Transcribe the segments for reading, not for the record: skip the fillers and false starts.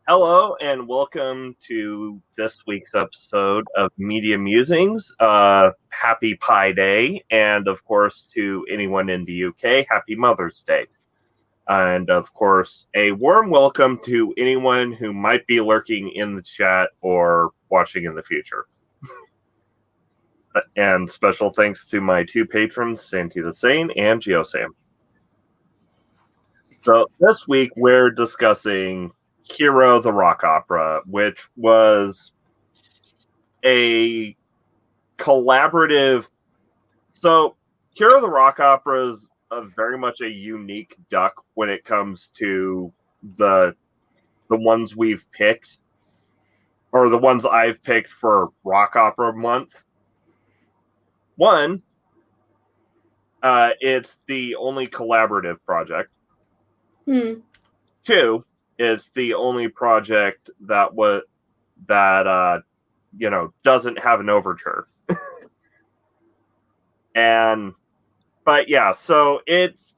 Hello and welcome to this week's episode of Media Musings. Happy Pi Day, and of course, to anyone in the UK, Happy Mother's Day. And of course, a warm welcome to anyone who might be lurking in the chat or watching in the future. And special thanks to my two patrons, Santi the Sane and GeoSam. So this week we're discussing Hero the Rock Opera, which was a collaborative. So Hero the Rock Opera is very much a unique duck when it comes to the ones we've picked, or the ones I've picked for Rock Opera Month. One, it's the only collaborative project. Two, it's the only project that doesn't have an overture. But yeah, so it's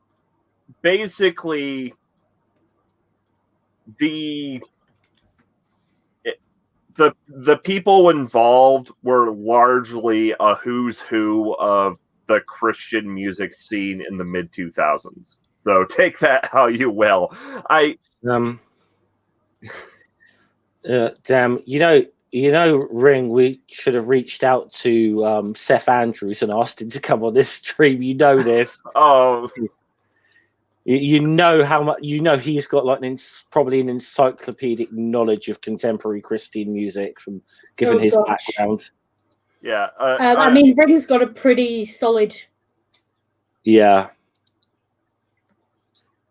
basically the people involved were largely a who's who of the Christian music scene in the mid 2000s. So take that how you will. Damn, Ring, we should have reached out to Seth Andrews and asked him to come on this stream. You know this. Oh, you know how much. You know he's got like probably an encyclopedic knowledge of contemporary Christian music from given his background. Yeah, I mean, Ring's got a pretty solid. Yeah.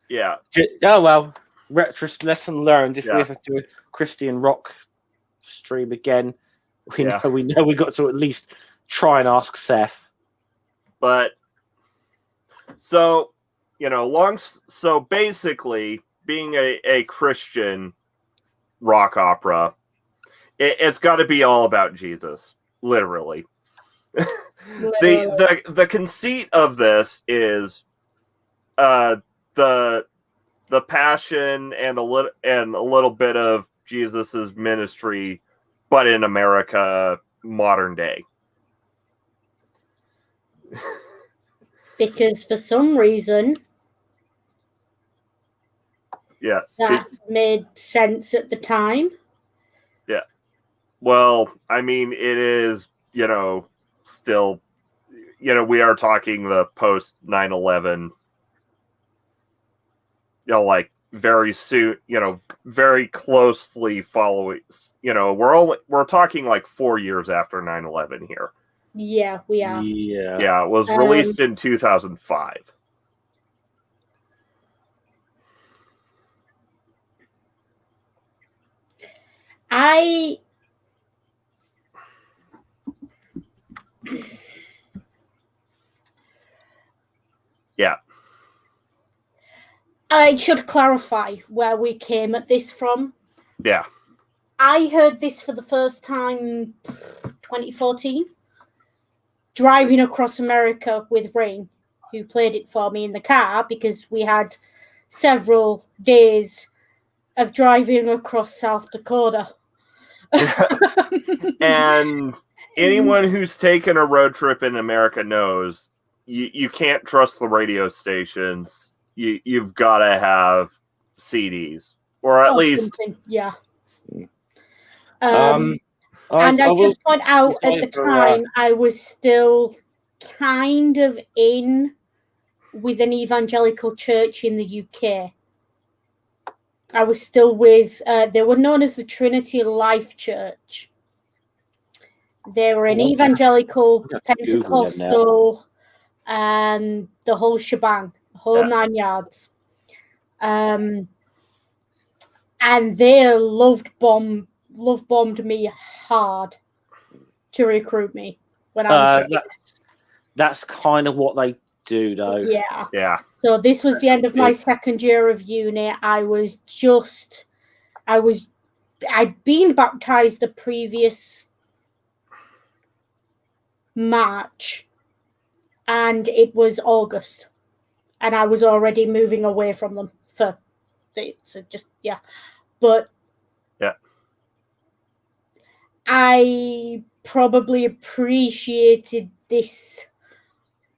Yeah. Oh well. Lesson learned. If we ever do a Christian rock stream again, we know we got to at least try and ask Seth. But so so basically, being a Christian rock opera, it's got to be all about Jesus, literally. The conceit of this is the passion and a little bit of Jesus's ministry, but in America, modern day. Because for some reason, that made sense at the time. Yeah. Well, I mean, it is, still, we are talking the post 9/11. Like very soon, very closely following. We're talking like 4 years after 9/11 here. Yeah, we are. Yeah, it was released in 2005. Yeah. I should clarify where we came at this from. Yeah. I heard this for the first time 2014, driving across America with Ring, who played it for me in the car because we had several days of driving across South Dakota. And anyone who's taken a road trip in America knows you can't trust the radio stations. You've got to have CDs, or at least something. Yeah. And I should point out at the time I was still kind of in with an evangelical church in the UK. I was still with, they were known as the Trinity Life Church. They were an evangelical, Pentecostal, and the whole shebang, the whole 9 yards. And they love bombed me hard to recruit me when I was that's kind of what they do, though. Yeah. So this was the end of my second year of uni. I'd been baptized the previous March, and it was August, and I was already moving away from them but Yeah. I probably appreciated this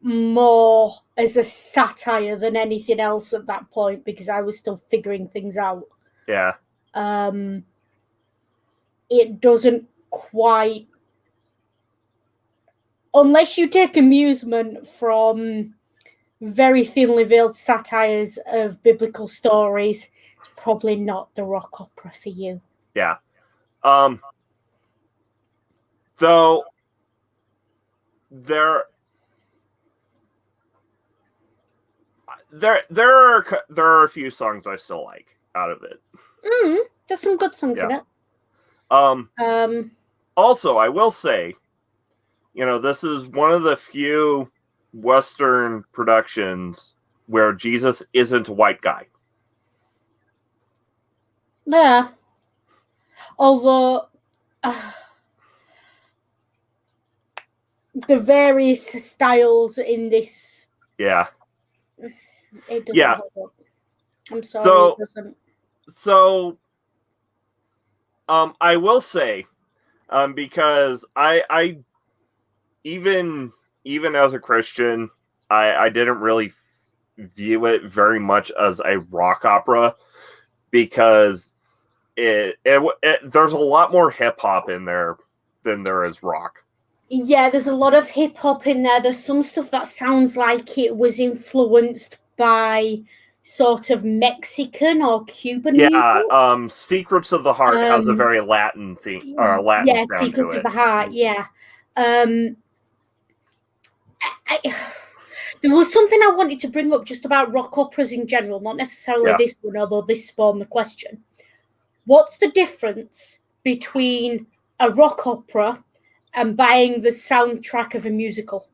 more as a satire than anything else at that point because I was still figuring things out. Yeah. It doesn't quite, unless you take amusement from very thinly veiled satires of biblical stories, it's probably not the rock opera for you. Yeah. Though there are a few songs I still like out of it. There's some good songs in it. Also, I will say, this is one of the few Western productions where Jesus isn't a white guy. Yeah. Although the various styles in this, yeah, it doesn't hold up. I'm sorry, it doesn't. So, I will say, because I even as a Christian, I didn't really view it very much as a rock opera because it there's a lot more hip hop in there than there is rock. Yeah, there's a lot of hip hop in there. There's some stuff that sounds like it was influenced by sort of Mexican or Cuban music. Secrets of the Heart has a very Latin theme, Latin sound Secrets to of the Heart, yeah. There was something I wanted to bring up just about rock operas in general, not necessarily this one, although this spawned the question. What's the difference between a rock opera and buying the soundtrack of a musical?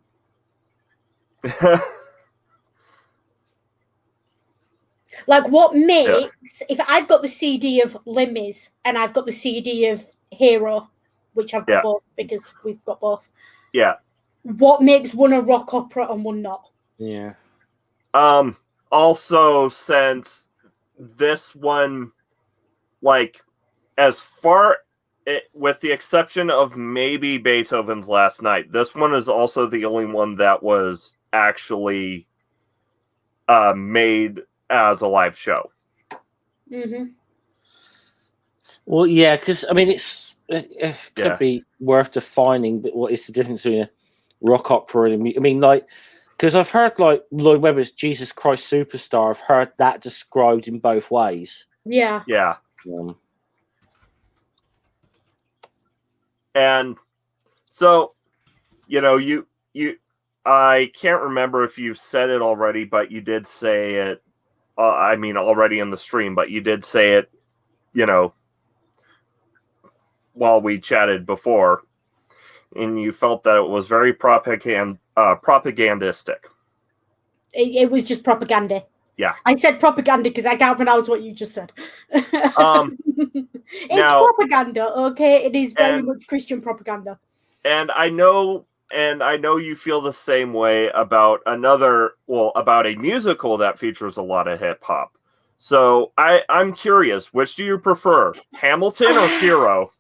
Like, what makes, if I've got the CD of Les Mis and I've got the CD of Hero, which I've got both because we've got both. Yeah. What makes one a rock opera and one not? Yeah. Also, since this one, like, as far, with the exception of maybe Beethoven's Last Night, this one is also the only one that was actually made as a live show. Mm-hmm. Well, yeah, because I mean, it could be worth defining, but what is the difference between a rock opera and I mean, like, because I've heard like Lloyd Webber's Jesus Christ Superstar. I've heard that described in both ways. Yeah. Yeah. And so, I can't remember if you've said it already, but you did say it. Already in the stream, but you did say it, while we chatted before, and you felt that it was very propagandistic. It was just propaganda. Yeah. I said propaganda because I can't pronounce what you just said. It's propaganda, okay? It is very much Christian propaganda. And I know you feel the same way about about a musical that features a lot of hip hop. So I'm curious, which do you prefer, Hamilton or Hero?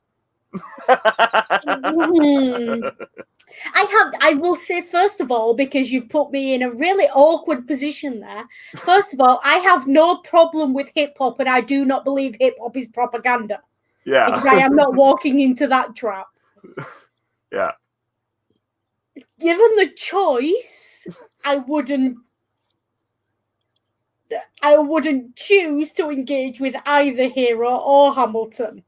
I will say, first of all, because you've put me in a really awkward position there. First of all, I have no problem with hip hop, and I do not believe hip hop is propaganda. Yeah. Because I am not walking into that trap. Yeah. Given the choice, I wouldn't choose to engage with either Hero or Hamilton.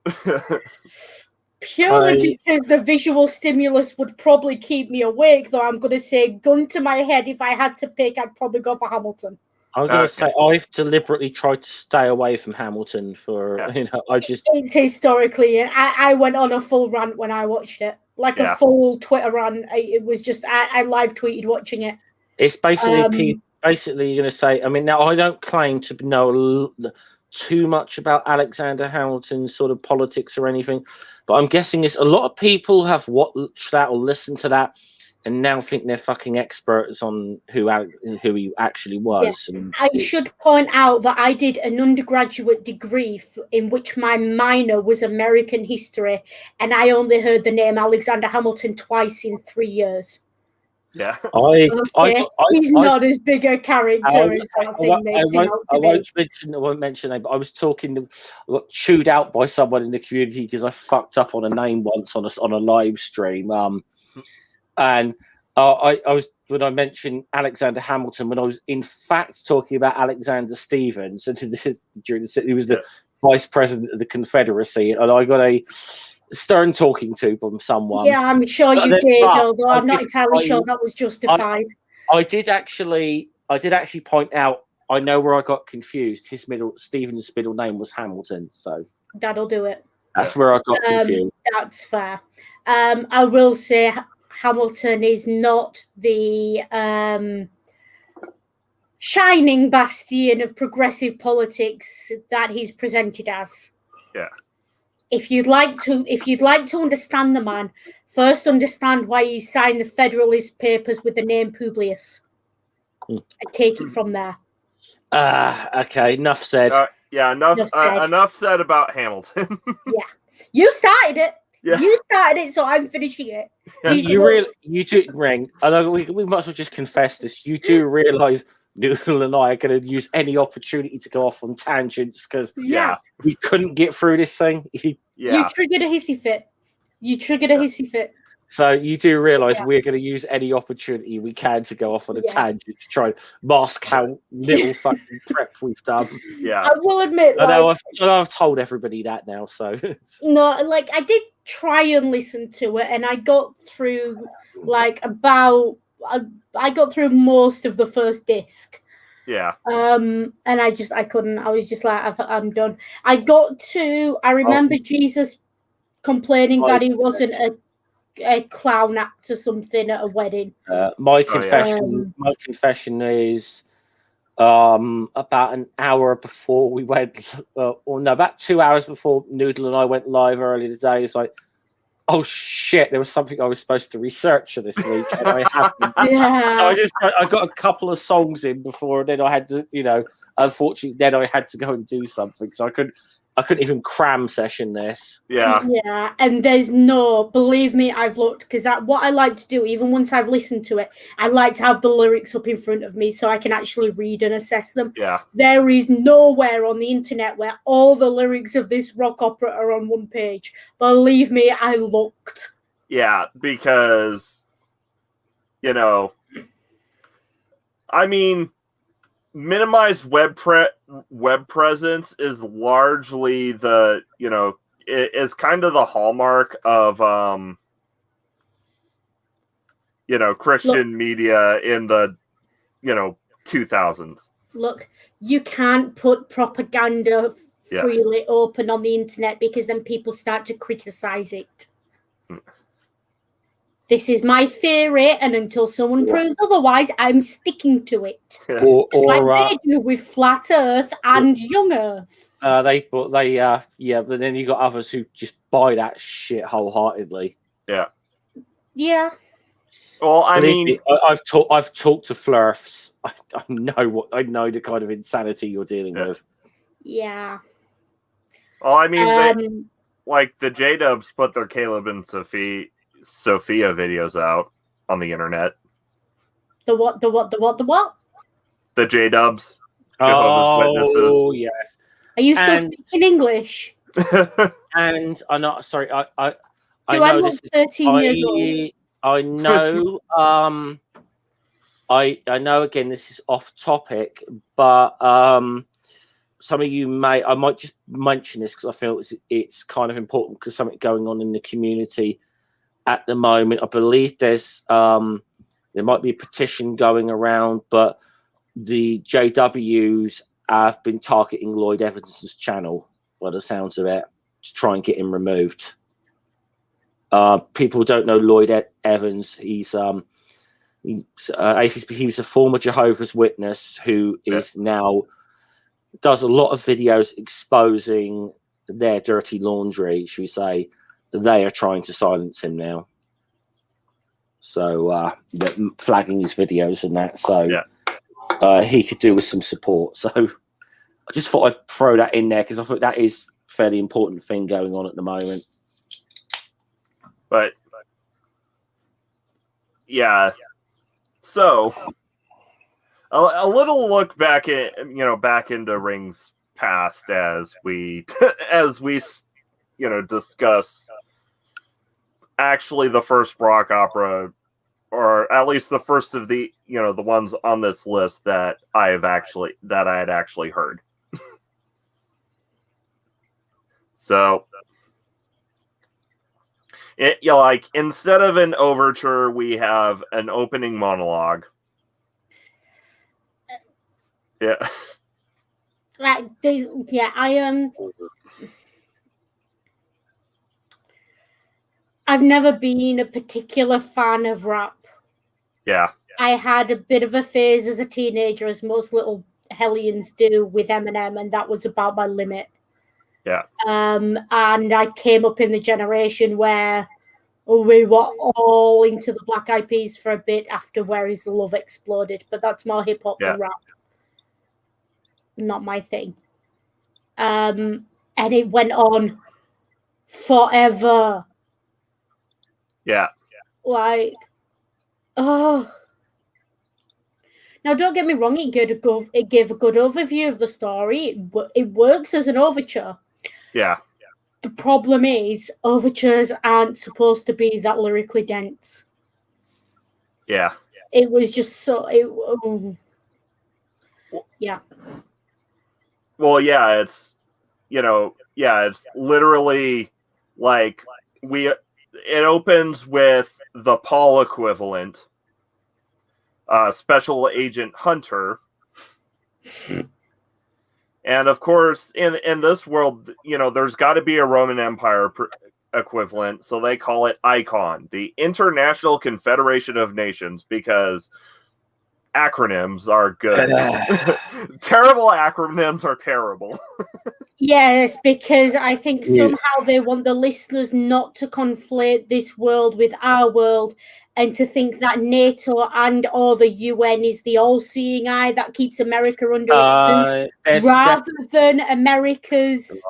Purely because the visual stimulus would probably keep me awake, though I'm going to say, gun to my head, if I had to pick, I'd probably go for Hamilton. I'm going to say I've deliberately tried to stay away from Hamilton It's historically, and I went on a full rant when I watched it. A full Twitter rant. It was just, I live tweeted watching it. It's basically, you're going to say, I mean, now I don't claim to know too much about Alexander Hamilton's sort of politics or anything, but I'm guessing a lot of people have watched that or listened to that and now think they're fucking experts on who he actually was. Yeah. And I should point out that I did an undergraduate degree in which my minor was American history, and I only heard the name Alexander Hamilton twice in 3 years. Yeah. He's not as big a character as that thing makes him out to be. I won't mention it, but I was I got chewed out by someone in the community because I fucked up on a name once on a live stream. And I was, when I mentioned Alexander Hamilton, when I was in fact talking about Alexander Stevens, and this is during he was the vice president of the Confederacy, and I got a stern talking to from someone. Yeah, I'm sure you did, although I'm not entirely sure that was justified. I did actually point out, I know where I got confused. Stephen's middle name was Hamilton, so that'll do it. That's where I got confused. That's fair. I will say Hamilton is not the shining bastion of progressive politics that he's presented as. Yeah. If you'd like to understand the man, first understand why he signed the Federalist Papers with the name Publius, and take it from there. Okay, enough said. Enough said about Hamilton. Yeah, you started it. Yeah. You started it, so I'm finishing it. Yeah. You do, Ring. Although we might as well just confess this. You do realise Noodle and I are going to use any opportunity to go off on tangents because we couldn't get through this thing. You triggered a hissy fit. So you do realise we're going to use any opportunity we can to go off on a tangent to try and mask how little fucking prep we've done. Yeah, I will admit. I've told everybody that now. So no, I did try and listen to it, and I got through I got through most of the first disc. Yeah. And I couldn't. I was just like, I'm done. I remember Jesus complaining that he wasn't a clown act or something at a wedding. My confession is about an hour before we went, about 2 hours before Noodle and I went live earlier today. It's like, oh shit, there was something I was supposed to research for this week, and I haven't. I got a couple of songs in before, and then I had to, unfortunately, then I had to go and do something, so I couldn't even cram session this. Yeah. Yeah, and believe me, I've looked, because what I like to do, even once I've listened to it, I like to have the lyrics up in front of me so I can actually read and assess them. Yeah. There is nowhere on the internet where all the lyrics of this rock opera are on one page. Believe me, I looked. Yeah, because, minimized web presence is largely is kind of the hallmark of Christian media in the 2000s. Look, you can't put propaganda freely open on the internet because then people start to criticize it. This is my theory, and until someone proves otherwise, I'm sticking to it. Just like they do with Flat Earth and Young Earth. But then you got others who just buy that shit wholeheartedly. Yeah. Yeah. Well, I've talked to Flurfs. I know the kind of insanity you're dealing with. Yeah. Well, the J-Dubs put their Caleb and Sophia videos out on the internet. The what? The J-Dubs. Jehovah's Witnesses. Oh, yes. Are you still speaking English? And I'm not sorry. I look 13 years old? I know. I know. Again, this is off topic, but some of you I might just mention this because I feel it's kind of important because something going on in the community at the moment. I believe there might be a petition going around, but the JWs have been targeting Lloyd Evans's channel, by the sounds of it, to try and get him removed. People don't know Lloyd Evans. He was a former Jehovah's Witness who is now does a lot of videos exposing their dirty laundry, should we say. They are trying to silence him now. So flagging his videos and that. So he could do with some support. So I just thought I'd throw that in there because I thought that is a fairly important thing going on at the moment. But yeah, so a little look back at back into Ring's past as we discuss actually the first rock opera, or at least the first of the the ones on this list that I had actually heard. So like instead of an overture, we have an opening monologue. Yeah. Right. I've never been a particular fan of rap. Yeah. I had a bit of a phase as a teenager, as most little hellions do, with Eminem, and that was about my limit. Yeah. And I came up in the generation where we were all into the Black Eyed Peas for a bit after Where Is the Love exploded, but that's more hip hop than rap. Not my thing. And it went on forever. Yeah. Like, oh. Now, don't get me wrong, it gave a good overview of the story. It works as an overture. Yeah. The problem is, overtures aren't supposed to be that lyrically dense. Yeah. It was just so... yeah. Well, yeah, it's it's literally like it opens with the Paul equivalent, Special Agent Hunter. And of course, in this world, there's got to be a Roman Empire equivalent, so they call it ICON, the International Confederation of Nations, because acronyms are good. Terrible acronyms are terrible. Yes, because I think somehow they want the listeners not to conflate this world with our world, and to think that NATO and or the UN is the all-seeing eye that keeps America under its thumb, rather than America's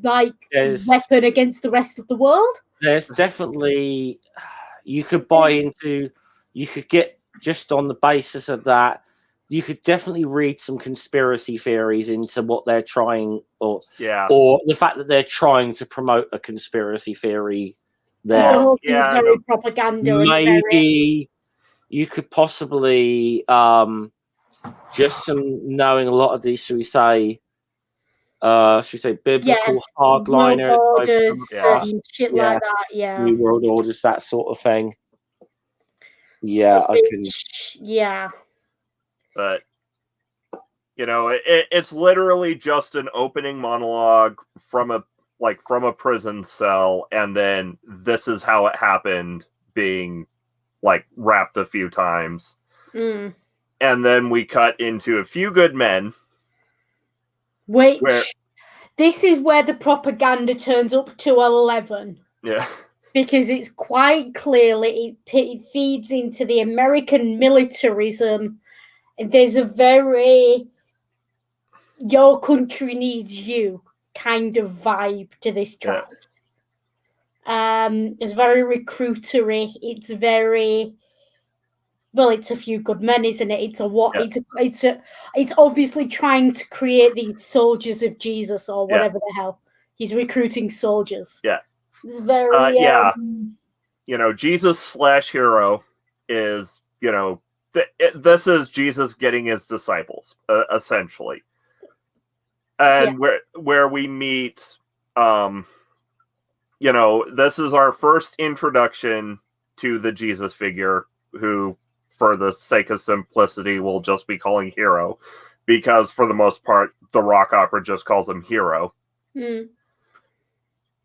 weapon against the rest of the world. There's definitely, you could buy into, you could get just on the basis of that, you could definitely read some conspiracy theories into what they're trying, or the fact that they're trying to promote a conspiracy theory there. It's very propaganda. Maybe you could possibly, just some knowing a lot of these, should we say biblical hardliner orders and shit like that, New World Orders, that sort of thing. Yeah, I can. Yeah. But it's literally just an opening monologue from a prison cell, and then this is how it happened being wrapped a few times. And then we cut into A Few Good Men. This is where the propaganda turns up to 11. Yeah. Because it's quite clearly, it feeds into the American militarism. There's a very your country needs you kind of vibe to this track. It's very recruitery. It's very... Well, it's A Few Good Men, isn't it? It's obviously trying to create these soldiers of Jesus or whatever the hell. He's recruiting soldiers. Yeah. It's very Jesus / hero is, this is Jesus getting his disciples, essentially. And where we meet, this is our first introduction to the Jesus figure, who, for the sake of simplicity, we'll just be calling Hero, because for the most part, the rock opera just calls him Hero.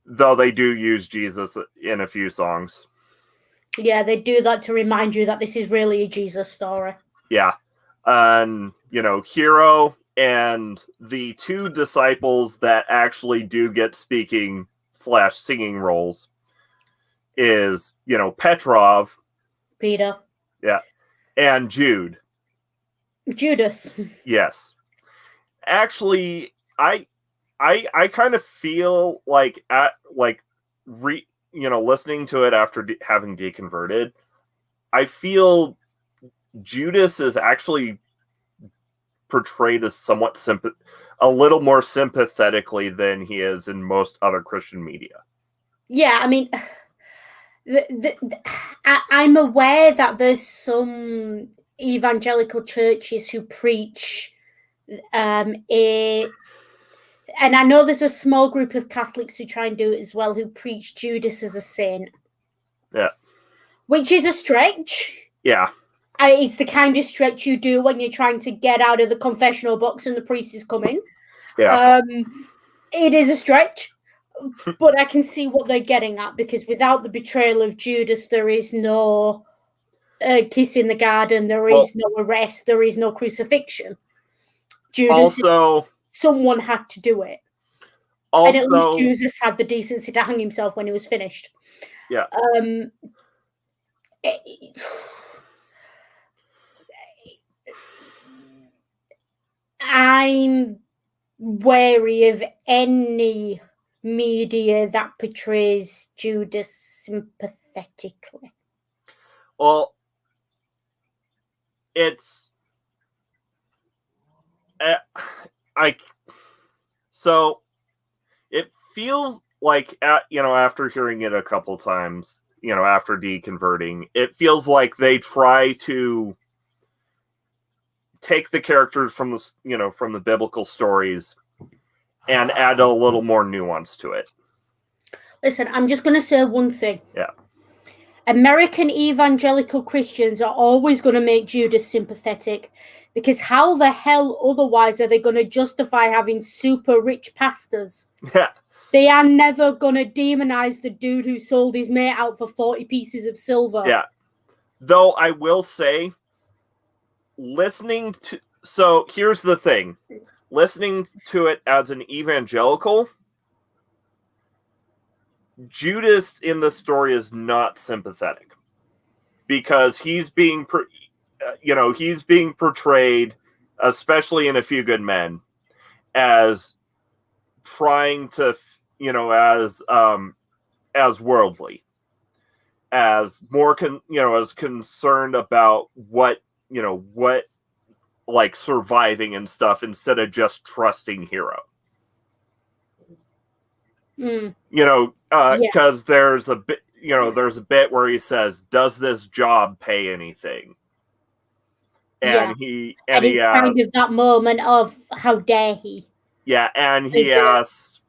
Though they do use Jesus in a few songs. Yeah, they do that to remind you that this is really a Jesus story. Yeah. And, Hero and the two disciples that actually do get speaking / singing roles is, Petrov, Peter. Yeah. And Jude. Judas. Yes. Actually, I kind of feel like listening to it after having deconverted, I feel Judas is actually portrayed as somewhat a little more sympathetically than he is in most other Christian media. Yeah, I mean, I'm aware that there's some evangelical churches who preach and I know there's a small group of Catholics who try and do it as well, who preach Judas as a saint. Yeah. Which is a stretch. Yeah. It's the kind of stretch you do when you're trying to get out of the confessional box and the priest is coming. Yeah. It is a stretch, but I can see what they're getting at, because without the betrayal of Judas, there is no kiss in the garden, there is no arrest, there is no crucifixion. Judas also, someone had to do it. Also, and at least Judas had the decency to hang himself when he was finished. Yeah. I'm wary of any media that portrays Judas sympathetically. Well, it's so it feels like after hearing it a couple times, after deconverting, it feels like they try to take the characters from the biblical stories and add a little more nuance to it. Listen, I'm just going to say one thing. Yeah. American evangelical Christians are always going to make Judas sympathetic, because how the hell otherwise are they going to justify having super rich pastors? Yeah. They are never going to demonize the dude who sold his mate out for 40 pieces of silver. Yeah. Though I will say, so here's the thing. Listening to it as an evangelical, Judas in the story is not sympathetic, because he's being portrayed, especially in A Few Good Men, as trying to, as worldly, as more as concerned about what like surviving and stuff, instead of just trusting hero. Because there's a bit, there's a bit where he says, "Does this job pay anything?" And he it's kind of that moment of, how dare he? Yeah, and he asks,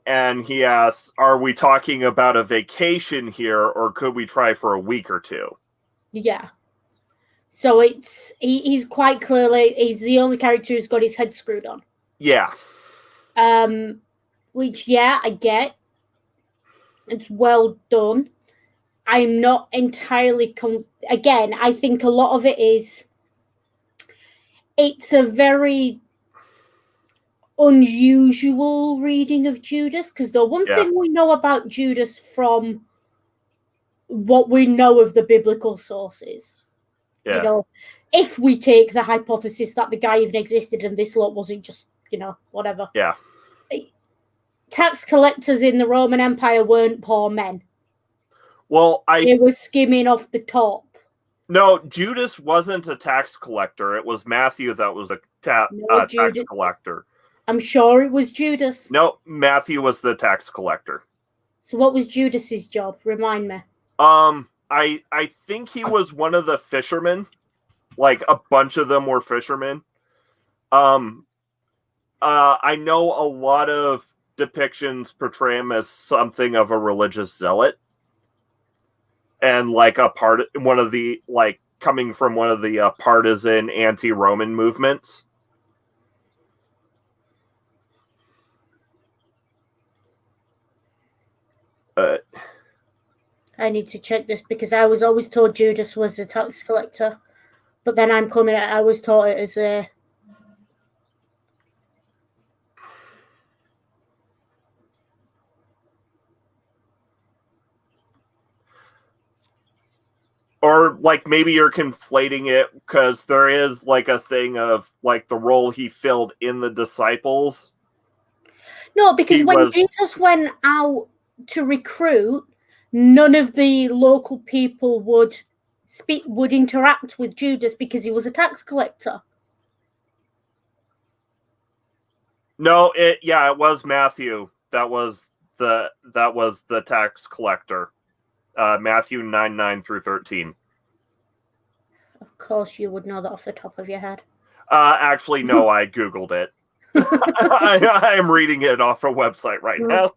and he asks, "Are we talking about a vacation here, or could we try for a week or two?" Yeah. So he's quite clearly, he's the only character who's got his head screwed on. Yeah. Which, I get. It's well done. I'm not entirely... Again, I think a lot of it is... It's a very unusual reading of Judas, because the one thing we know about Judas from what we know of the biblical sources... if we take the hypothesis that the guy even existed and this lot wasn't just, whatever. Yeah. Tax collectors in the Roman Empire weren't poor men. Well, they were skimming off the top. No, Judas wasn't a tax collector. It was Matthew that was a tax collector. I'm sure it was Judas. No, Matthew was the tax collector. So what was Judas's job? Remind me. I think he was one of the fishermen. Like, a bunch of them were fishermen. I know a lot of depictions portray him as something of a religious zealot, and like coming from one of the partisan anti-Roman movements. I need to check this, because I was always told Judas was a tax collector, but then I was taught it as a... Or like maybe you're conflating it because there is like a thing of like the role he filled in the disciples. No, because when Jesus went out to recruit, none of the local people would interact with Judas because he was a tax collector. No, it was Matthew. That was the tax collector. Matthew 9 through 13. Of course, you would know that off the top of your head. Actually, no, I Googled it. I am reading it off a website right now.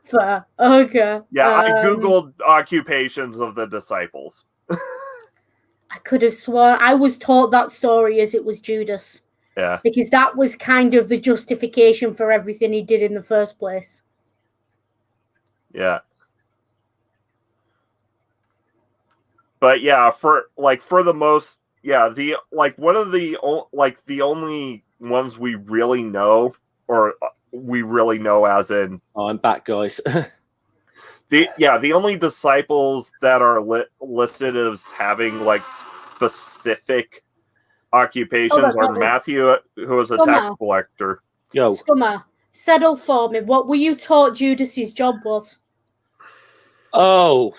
Fair. Okay. Yeah, I Googled occupations of the disciples. I could have sworn I was taught that story as it was Judas. Yeah. Because that was kind of the justification for everything he did in the first place. Yeah. But yeah, for the most, the one of the only ones we really know, or we really know as in, oh, I'm back, guys. the only disciples that are listed as having like specific occupations are Matthew, who was a tax collector. Yo, Scummer, settle for me. What were you taught Judas's job was? Oh,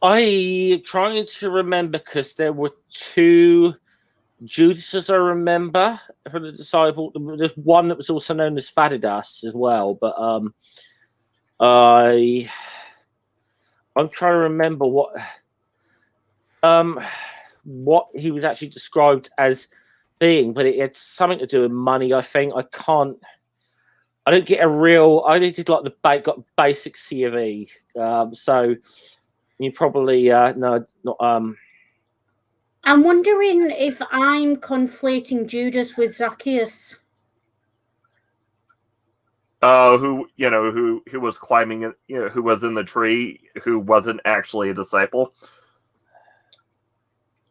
I'm trying to remember because there were two Judases I remember for the disciple. There's one that was also known as Fadidas as well, but I'm trying to remember what he was actually described as being, but it had something to do with money. I think I don't get a real. I only did like got basic C of E, so you probably no, not I'm wondering if I'm conflating Judas with Zacchaeus. Who was climbing, who was in the tree, who wasn't actually a disciple.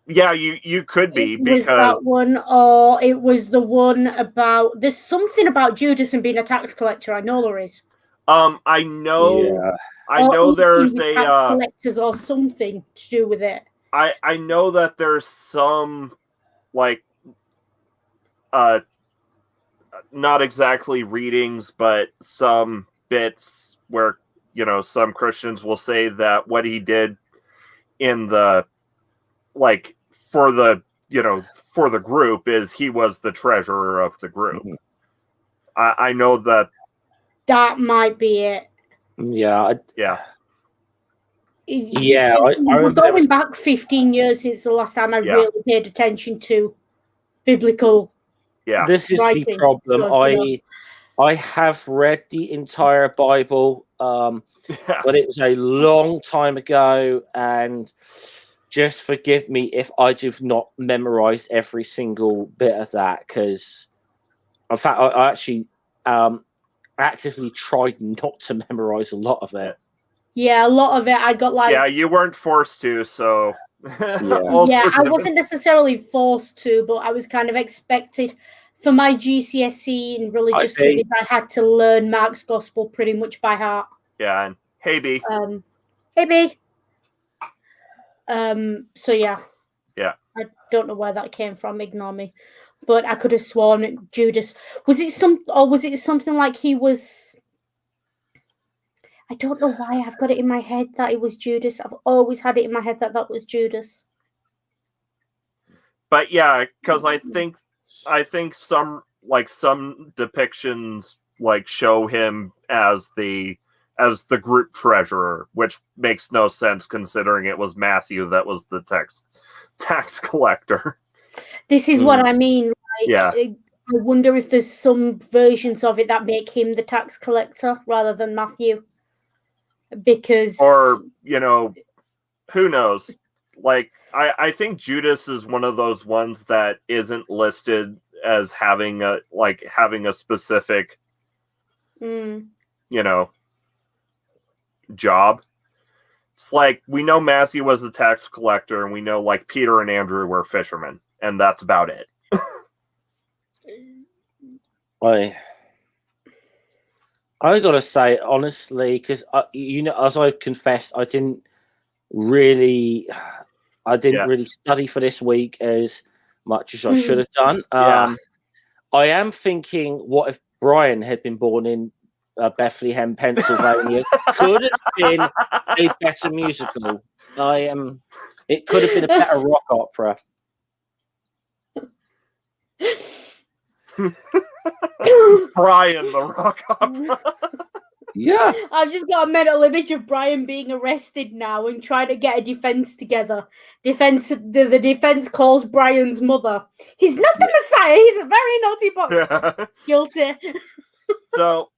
Yeah, you could be, because that one, or it was the one about. There's something about Judas and being a tax collector. I know there is. I know. Yeah. I know there's tax collectors or something to do with it. I know that there's some not exactly readings, but some bits where some Christians will say that what he did in the for the group is he was the treasurer of the group. Mm-hmm. I know that might be it. Yeah. We're going back 15 years since the last time I really paid attention to biblical. Yeah, this is writing. The problem. So, I have read the entire Bible, but it was a long time ago, and just forgive me if I do not memorize every single bit of that, because in fact I actually actively tried not to memorize a lot of it. Yeah, a lot of it I got like. Yeah, you weren't forced to, so. Yeah, I wasn't necessarily forced to, but I was kind of expected. For my GCSE and religious studies, I had to learn Mark's Gospel pretty much by heart. Yeah, and hey B. Hey B. So yeah. Yeah. I don't know where that came from. Ignore me. But I could have sworn Judas was it something like he was. I don't know why I've got it in my head that it was Judas. I've always had it in my head that was Judas. But yeah, because I think some depictions show him as the group treasurer, which makes no sense considering it was Matthew that was the tax collector. This is what I mean. Yeah. I wonder if there's some versions of it that make him the tax collector rather than Matthew. Because, or who knows? I think Judas is one of those ones that isn't listed as having a specific job. It's we know Matthew was a tax collector, and we know Peter and Andrew were fishermen, and that's about it. I gotta say honestly, because as I've confessed, I didn't I didn't really study for this week as much as I should have done. Yeah. I am thinking, what if Brian had been born in Bethlehem, Pennsylvania? Could have been a better musical. It could have been a better rock opera. Brian the rock opera. Yeah. I've just got a mental image of Brian being arrested now and trying to get a defense together. The defense calls Brian's mother. He's not the Messiah. He's a very naughty boy. Yeah. Guilty. So,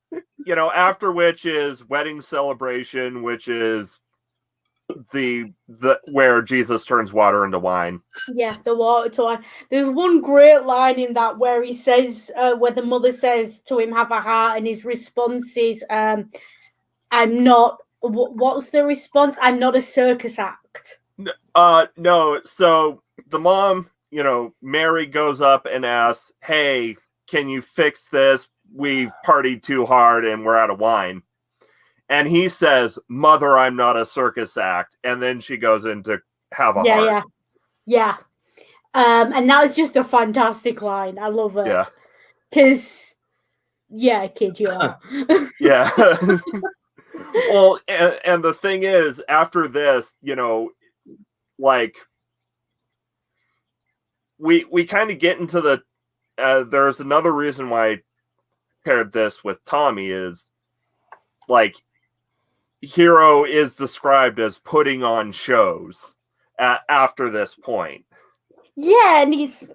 after which is wedding celebration, which is the where Jesus turns water into wine. Yeah, the water to wine. There's one great line in that where he says, where the mother says to him, "Have a heart," and his response is, "I'm not." What's the response? "I'm not a circus act." No. So the mom, Mary goes up and asks, "Hey, can you fix this? We've partied too hard and we're out of wine." And he says, "Mother, I'm not a circus act." And then she goes in to have a heart. Yeah. And that was just a fantastic line. I love it. Yeah. Because, kid, you are. Yeah. Well, and the thing is, after this, we kind of get into the there's another reason why I paired this with Tommy is Hero is described as putting on shows after this point. Yeah, and he's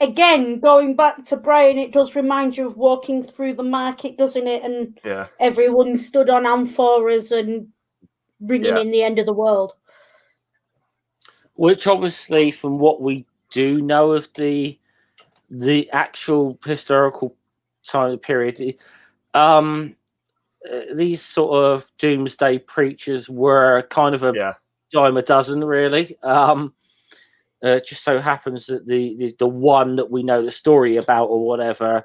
again going back to Brian. It does remind you of walking through the market, doesn't it? And everyone stood on amphoras and bringing in the end of the world. Which obviously, from what we do know of the actual historical time period, these sort of doomsday preachers were kind of a dime a dozen, really. It just so happens that the one that we know the story about or whatever,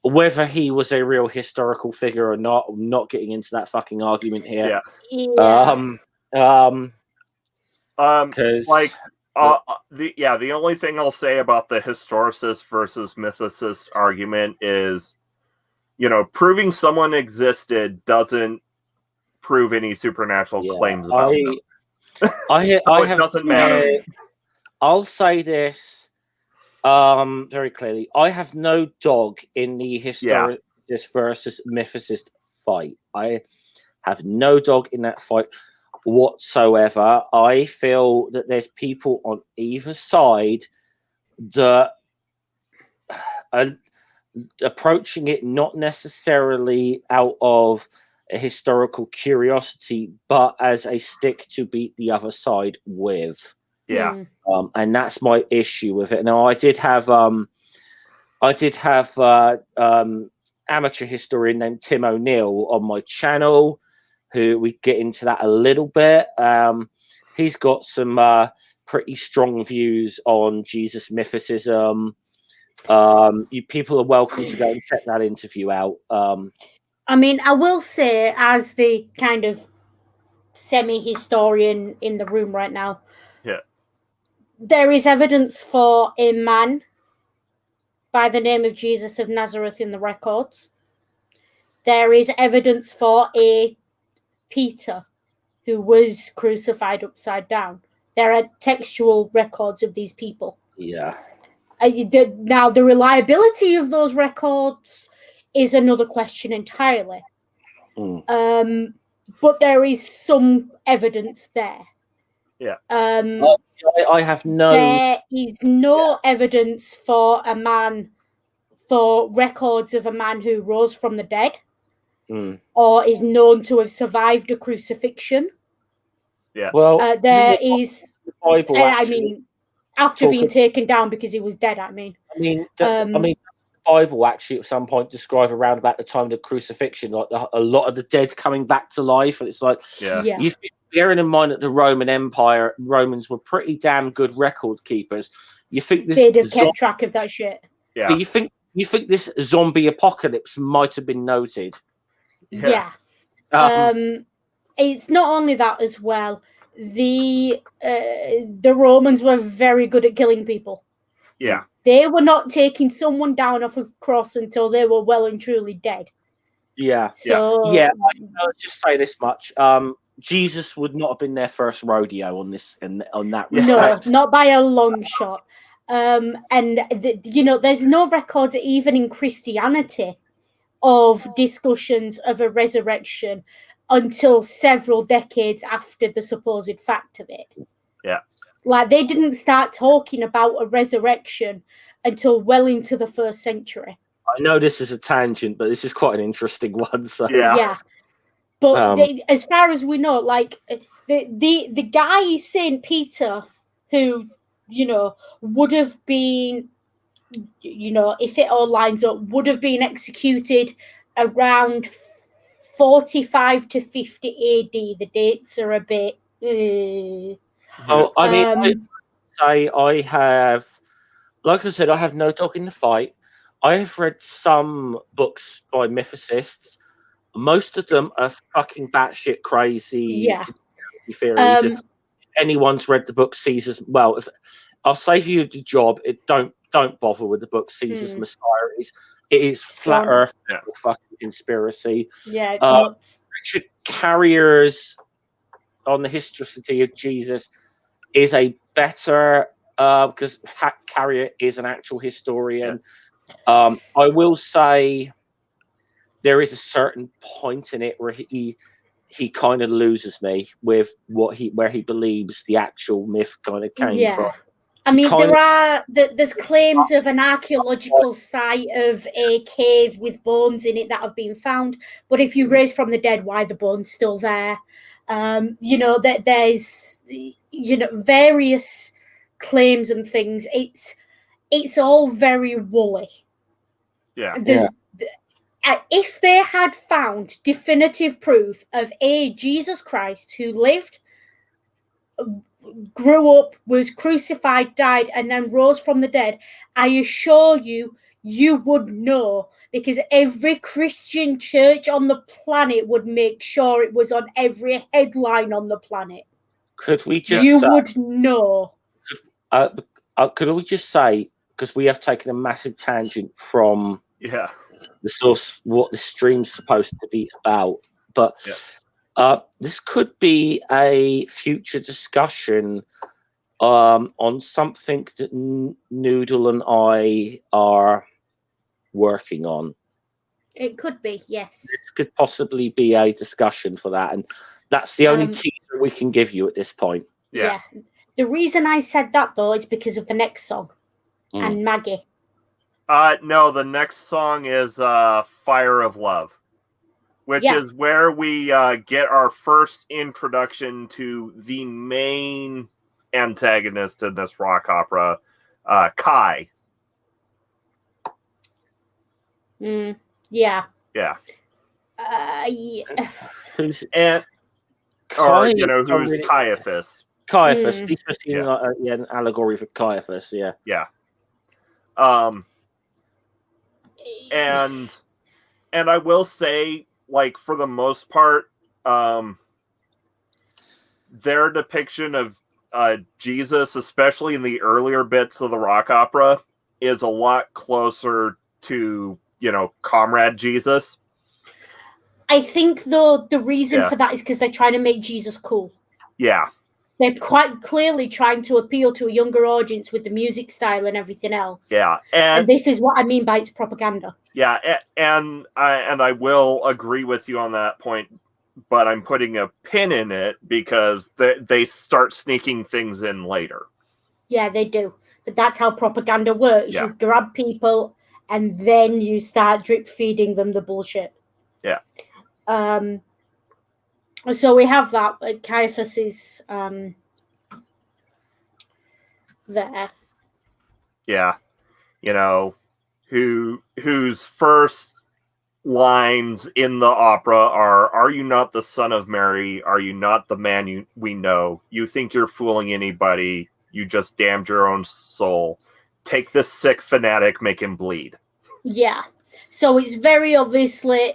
whether he was a real historical figure or not, I'm not getting into that fucking argument here. The only thing I'll say about the historicist versus mythicist argument is, proving someone existed doesn't prove any supernatural claims about them. It doesn't matter. I'll say this very clearly. I have no dog in the historicist versus mythicist fight. I have no dog in that fight whatsoever. I feel that there's people on either side that are approaching it not necessarily out of a historical curiosity, but as a stick to beat the other side with. Yeah. And that's my issue with it. Now, I did have amateur historian named Tim O'Neill on my channel, who we get into that a little bit. He's got some pretty strong views on Jesus mythicism. You people are welcome to go and check that interview out. I mean, I will say, as the kind of semi-historian in the room right now, there is evidence for a man by the name of Jesus of Nazareth in the records. There is evidence for a Peter who was crucified upside down. There are textual records of these people. Yeah. Now, the reliability of those records is another question entirely. But there is some evidence there. Yeah. I have no. There is no evidence for records of a man who rose from the dead, or is known to have survived a crucifixion. Yeah. Well, there is. The Bible, after being taken down because he was dead. The Bible actually at some point describe around about the time of the crucifixion, like a lot of the dead coming back to life, and it's like, you bearing in mind that the Romans were pretty damn good record keepers. You think they'd have kept track of that shit? Yeah. You think this zombie apocalypse might have been noted? Yeah. It's not only that as well. the Romans were very good at killing people. Yeah. They were not taking someone down off a cross until they were well and truly dead. Yeah. So I'll just say this much. Jesus would not have been their first rodeo on that respect. No, not by a long shot. And there's no records even in Christianity of discussions of a resurrection until several decades after the supposed fact of it. Yeah. Like, they didn't start talking about a resurrection until well into the 1st century. I know this is a tangent, but this is quite an interesting one. So yeah. But as far as we know, like the guy Saint Peter, who would have been, if it all lines up, would have been executed around 45 to 50 AD. The dates are a bit. I have, like I said, I have no dog in the fight. I have read some books by mythicists. Most of them are fucking batshit crazy theories. If anyone's read the book Caesar's, well, I'll save you the job. Don't bother with the book Caesar's Messiah. It is flat Earth fucking conspiracy. Yeah, it's nuts. Richard Carrier's on the historicity of Jesus is a better because Carrier is an actual historian. Yeah. I will say there is a certain point in it where he kind of loses me with where he believes the actual myth kind of came from. I mean, there's claims of an archaeological site of a cave with bones in it that have been found, but if you raise from the dead, why are the bones still there? That there's various claims and things. It's all very woolly. Yeah. If they had found definitive proof of Jesus Christ who lived, grew up, was crucified, died, and then rose from the dead, I assure you, you would know, because every Christian church on the planet would make sure it was on every headline on the planet. Could we just would know. Could we just say, because we have taken a massive tangent from the source, what the stream's supposed to be about, but this could be a future discussion on something that Noodle and I are working on. It could be, yes. This could possibly be a discussion for that, and that's the only teaser we can give you at this point. Yeah. The reason I said that, though, is because of the next song and Maggie. No, the next song is Fire of Love, which is where we get our first introduction to the main antagonist in this rock opera, Kai. Yeah. Yeah. Who's Caiaphas. Caiaphas. He's just an allegory for Caiaphas. Yeah. Yeah. And I will say, like, for the most part, their depiction of Jesus, especially in the earlier bits of the rock opera, is a lot closer to, Comrade Jesus. I think, though, the reason for that is because they're trying to make Jesus cool. Yeah. They're quite clearly trying to appeal to a younger audience with the music style and everything else. Yeah. And this is what I mean by its propaganda. Yeah, and I will agree with you on that point, but I'm putting a pin in it because they start sneaking things in later. Yeah, they do. But that's how propaganda works. Yeah. You grab people and then you start drip feeding them the bullshit. Yeah. So we have that. Caiaphas is there. Yeah. Whose first lines in the opera are you not the son of Mary? Are you not the man we know? You think you're fooling anybody. You just damned your own soul. Take this sick fanatic, make him bleed. Yeah. So it's very obviously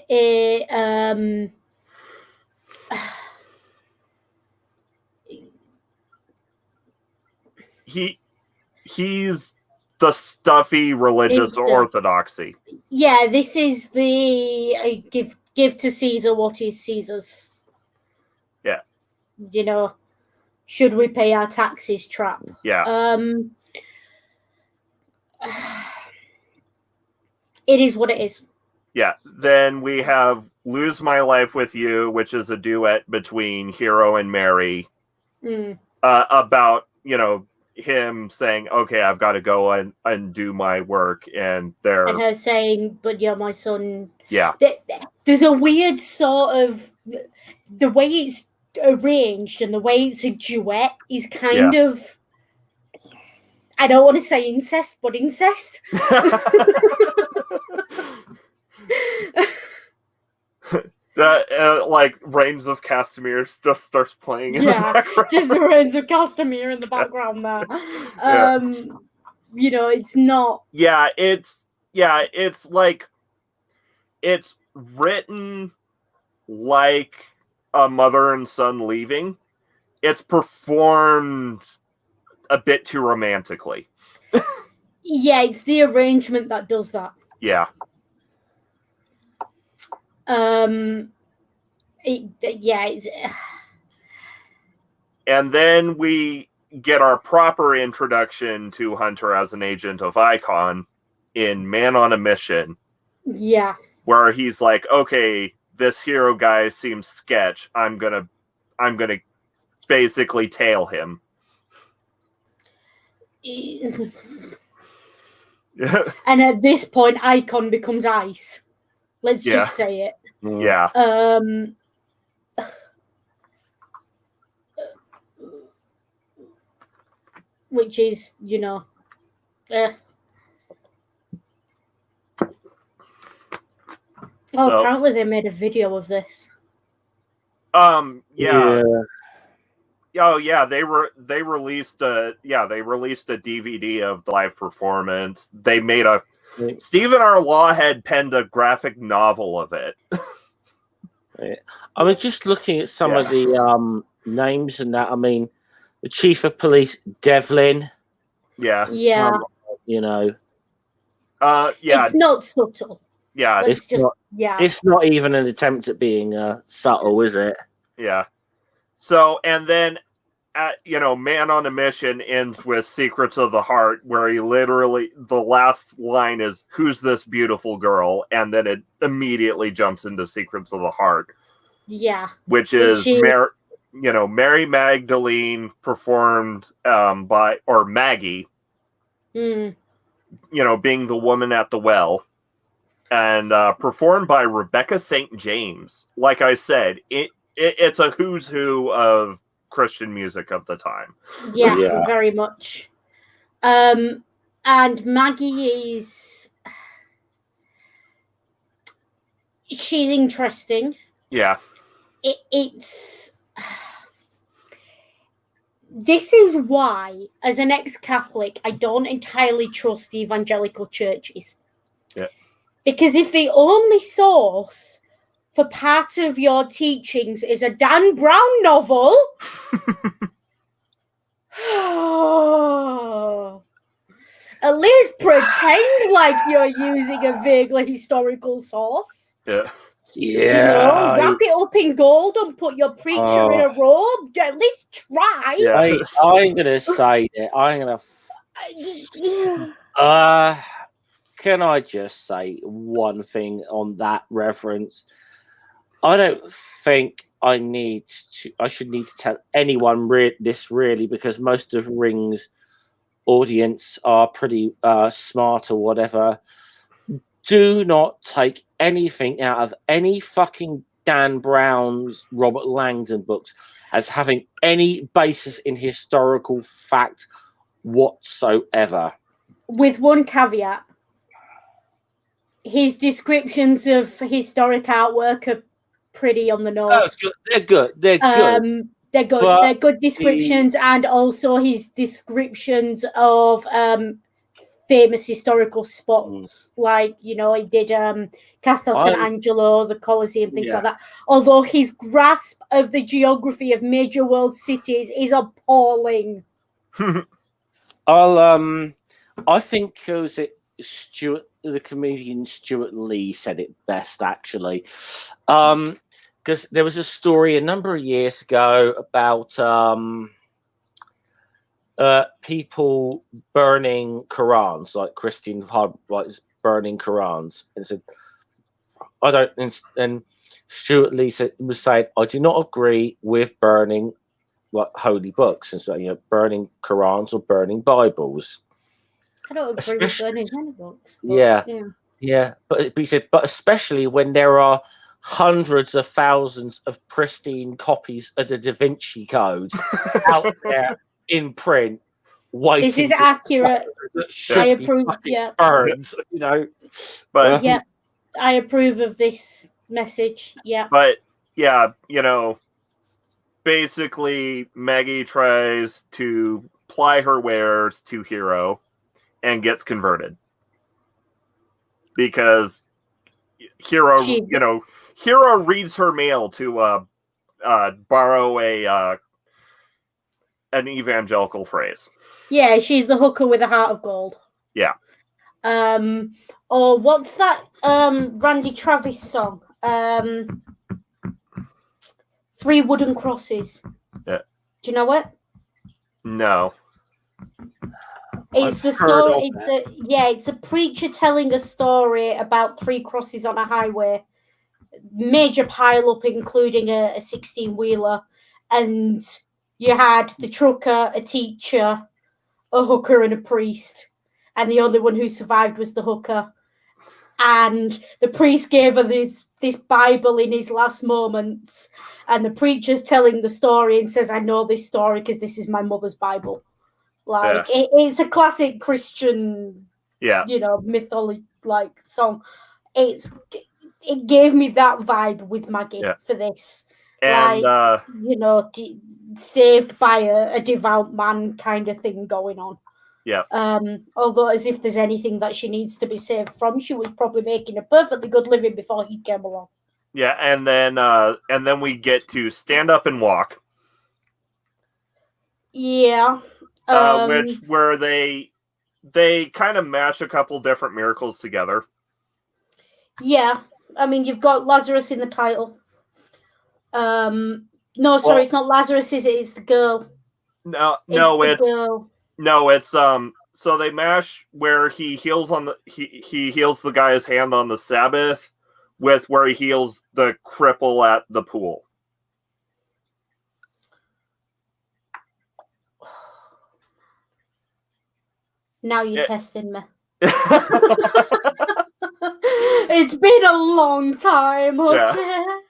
he's the stuffy religious orthodoxy. Yeah, this is the give to Caesar what is Caesar's. Yeah. You know, should we pay our taxes trap? Yeah. It is what it is. Yeah. Then we have Lose My Life With You, which is a duet between Hero and Mary about, him saying, okay, I've got to go and do my work. And her saying, but you're my son. Yeah. There's a weird sort of, the way it's arranged and the way it's a duet is kind of, I don't want to say incest, but incest. Like Reigns of Castamere just starts playing in the background. Just the Reigns of Castamere in the background there. It's not. Yeah, it's like it's written like a mother and son leaving. It's performed a bit too romantically. Yeah, it's the arrangement that does that. Yeah. It's... And then we get our proper introduction to Hunter as an agent of Icon in Man on a Mission. Yeah. Where he's like, okay, this hero guy seems sketch. I'm gonna basically tail him. And at this point, Icon becomes ice. Let's just say it. Yeah. Which is, apparently they made a video of this. Yeah. Oh yeah, they released a DVD of the live performance. They made Stephen R. Lawhead penned a graphic novel of it. I mean, just looking at some of the names and that. I mean, the chief of police, Devlin. Yeah. Yeah. It's not subtle. Yeah. It's not even an attempt at being subtle, is it? Yeah. So, and then, Man on a Mission ends with Secrets of the Heart, where he literally, the last line is, who's this beautiful girl? And then it immediately jumps into Secrets of the Heart. Yeah. Which is Mary Magdalene performed by Maggie, being the woman at the well, and performed by Rebecca St. James. Like I said, it's a who's who of Christian music of the time. Yeah. Very much. And Maggie is... She's interesting. Yeah. It's... This is why, as an ex-Catholic, I don't entirely trust the evangelical churches. Yeah. Because if the only source for part of your teachings is a Dan Brown novel, at least pretend like you're using a vaguely historical source. Yeah. Yeah. Wrap it up in gold and put your preacher in a robe. At least try. Yeah. I'm gonna say that. Can I just say one thing on that reference? I don't think I should need to tell anyone this really, because most of Ring's audience are pretty smart or whatever. Do not take anything out of any fucking Dan Brown's Robert Langdon books as having any basis in historical fact whatsoever. With one caveat. His descriptions of historic artwork are pretty on the nose. They're good. They're good. They're good descriptions, and also his descriptions of famous historical spots, like he did Castel San Angelo, the Colosseum, things like that. Although his grasp of the geography of major world cities is appalling. I think was it the comedian Stuart Lee said it best actually, because there was a story a number of years ago about people burning Qurans, like Christian like burning Qurans, and said I don't. And Stuart Lee was saying, I do not agree with burning like holy books, and so burning Qurans or burning Bibles. I don't agree with burning any books. Yeah. But he said, but especially when there are hundreds of thousands of pristine copies of the Da Vinci Code out there in print, waiting. This is accurate. I approve. Yeah. Burns, But yeah, I approve of this message. Yeah. But yeah, basically Maggie tries to ply her wares to Hero and gets converted because Hero, Hero reads her mail to borrow an evangelical phrase. Yeah, she's the hooker with a heart of gold. Yeah. Or what's that Randy Travis song? 3 Wooden Crosses. Yeah. Do you know it? No. It's the story. It's a preacher telling a story about 3 crosses on a highway. Major pile up, including a 16-wheeler, and you had the trucker, a teacher, a hooker, and a priest, and the only one who survived was the hooker. And the priest gave her this Bible in his last moments, and the preacher's telling the story and says, "I know this story because this is my mother's Bible." Like it's a classic Christian, mythology like song. It gave me that vibe with Maggie for this, and saved by a devout man kind of thing going on. Yeah. Although, as if there's anything that she needs to be saved from, she was probably making a perfectly good living before he came along. Yeah, and then we get to Stand Up and Walk. Yeah. Where they kind of mash a couple different miracles together. Yeah, I mean, you've got Lazarus in the title. It's not Lazarus, is it? It's the girl. It's so they mash where he heals he heals the guy's hand on the Sabbath with where he heals the cripple at the pool. Now you're testing me. It's been a long time, okay? Yeah.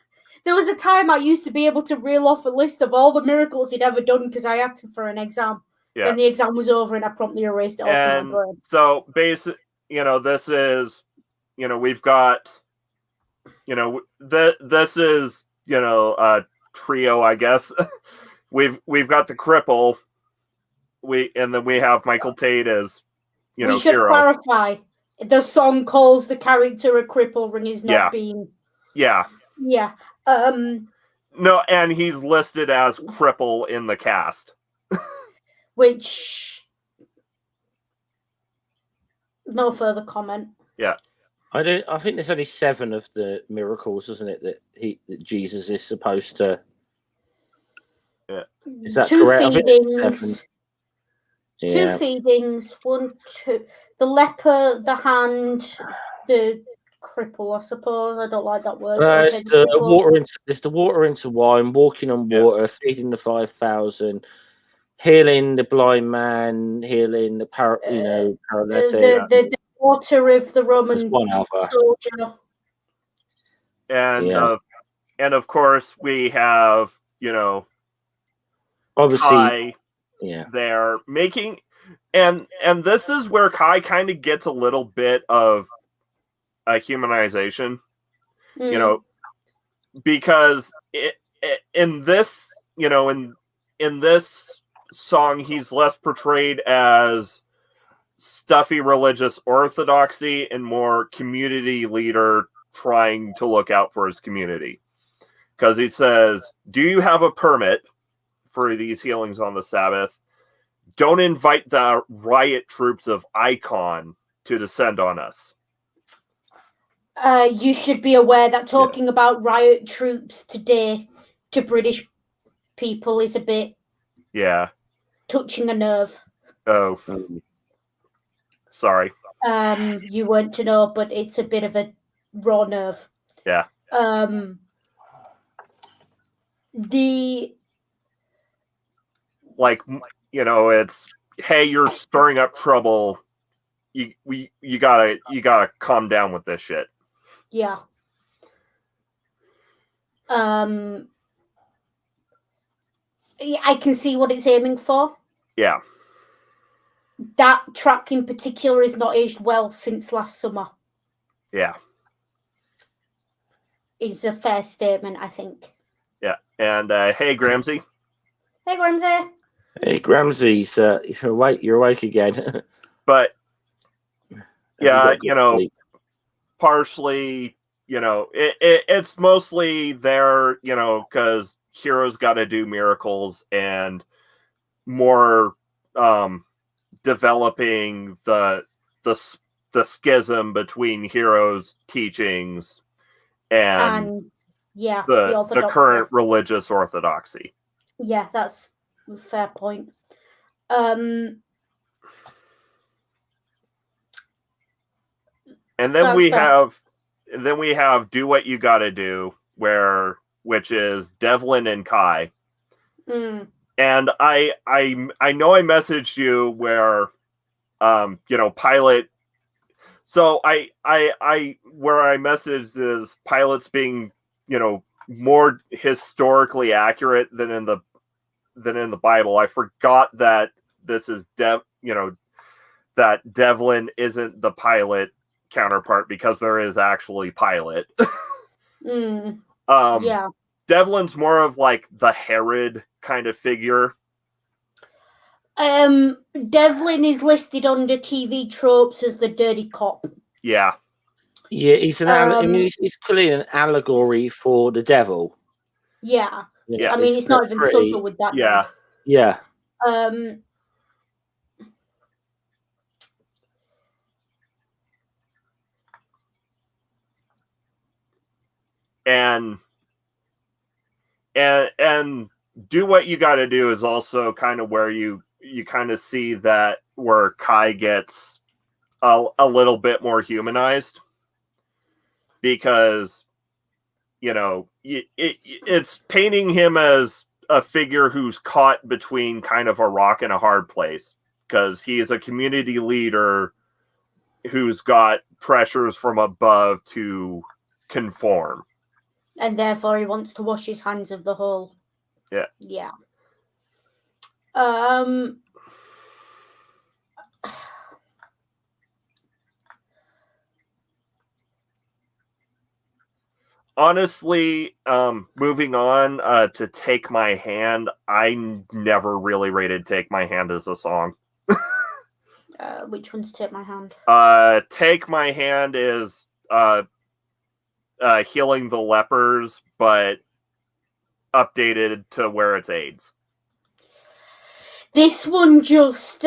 There was a time I used to be able to reel off a list of all the miracles he'd ever done because I had to for an exam. Yeah. Then the exam was over and I promptly erased it off my brain. So basically, this is, we've got, this is, a trio, I guess. we've got the cripple. And then we have Michael Tate as, we should hero. Clarify. The song calls the character a cripple and he's not being. Yeah. Yeah. No, and he's listed as cripple in the cast. Which. No further comment. Yeah. I think there's only 7 of the miracles, isn't it? That Jesus is supposed to. Yeah. Is that 2 correct? feedings. 2 feedings. 1, 2. The leper, the hand, the cripple. I suppose I don't like that word. It's the water into wine, walking on water, feeding the 5,000, healing the blind man, healing the paralytic. The water of the Roman soldier. And of course we have obviously Kai they're making and this is where Kai kind of gets a little bit of a humanization, because in this in this song he's less portrayed as stuffy religious orthodoxy and more community leader trying to look out for his community, because he says, "Do you have a permit for these healings on the Sabbath? don't invite the riot troops of Icon to descend on us. You should be aware that talking about riot troops today to British people is a bit touching a nerve. Oh, sorry. You weren't to know, but it's a bit of a raw nerve. Yeah. It's, hey, you're stirring up trouble. You gotta calm down with this shit. Yeah. I can see what it's aiming for. Yeah. That track in particular is not aged well since last summer. Yeah. It's a fair statement, I think. Yeah. And hey, Gramsy. Hey, Gramsy. Hey, Gramsy, you're awake again. But yeah, partially, it's mostly there, because heroes got to do miracles and more developing the schism between heroes' teachings and the current religious orthodoxy. Yeah, that's a fair point. And then we have Do What You Gotta Do, which is Devlin and Kai. Mm. And I know I messaged you where Pilot. So I where I messaged is Pilot's being, more historically accurate than in the Bible. I forgot that this is that Devlin isn't the Pilot counterpart because there is actually Pilot. Yeah. Devlin's more of like the Herod kind of figure. Devlin is listed under TV tropes as the dirty cop. Yeah. Yeah, he's he's clearly an allegory for the devil. Yeah. I mean, it's not even subtle with that. Yeah. Yeah. And Do What You Gotta Do is also kind of where you kind of see that where Kai gets a little bit more humanized, because it's painting him as a figure who's caught between kind of a rock and a hard place, because he is a community leader who's got pressures from above to conform. And therefore he wants to wash his hands of the whole. Yeah. Yeah. Honestly, moving on to Take My Hand, I never really rated Take My Hand as a song. Which one's Take My Hand? Take My Hand is Healing the Lepers, but updated to where it's AIDS. This one just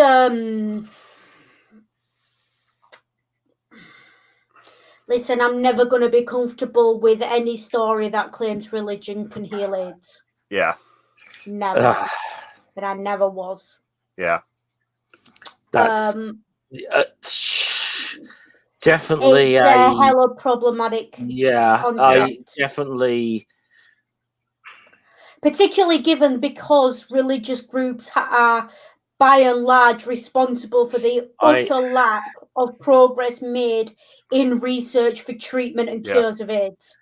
listen, I'm never going to be comfortable with any story that claims religion can heal AIDS. Yeah. Never. But I never was. Yeah. That's definitely it's a hella problematic. Yeah, concept. I definitely. Particularly given because religious groups are, by and large, responsible for the utter lack of progress made in research for treatment and cures of AIDS.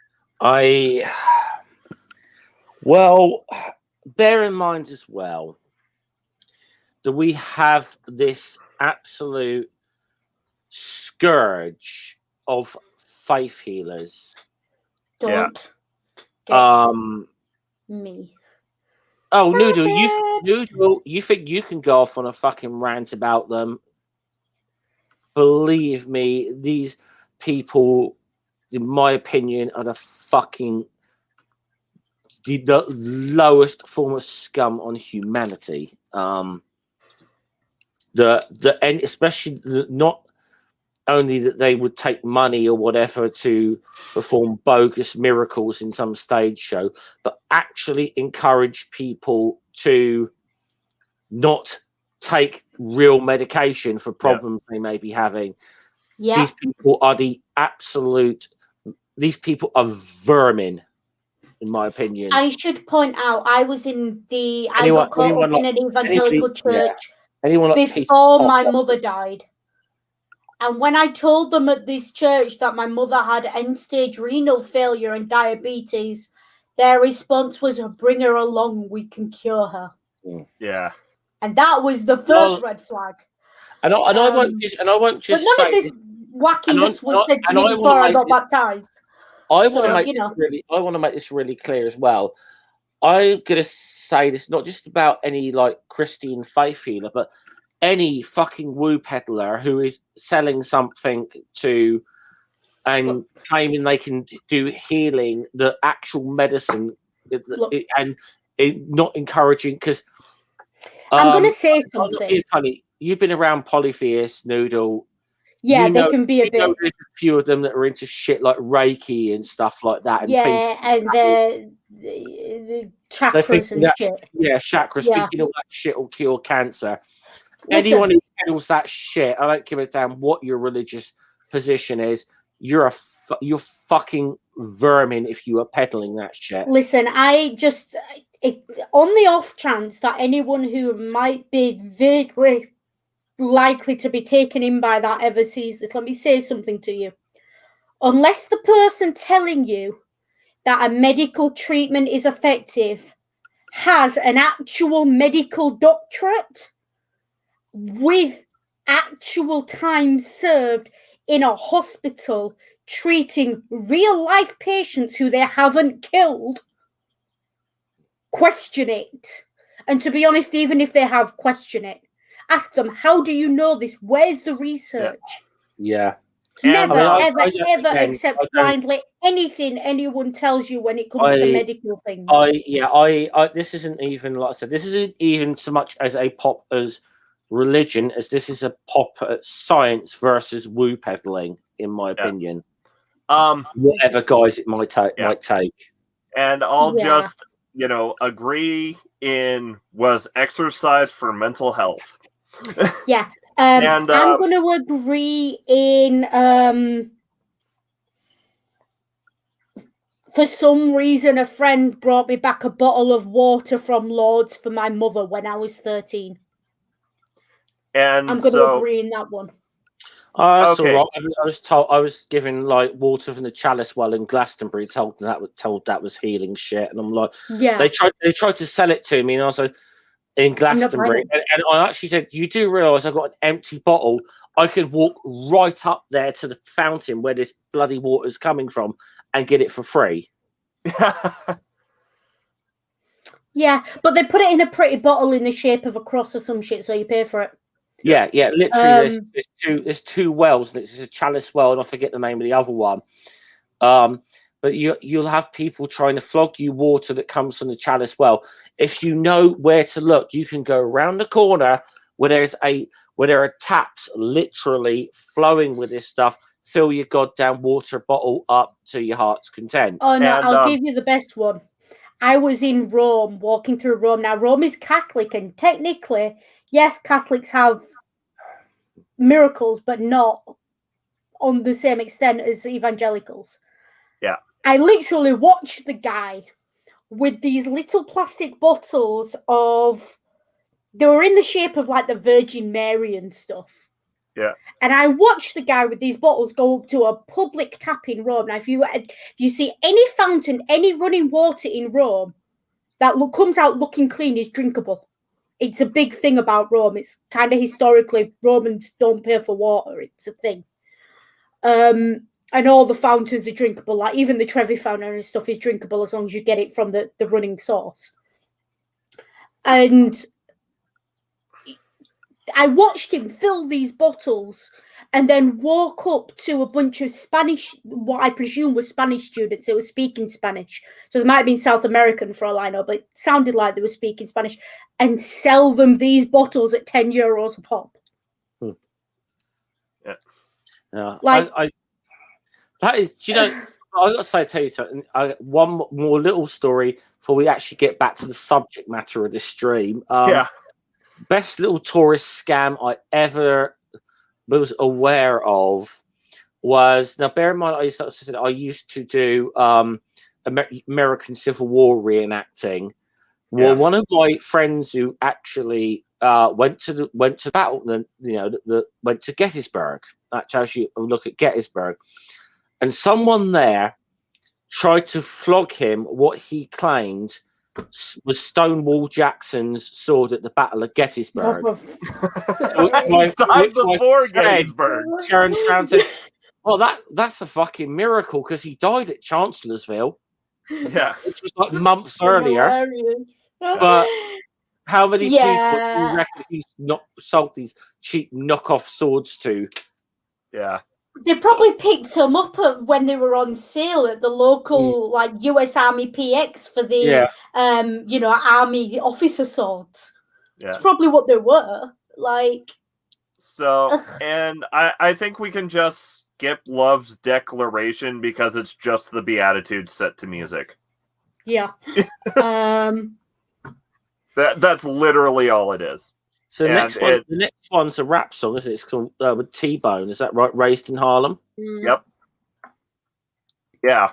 Well, bear in mind as well that we have this absolute scourge of faith healers. Don't me. Oh, Noodle, you think you can go off on a fucking rant about them? Believe me, these people, in my opinion, are the lowest form of scum on humanity. and especially not only that they would take money or whatever to perform bogus miracles in some stage show, but actually encourage people to not take real medication for problems they may be having. Yeah. These people are these people are vermin, in my opinion. I should point out, I was in I got caught up in an evangelical church before my mother died. And when I told them at this church that my mother had end-stage renal failure and diabetes, their response was, "Bring her along, we can cure her." Yeah. And that was the first red flag. And I won't just but none of this wackiness was said to me before I got baptized. I want to make this really clear as well. I'm gonna say this not just about any like Christian faith healer, but any fucking woo peddler who is selling something to and claiming they can do healing, the actual medicine, and not encouraging. Because I'm going to say something. It's funny. You've been around polytheists, Noodle. Yeah, they can be a bit. There's a few of them that are into shit like Reiki and stuff like that. And the chakras and shit. Yeah, chakras. Thinking all that shit will cure cancer. Anyone who peddles that shit, I don't give a damn what your religious position is. You're fucking vermin if you are peddling that shit. Listen, on the off chance that anyone who might be vaguely likely to be taken in by that ever sees this, let me say something to you. Unless the person telling you that a medical treatment is effective has an actual medical doctorate with actual time served in a hospital treating real life patients who they haven't killed, question it. And to be honest, even if they have, question it. Ask them, how do you know this? Where's the research? Yeah. Never, ever accept blindly anything anyone tells you when it comes to medical things. This isn't even, like I said, this isn't even so much as a pop as religion as this is a pop at science versus woo peddling, in my opinion. Whatever guys it might take. And I'll just, agree in was exercise for mental health. Yeah. I'm going to agree in for some reason a friend brought me back a bottle of water from Lord's for my mother when I was 13. And I'm going to agree in that one. That's all right. I was given like water from the chalice well in Glastonbury, told that was healing shit, and I'm like, they tried to sell it to me, and I was like, in Glastonbury, and I actually said, you do realise I've got an empty bottle. I could walk right up there to the fountain where this bloody water's coming from and get it for free. Yeah, but they put it in a pretty bottle in the shape of a cross or some shit, so you pay for it. Yeah, literally. There's two wells, and it's a chalice well, and I forget the name of the other one. But you'll have people trying to flog you water that comes from the chalice well. If you know where to look, you can go around the corner where there are taps literally flowing with this stuff. Fill your goddamn water bottle up to your heart's content. Oh no, I'll give you the best one. I was in Rome, walking through Rome. Now Rome is Catholic, and technically, yes, Catholics have miracles, but not on the same extent as evangelicals. Yeah. I literally watched the guy with these little plastic bottles they were in the shape of like the Virgin Mary and stuff. Yeah. And I watched the guy with these bottles go up to a public tap in Rome. Now, if you see any fountain, any running water in Rome that comes out looking clean is drinkable. It's a big thing about Rome. It's kind of historically, Romans don't pay for water. It's a thing. And all the fountains are drinkable. Like even the Trevi fountain and stuff is drinkable as long as you get it from the running source. And I watched him fill these bottles and then walk up to a bunch of Spanish, what I presume were Spanish students. They were speaking Spanish. So they might have been South American for all I know, but it sounded like they were speaking Spanish, and sell them these bottles at €10 a pop. Yeah, Like, that is, I got to tell you something. One more little story before we actually get back to the subject matter of this stream. Best little tourist scam I ever was aware of was, now bear in mind, I used to do American Civil War reenacting. Well, one of my friends who actually went to battle, went to Gettysburg. That tells you a look at Gettysburg, and someone there tried to flog him what he claimed was Stonewall Jackson's sword at the Battle of Gettysburg. Before Gettysburg turned around and said, "Well, that's a fucking miracle because he died at Chancellorsville." Yeah, which was like months earlier. But how many people do you reckon he's not sold these cheap knockoff swords to? Yeah. They probably picked them up when they were on sale at the local like US Army PX for the Army officer swords. Yeah. It's probably what they were. Like, so and I think we can just skip Love's declaration because it's just the Beatitudes set to music. Yeah. That's literally all it is. So the next one's a rap song, isn't it? It's called with T-Bone. Is that right? Raised in Harlem. Yep. Yeah.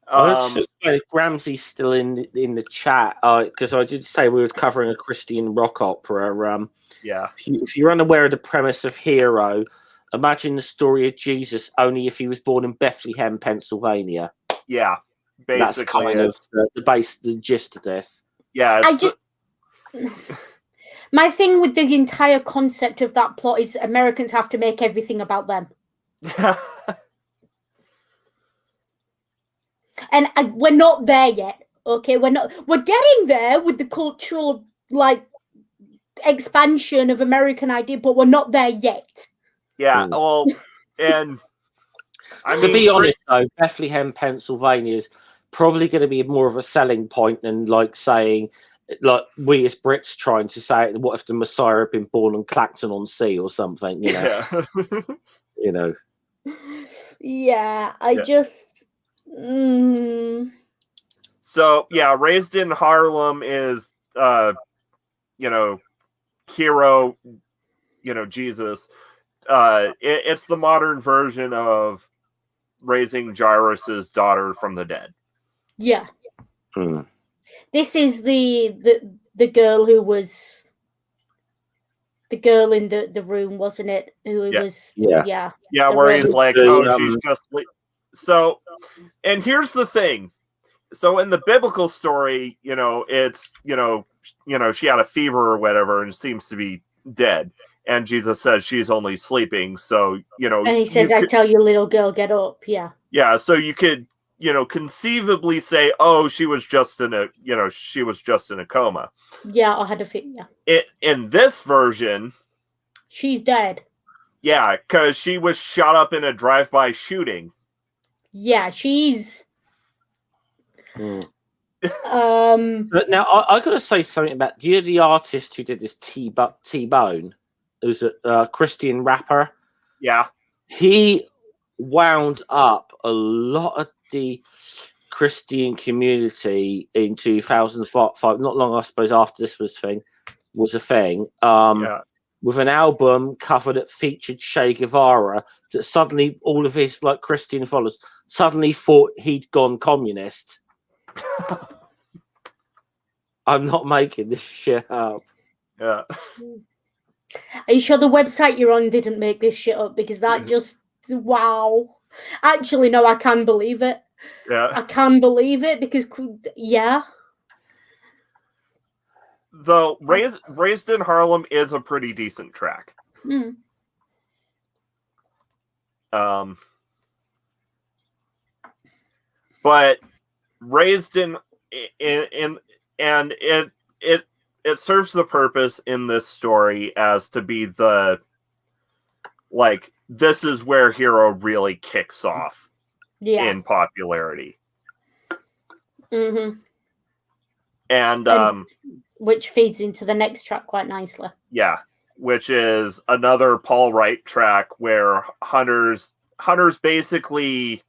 Gramsci's still in the chat because I did say we were covering a Christian rock opera. Yeah. If you're unaware of the premise of Hero, imagine the story of Jesus only if he was born in Bethlehem, Pennsylvania. Yeah. Basically, that's kind of the gist of this. Yeah. My thing with the entire concept of that plot is Americans have to make everything about them. And we're not there yet. Okay, we're getting there with the cultural expansion of American idea, but we're not there yet. Yeah. Well, and to be honest though, Bethlehem, Pennsylvania is probably going to be more of a selling point than saying, we as Brits trying to say, what if the Messiah had been born on Clacton-on-Sea or something, Yeah. Yeah, I just... So, yeah, Raised in Harlem is, hero, Jesus. It's the modern version of raising Jairus's daughter from the dead. Yeah. This is the girl who was the girl in the room, wasn't it? Who was where he's like, she's just so. And here's the thing. So in the biblical story, it's she had a fever or whatever and seems to be dead, and Jesus says she's only sleeping. So and he says, "I tell you, little girl, get up." Yeah. Yeah. So you could conceivably say, "Oh, she was just in a coma." Yeah, I had a fever. Yeah. In this version, she's dead. Yeah, because she was shot up in a drive-by shooting. Yeah, she's. But now I got to say something about the artist who did this T-Bone, who's a Christian rapper. Yeah, he wound up a lot of the Christian community in 2005. Not long, I suppose, after this was a thing. With an album cover that featured Che Guevara, that suddenly all of his Christian followers suddenly thought he'd gone communist. I'm not making this shit up. Yeah. Are you sure the website you're on didn't make this shit up? Because that just wow. Actually, no, I can believe it. Yeah. I can believe it because Though Raised in Harlem is a pretty decent track. But Raised in and it serves the purpose in this story as to be the this is where Hero really kicks off in popularity. And which feeds into the next track quite nicely. Yeah. which is another Paul Wright track where Hunter's basically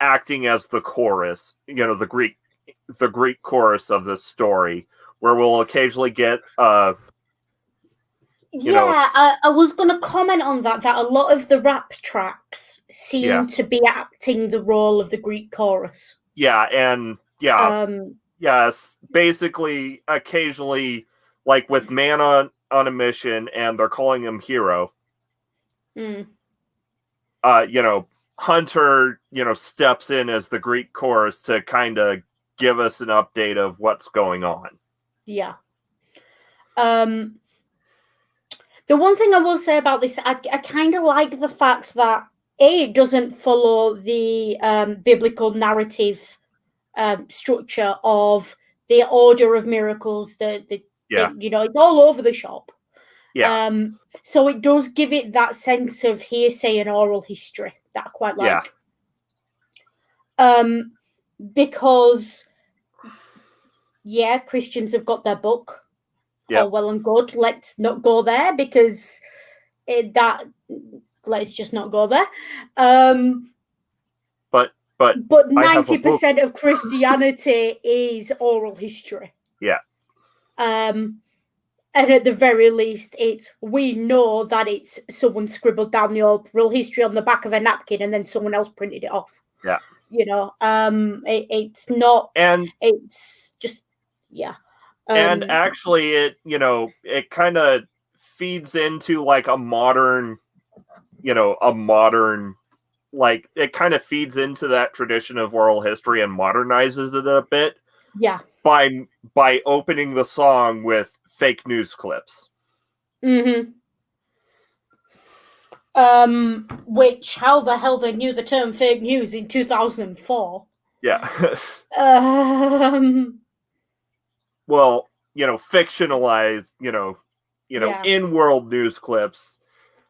acting as the chorus, the Greek chorus of this story, where we'll occasionally get I was going to comment on that a lot of the rap tracks seem to be acting the role of the Greek chorus. Yes, basically, occasionally, like with Man on a Mission, and they're calling him Hero. Hunter, steps in as the Greek chorus to kind of give us an update of what's going on. Yeah. The one thing I will say about this, I kind of like the fact that it doesn't follow the biblical narrative structure of the order of miracles. It's all over the shop. Yeah. So it does give it that sense of hearsay and oral history that I quite like. Because Christians have got their book. All well and good. Let's not go there because let's just not go there. But 90% of Christianity is oral history. Yeah. And at the very least, we know that it's someone scribbled down the oral history on the back of a napkin and then someone else printed it off. Yeah. It's not, and it's just, and actually, it kind of feeds into like a modern, like it kind of feeds into that tradition of oral history and modernizes it a bit. Yeah. By opening the song with fake news clips. Mm-hmm. Which, how the hell they knew the term fake news in 2004? Yeah. Well, fictionalized, in-world news clips,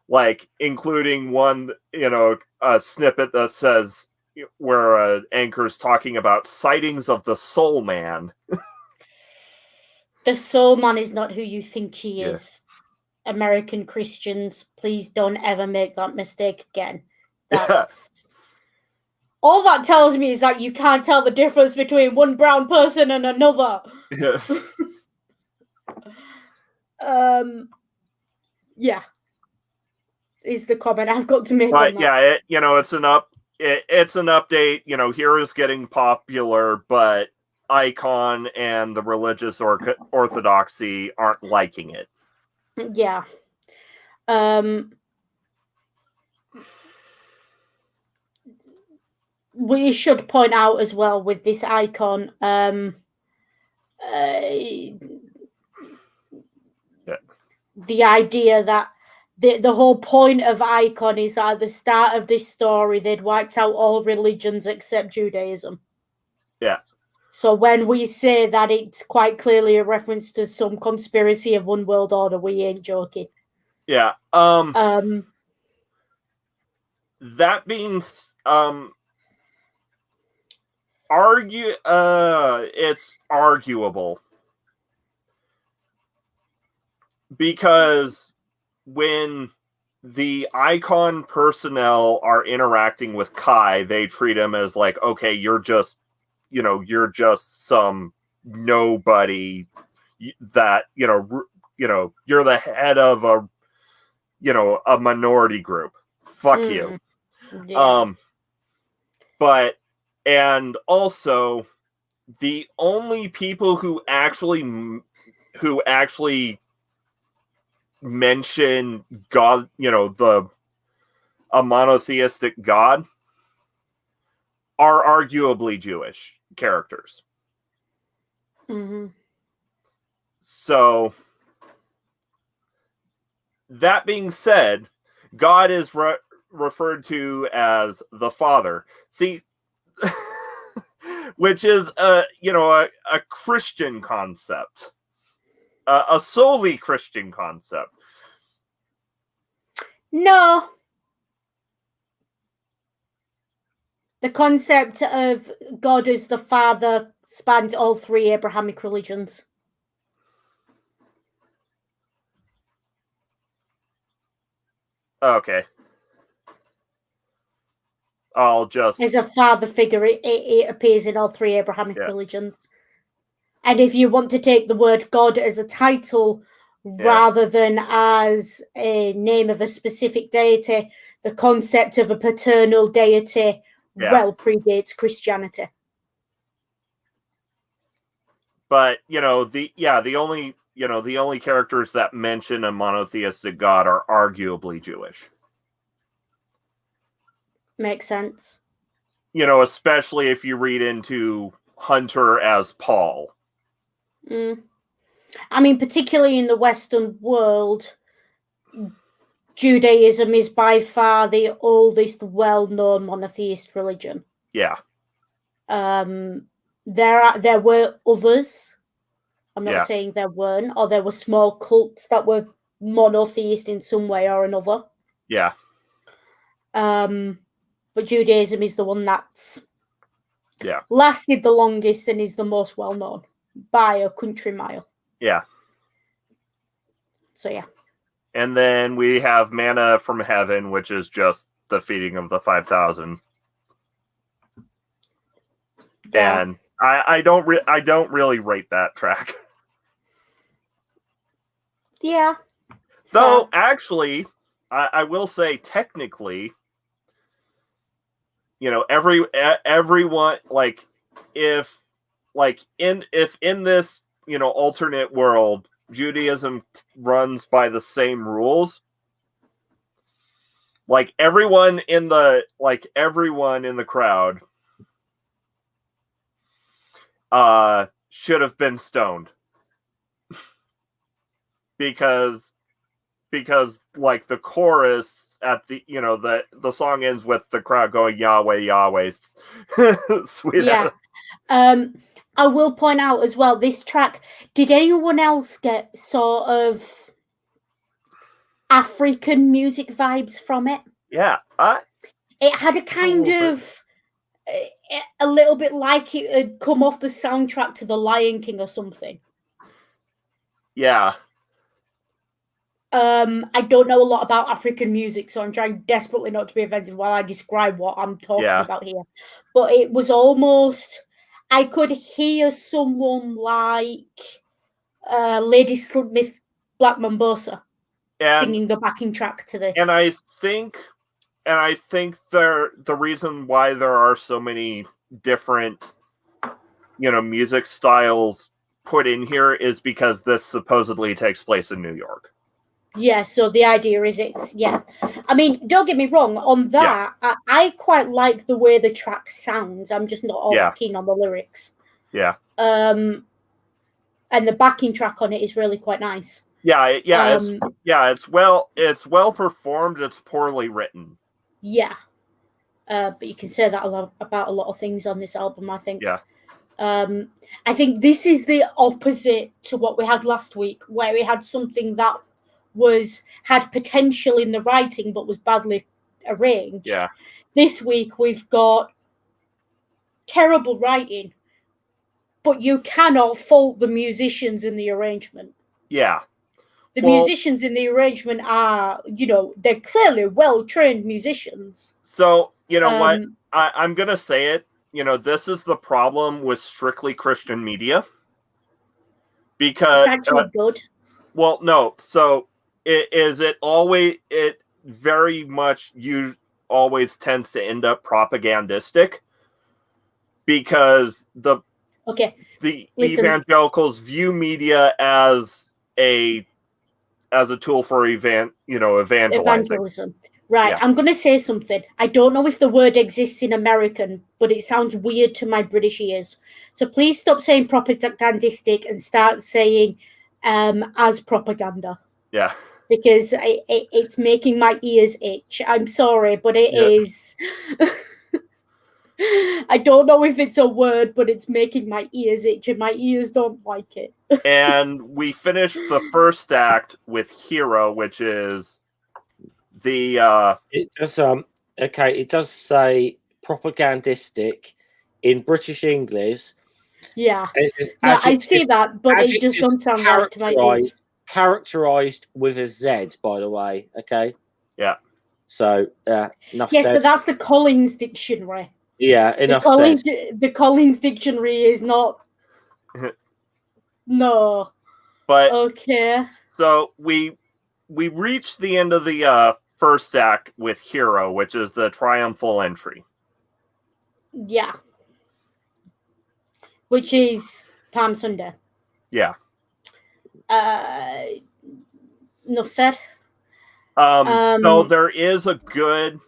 like including one, a snippet that says where an anchor's talking about sightings of the Soul Man. The Soul Man is not who you think he is. American Christians, please don't ever make that mistake again. All that tells me is that you can't tell the difference between one brown person and another. Yeah. Is the comment I've got to make but on that. it's an update. Heroes getting popular, but Icon and the religious orthodoxy aren't liking it. Yeah. We should point out as well with this Icon, the idea that the whole point of Icon is that at the start of this story, they'd wiped out all religions except Judaism. Yeah. So when we say that it's quite clearly a reference to some conspiracy of one world order, we ain't joking. Yeah. That being it's arguable because when the Icon personnel are interacting with Kai, they treat him as like, okay, you're just some nobody that, you're the head of a minority group. Fuck you. Yeah. And also the only people who actually mention God, a monotheistic God, are arguably Jewish characters. Mm-hmm. So, that being said, God is referred to as the Father. See, which is a Christian concept, a solely Christian concept. No. The concept of God as the Father spans all three Abrahamic religions. Okay. I'll just... As a father figure, it appears in all three Abrahamic religions. And if you want to take the word God as a title rather than as a name of a specific deity, the concept of a paternal deity well predates Christianity. But the only characters that mention a monotheistic God are arguably Jewish. Makes sense. Especially if you read into Hunter as Paul. I mean, particularly in the Western world, Judaism is by far the oldest well-known monotheist religion. Yeah. There were others. I'm not saying there weren't, or there were small cults that were monotheist in some way or another. Yeah. But Judaism is the one that's lasted the longest and is the most well-known by a country mile. Yeah. So, yeah. And then we have manna from heaven, which is just the feeding of the 5,000. Yeah. And I don't really rate that track. Yeah. Though, actually, I will say technically, everyone, if in this, alternate world, Judaism runs by the same rules, everyone in the crowd should have been stoned. because the chorus at the the song ends with the crowd going Yahweh, Yahweh. Sweet. Yeah. I will point out as well, this track, did anyone else get sort of African music vibes from it? Yeah. It had a kind of a little bit like it had come off the soundtrack to The Lion King or something. Yeah. I don't know a lot about African music, so I'm trying desperately not to be offensive while I describe what I'm talking about here. But it was almost, I could hear someone like Lady Smith Black Mambosa singing the backing track to this. And I think the reason why there are so many different music styles put in here is because this supposedly takes place in New York. Yeah, so the idea is I mean, don't get me wrong, on that, I quite like the way the track sounds. I'm just not all keen on the lyrics. Yeah. And the backing track on it is really quite nice. Yeah, it's well performed, it's poorly written. Yeah. But you can say that about a lot of things on this album, I think. Yeah. I think this is the opposite to what we had last week, where we had something that had potential in the writing but was badly arranged. Yeah. This week we've got terrible writing, but you cannot fault the musicians in the arrangement. Yeah. The musicians in the arrangement are, they're clearly well-trained musicians. So, what? I'm going to say it. This is the problem with strictly Christian media. Because it's actually good. Well, no. So, it very much always tends to end up propagandistic because the evangelicals view media as a tool for evangelizing. Right. Yeah. I'm going to say something. I don't know if the word exists in American, but it sounds weird to my British ears. So please stop saying propagandistic and start saying as propaganda. Yeah. Because it's making my ears itch. I'm sorry, but it is. I don't know if it's a word, but it's making my ears itch, and my ears don't like it. And we finished the first act with Hero, which is the. It does. It does say propagandistic in British English. Yeah. I see that, but it just doesn't sound right to my ears. Characterized with a Z, by the way. Okay. Yeah. So enough yes, said. but that's the Collins Dictionary. Yeah, enough said. The Collins Dictionary is not. No. But okay. So we reached the end of the first act with Hero, which is the triumphal entry. Yeah. Which is Palm Sunday. Yeah. Enough said. So there is a good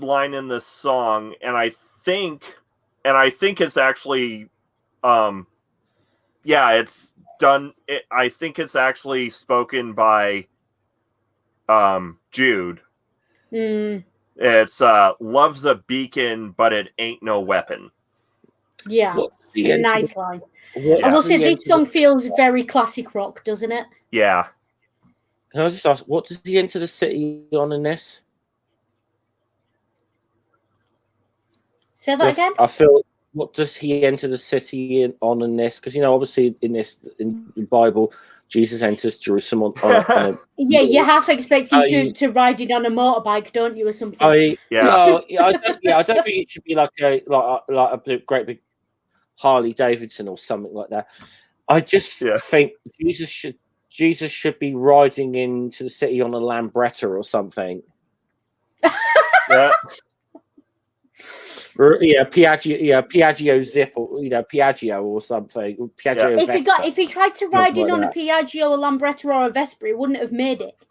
line in this song, and I think it's actually it's done. I think it's actually spoken by Jude. It's love's a beacon, but it ain't no weapon. Yeah, it's a nice line. I will say this song feels very classic rock, doesn't it? Yeah. Can I just ask, what does he enter the city on in this? Say that again? I feel, what does he enter the city on in this? Because, obviously in the Bible, Jesus enters Jerusalem on a yeah, you half expect him to ride it on a motorbike, don't you, or something? I don't think it should be like a great big Harley Davidson or something like that. I just think Jesus should be riding into the city on a Lambretta or something. Yeah. Piaggio Zip, or Piaggio or something. Piaggio if he tried to ride in on a Piaggio, a Lambretta, or a Vespa, he wouldn't have made it.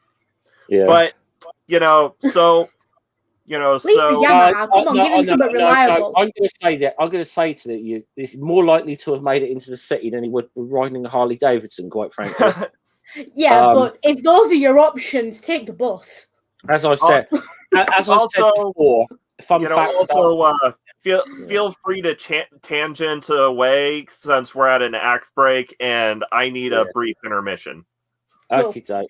Yeah, but so at least the Yamaha. Come on, give him something reliable. I'm going to say to you, it's more likely to have made it into the city than he would be riding a Harley Davidson, quite frankly. Yeah, but if those are your options, take the bus. As I said, said before, fun fact. Also, feel free to tangent away since we're at an act break and I need a brief intermission. Cool. Okay,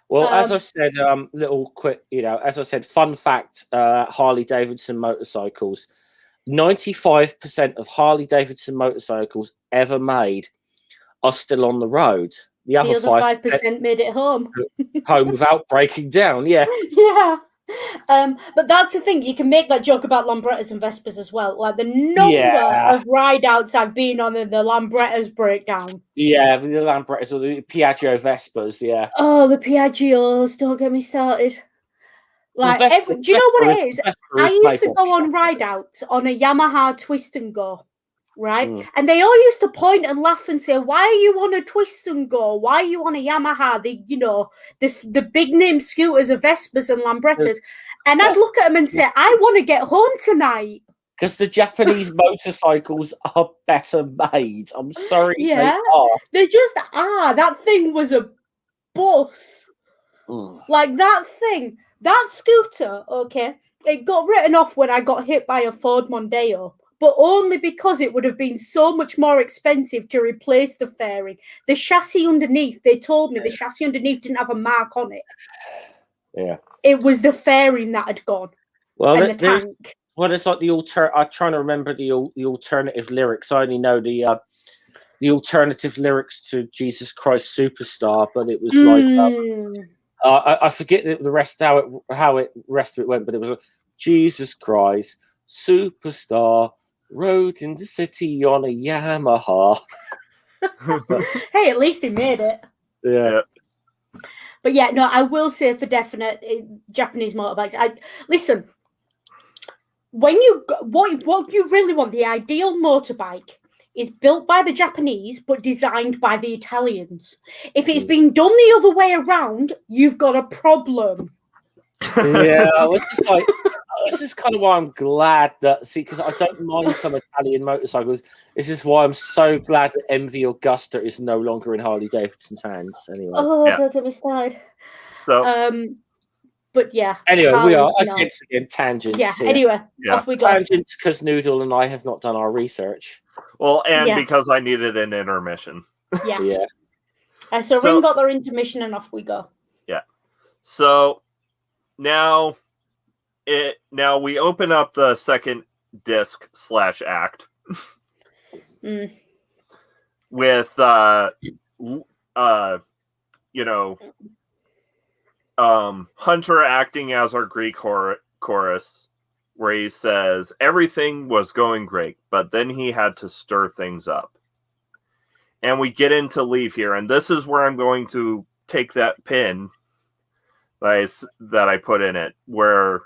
well, as I said, little quick, as I said, fun fact: Harley Davidson motorcycles. 95% of Harley Davidson motorcycles ever made are still on the road. The other 5% made it home without breaking down. Yeah. Yeah. But that's the thing. You can make that joke about Lambrettas and Vespas as well. Like the number of ride outs I've been on and the Lambrettas breakdown. Yeah, the Lambrettas or the Piaggio Vespas. Yeah. Oh, the Piaggios! Don't get me started. Like, do you know what it is? I used to go on ride outs on a Yamaha Twist and Go, right? And they all used to point and laugh and say, "Why are you on a Twist and Go? Why are you on a Yamaha? The big name scooters are Vespas and Lambrettas." And I'd look at them and say, "I want to get home tonight." Because the Japanese motorcycles are better made. I'm sorry, they just are. That thing was a bus. Like that thing. That scooter, okay, it got written off when I got hit by a Ford Mondeo, but only because it would have been so much more expensive to replace the fairing. The chassis underneath, they told me the chassis underneath didn't have a mark on it. Yeah. It was the fairing that had gone. Well, and the tank. Well, it's like I'm trying to remember the alternative lyrics. I only know the alternative lyrics to Jesus Christ Superstar, but it was like... I forget the rest how it rest of it went, but it was like, Jesus Christ Superstar rode in the city on a Yamaha. Hey, at least he made it. Yeah. But yeah, no, I will say for definite Japanese motorbikes. Listen, when what you really want, the ideal motorbike is built by the Japanese but designed by the Italians. If it's been done the other way around, you've got a problem. Yeah, this is kind of why I'm glad because I don't mind some Italian motorcycles. This is why I'm so glad that MV Augusta is no longer in Harley Davidson's hands. Anyway. Don't get me started. So, but yeah. Anyway, we are again tangents. Yeah. Anyway, off we go. Tangents because Noodle and I have not done our research. Well, and because I needed an intermission. Yeah. So Ring got their intermission and off we go. Yeah. So now we open up the second disc / act with Hunter acting as our Greek chorus, where he says, everything was going great, but then he had to stir things up. And we get into Leave Here, and this is where I'm going to take that pin that I put in it, where,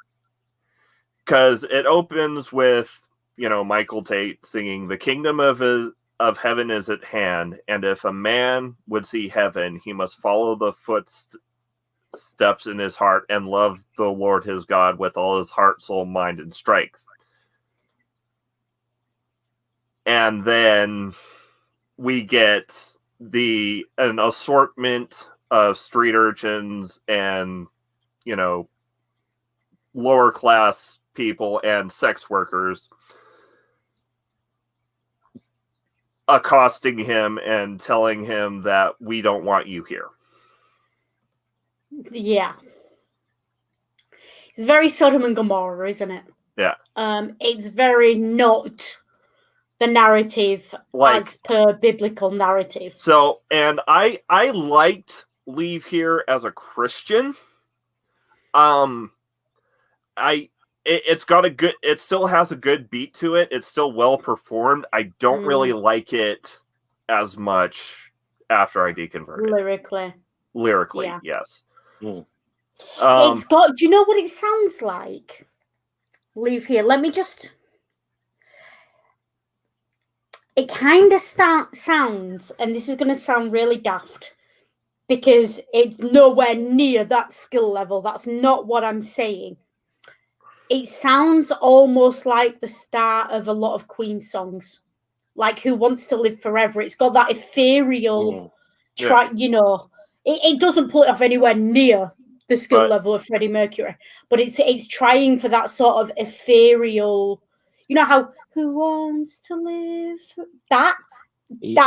because it opens with, Michael Tate singing, the kingdom of heaven is at hand, and if a man would see heaven, he must follow the footsteps in his heart and love the Lord his God with all his heart, soul, mind, and strength. And then we get an assortment of street urchins and, lower class people and sex workers accosting him and telling him that we don't want you here. Yeah. It's very Sodom and Gomorrah, isn't it? Yeah. It's very not the narrative as per biblical narrative. So, and I liked Leave Here as a Christian. It still has a good beat to it. It's still well performed. I don't really like it as much after I deconverted. Lyrically, yeah. Yes. It's got, do you know what it sounds like? Leave Here. Let me just. It kind of sounds, and this is going to sound really daft, because it's nowhere near that skill level. That's not what I'm saying. It sounds almost like the start of a lot of Queen songs, like Who Wants to Live Forever. It's got that ethereal track, It doesn't pull it off anywhere near the skill level of Freddie Mercury, but it's trying for that sort of ethereal, how Who Wants to Live? That's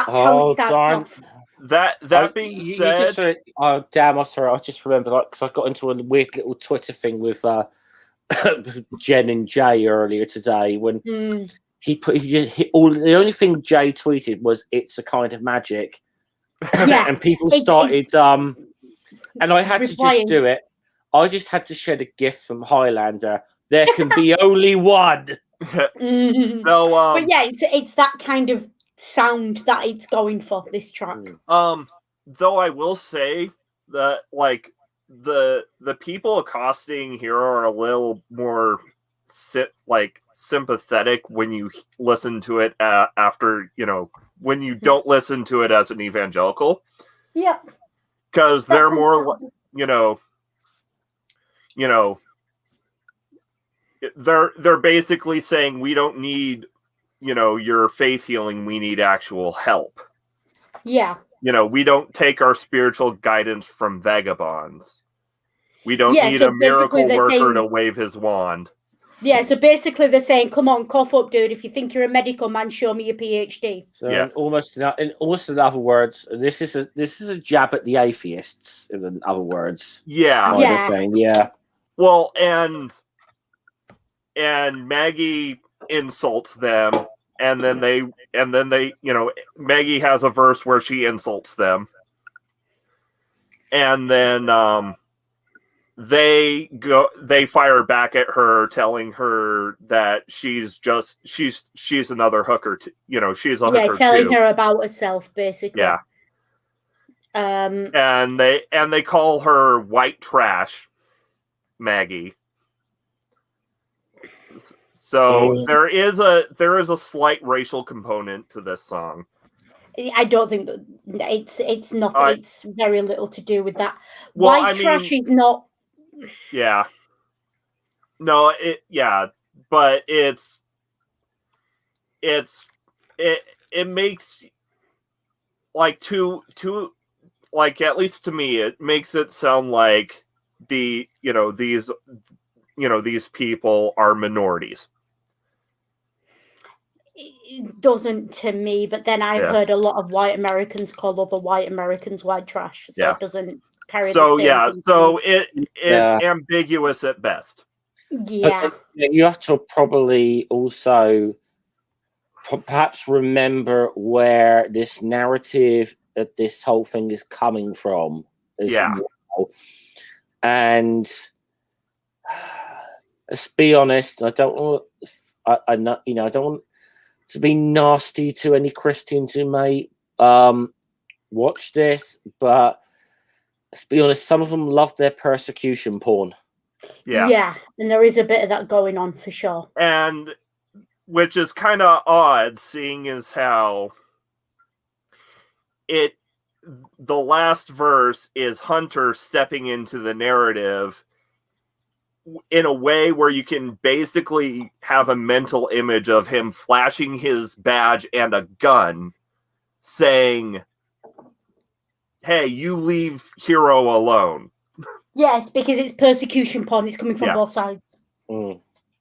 how it starts off. That being said, damn! I'm sorry. I just remembered, because I got into a weird little Twitter thing with Jen and Jay earlier today when the only thing Jay tweeted was "It's a kind of magic," and people started and I had to just do it. I just had to shed a gif from Highlander. There can be only one. So, but yeah, it's that kind of sound that it's going for, this track. Though I will say that, the people accosting here are a little more sympathetic when you listen to it after, when you don't listen to it as an evangelical. Yeah. Because they're more, they're basically saying, we don't need, your faith healing. We need actual help. Yeah. We don't take our spiritual guidance from vagabonds. We don't need a miracle worker to wave his wand. Yeah, so basically they're saying, come on, cough up, dude. If you think you're a medical man, show me your PhD. So almost in other words, this is a jab at the atheists, in other words. Yeah. Kind of thing, yeah. Well, and Maggie insults them, and then they Maggie has a verse where she insults them. And then they fire back at her, telling her that she's another hooker. She's a hooker telling too. her about herself, basically. Yeah. And they call her white trash, Maggie. So there is a slight racial component to this song. I don't think that it's not. It's very little to do with that. White trash is not. Yeah. No, but it makes at least to me, it makes it sound like these people are minorities. It doesn't to me, but then I've heard a lot of white Americans call other white Americans white trash, so it doesn't carry the same. So it's ambiguous at best. Yeah. But you have to probably also perhaps remember where this narrative that this whole thing is coming from as well. And let's be honest, I don't want I don't want to be nasty to any Christians who may watch this, but let's be honest, some of them love their persecution porn. Yeah, and there is a bit of that going on for sure. And which is kind of odd, seeing as how the last verse is Hunter stepping into the narrative in a way where you can basically have a mental image of him flashing his badge and a gun saying, hey, you leave Hero alone. Yes, because it's persecution porn. It's coming from both sides. Mm.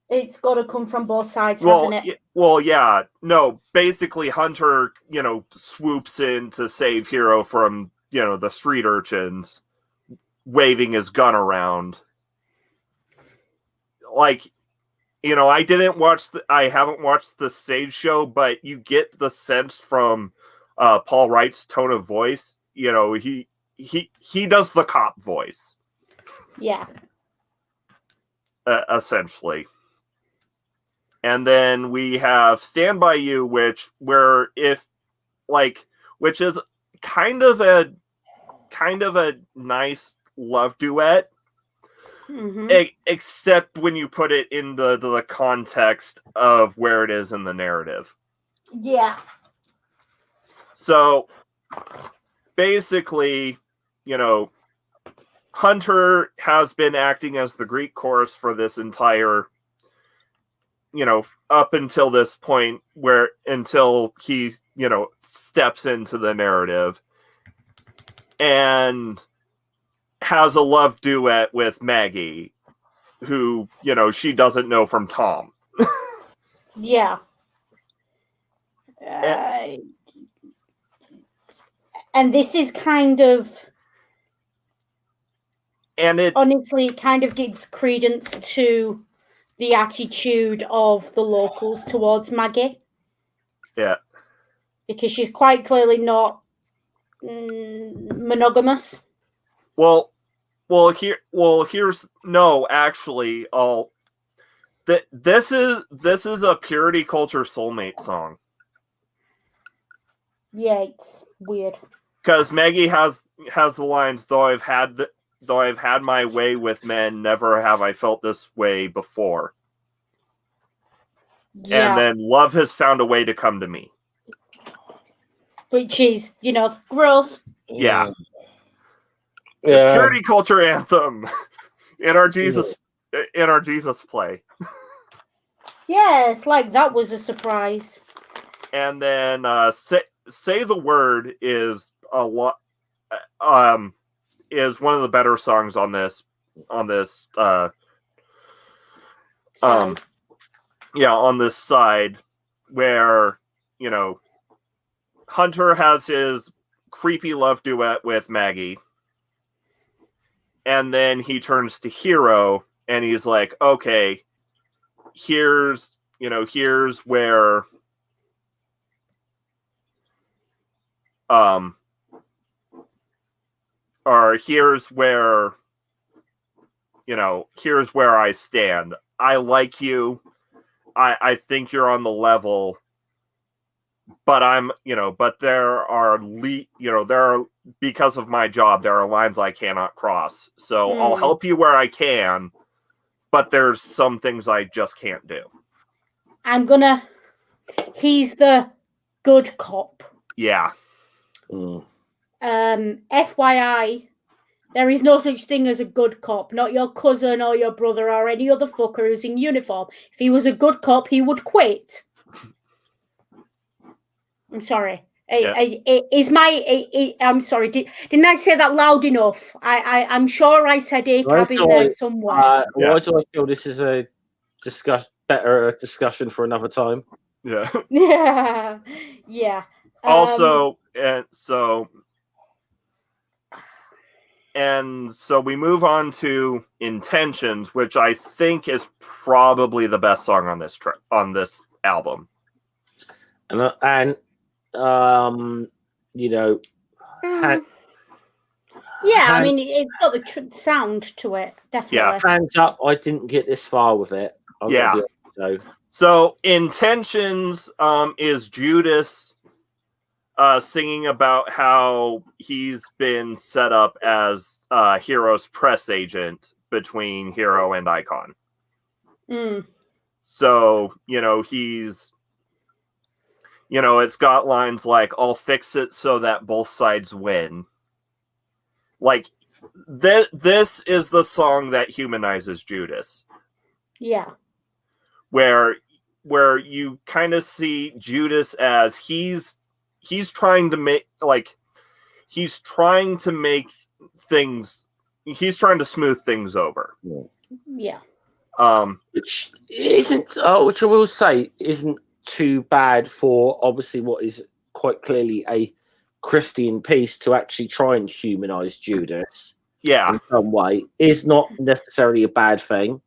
It's got to come from both sides, hasn't it? Well, yeah. No, basically Hunter, swoops in to save Hero from, the street urchins, waving his gun around. Like, I haven't watched the stage show, but you get the sense from Paul Wright's tone of voice. He does the cop voice. Yeah. Essentially. And then we have Stand By You, which is kind of a nice love duet. Mm-hmm. Except when you put it in the context of where it is in the narrative. Yeah. So basically, Hunter has been acting as the Greek chorus for this entire, up until this point until he, steps into the narrative and has a love duet with Maggie, who, she doesn't know from Tom. Yeah. And this is kind of... And honestly, it kind of gives credence to the attitude of the locals towards Maggie. Yeah. Because she's quite clearly not monogamous. Here's no, actually, this is a Purity Culture Soulmate song. Yeah, it's weird. Because Maggie has the lines, though I've had my way with men, never have I felt this way before. Yeah. And then love has found a way to come to me. Which is, gross. Yeah. The Purity Culture anthem in our Jesus play. Yes, like that was a surprise. And then Say the Word is a lot is one of the better songs on this side. On this side where, Hunter has his creepy love duet with Maggie. And then he turns to Hero and he's like, okay, here's where here's where I stand. I like you. I think you're on the level, but there are because of my job, there are lines I cannot cross. So I'll help you where I can, but there's some things I just can't do. He's the good cop. Yeah. FYI, there is no such thing as a good cop. Not your cousin or your brother or any other fucker who's in uniform. If he was a good cop, he would quit. I'm sorry. I'm sorry. Didn't I say that loud enough? I'm sure I said ACAB in there somewhere. Why do I feel this is a better discussion for another time? Yeah. Yeah. Also, so we move on to Intentions, which I think is probably the best song on this album. Yeah, I mean, it's got the sound to it, definitely. Yeah. Hands up, I didn't get this far with it. Yeah. So Intentions is Judas singing about how he's been set up as Hero's press agent between Hero and Icon. So, he's, it's got lines like, I'll fix it so that both sides win. Like, this is the song that humanizes Judas. Yeah. Where you kind of see Judas as he's trying to make, like, he's trying to smooth things over. Yeah. Which isn't, which I will say isn't too bad for obviously what is quite clearly a Christian piece to actually try and humanize Judas. Yeah. In some way is not necessarily a bad thing.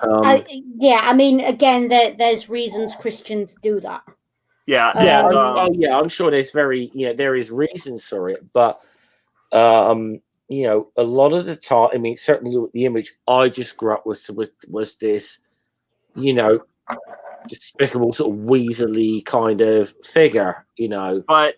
I mean, again, there's reasons Christians do that. Yeah. I'm sure there's there is reasons for it, but a lot of the time, I mean, certainly the image I just grew up with was this, despicable sort of weaselly kind of figure, But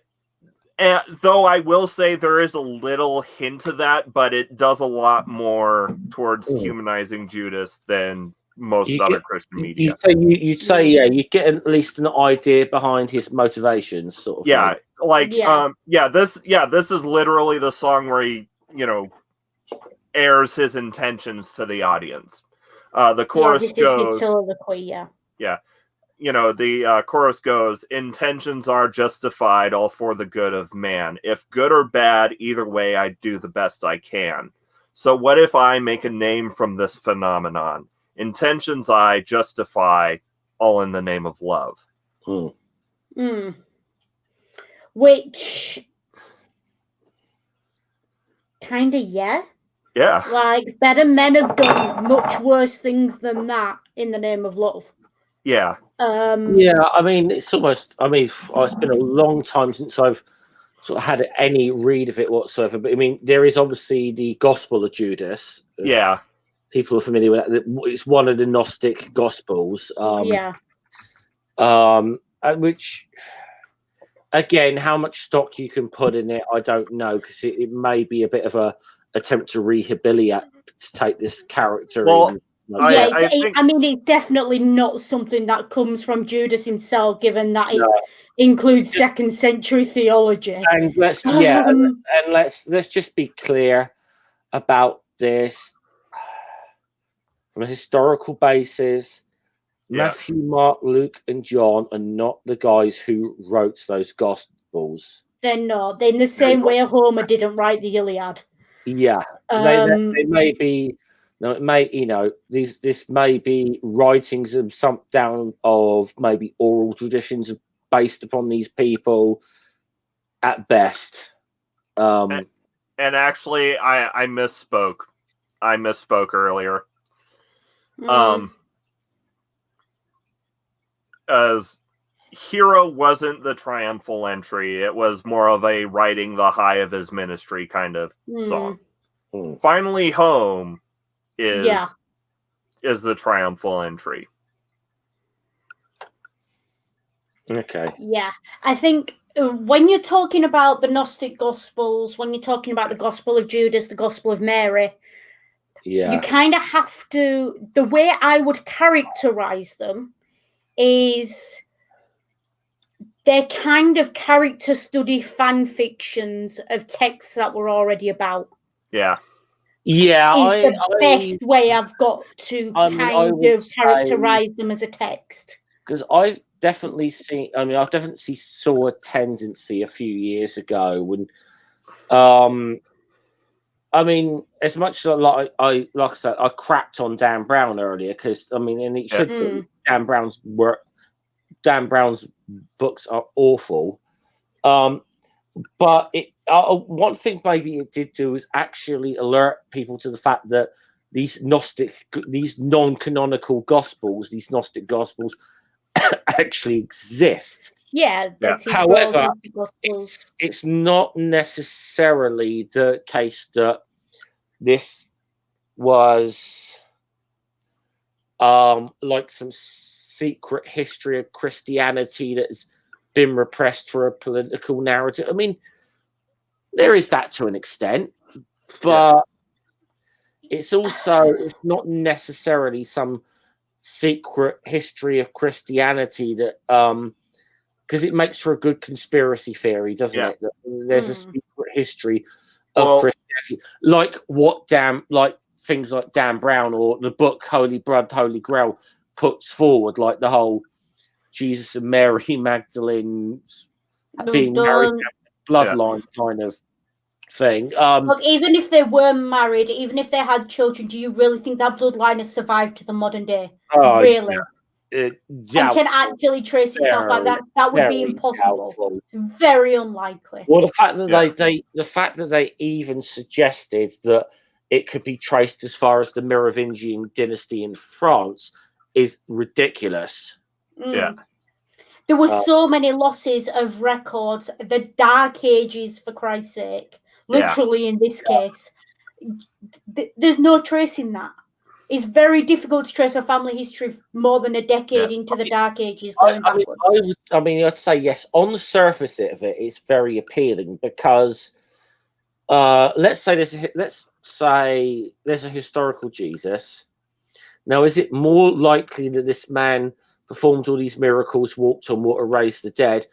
though I will say there is a little hint of that, but it does a lot more towards humanizing Judas than most other Christian media. You'd say, you get at least an idea behind his motivations, sort of. This is literally the song where he, airs his intentions to the audience. The chorus goes, his soliloquy, the chorus goes, intentions are justified, all for the good of man. If good or bad, either way, I do the best I can. So what if I make a name from this phenomenon? Intentions I justify, all in the name of love. Which kind of, yeah. Like, better men have done much worse things than that in the name of love. Yeah. I mean, it's almost, it's been a long time since I've sort of had any read of it whatsoever. But I mean, there is obviously the Gospel of Judas. Yeah. People are familiar with that. It's one of the Gnostic Gospels. Which, again, how much stock you can put in it, I don't know, because it may be a bit of a attempt to rehabilitate this character. I mean, it's definitely not something that comes from Judas himself, given that it includes second century theology. And let's just be clear about this from a historical basis. Matthew, Mark, Luke, and John are not the guys who wrote those Gospels. They're not. They're in the same way Homer didn't write the Iliad. Yeah, they may be. No, it may, this may be writings of of maybe oral traditions based upon these people at best. And actually, I misspoke. I misspoke earlier. As Hero wasn't the triumphal entry. It was more of a riding the high of his ministry kind of song. Finally Home is the triumphal entry. Okay. Yeah. I think when you're talking about the Gnostic Gospels, when you're talking about the Gospel of Judas, the Gospel of Mary, you kind of have to, the way I would characterize them is they're kind of character study fan fictions of texts that were already about. Yeah. Yeah, is the best way I've got to kind of characterize them as a text. Because I've definitely saw a tendency a few years ago when, as much as like I said, I crapped on Dan Brown earlier because and it should be Dan Brown's work. Dan Brown's books are awful. But one thing maybe it did do is actually alert people to the fact that these non-canonical gospels, these Gnostic gospels, actually exist. Yeah, that's his However, Gospels. It's not necessarily the case that this was like some secret history of Christianity that's been repressed for a political narrative. I mean, there is that to an extent, but it's not necessarily some secret history of Christianity that because it makes for a good conspiracy theory, doesn't it? That there's a secret history of Christianity, like things like Dan Brown or the book Holy Blood, Holy Grail puts forward, like the whole Jesus and Mary Magdalene being married bloodline kind of thing. Look, even if they were married, even if they had children, do you really think that bloodline has survived to the modern day? Really? And can actually trace itself back? That would be impossible. Doubtful. It's very unlikely. Well, the fact that they even suggested that it could be traced as far as the Merovingian dynasty in France is ridiculous. Yeah. There were so many losses of records, the Dark Ages, for Christ's sake, literally in this case. There's no tracing that. It's very difficult to trace a family history more than a decade into the Dark Ages going backwards. I'd say yes. On the surface of it, it's very appealing because let's say there's a historical Jesus. Now, is it more likely that this man performed all these miracles, walked on water, raised the dead,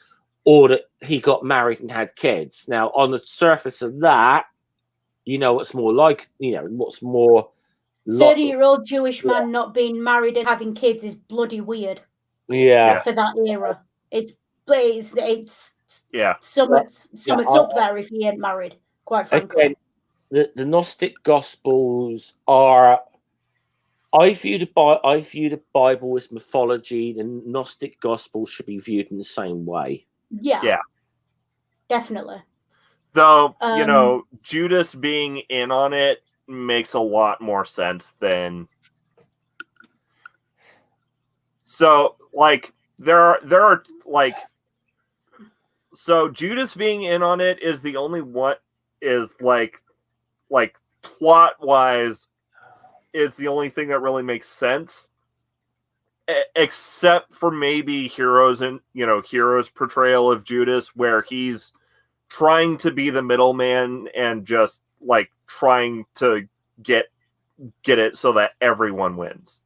or that he got married and had kids? Now, on the surface of that, what's more like, what's more 30-year-old Jewish man not being married and having kids is bloody weird. Yeah. For that era. It's Summit's up there if he ain't married, quite frankly. Again, the Gnostic Gospels are I view the Bible as mythology. The Gnostic Gospels should be viewed in the same way. Yeah. Definitely. Though, Judas being in on it makes a lot more sense than. So, there are so Judas being in on it is the only one is plot wise is the only thing that really makes sense, except for maybe Hero's portrayal of Judas, where he's trying to be the middleman and just trying to get it so that everyone wins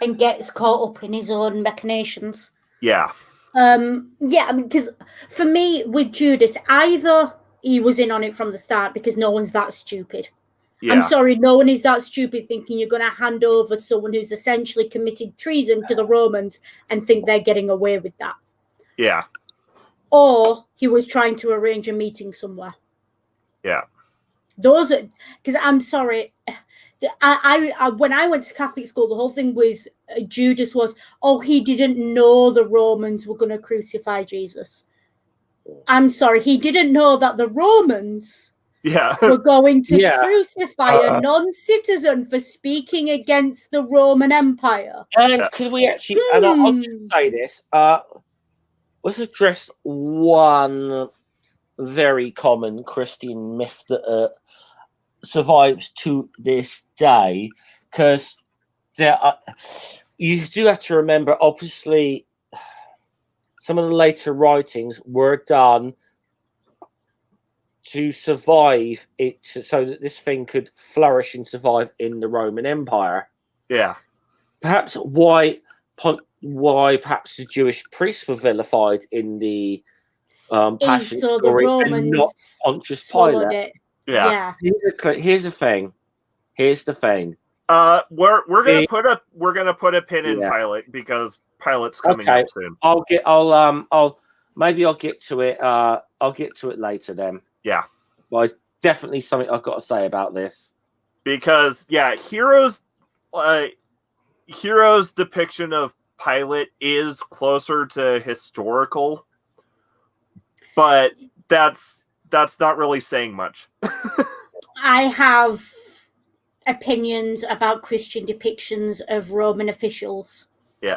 and gets caught up in his own machinations. Yeah. Because for me with Judas, either he was in on it from the start because no one's that stupid. Yeah. I'm sorry, no one is that stupid thinking you're going to hand over someone who's essentially committed treason to the Romans and think they're getting away with that. Yeah. Or he was trying to arrange a meeting somewhere. Yeah. Those are, because I'm sorry, I when I went to Catholic school, the whole thing with Judas was, he didn't know the Romans were going to crucify Jesus. I'm sorry, he didn't know that the Romans were going to crucify a non-citizen for speaking against the Roman Empire. And could we actually, and I'll just say this, let's address one very common Christian myth that survives to this day, because you do have to remember, obviously, some of the later writings were done to survive it, so that this thing could flourish and survive in the Roman Empire. Yeah. Perhaps why perhaps the Jewish priests were vilified in the Passion story and not Pontius Pilate. It. Yeah. Here's the thing. We're gonna put a pin in Pilate because Pilate's coming up soon. I'll get to it. I'll get to it later then. Yeah. But definitely something I've got to say about this. Because Hero's depiction of Pilate is closer to historical, but that's not really saying much. I have opinions about Christian depictions of Roman officials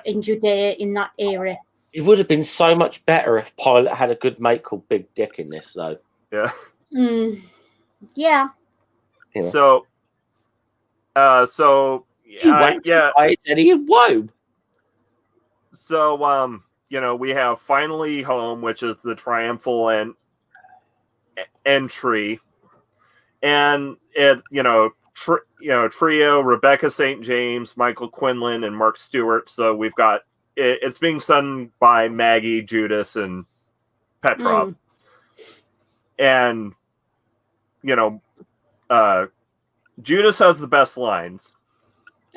in Judea in that era. It would have been so much better if Pilate had a good mate called Big Dick in this, though. Yeah. Yeah. You know. So Yeah. Eddie and Woe. So we have finally home, which is the triumphal entry, and it trio: Rebecca St. James, Michael Quinlan, and Mark Stewart. So we've got it's being sung by Maggie, Judas, and Petrov, and Judas has the best lines.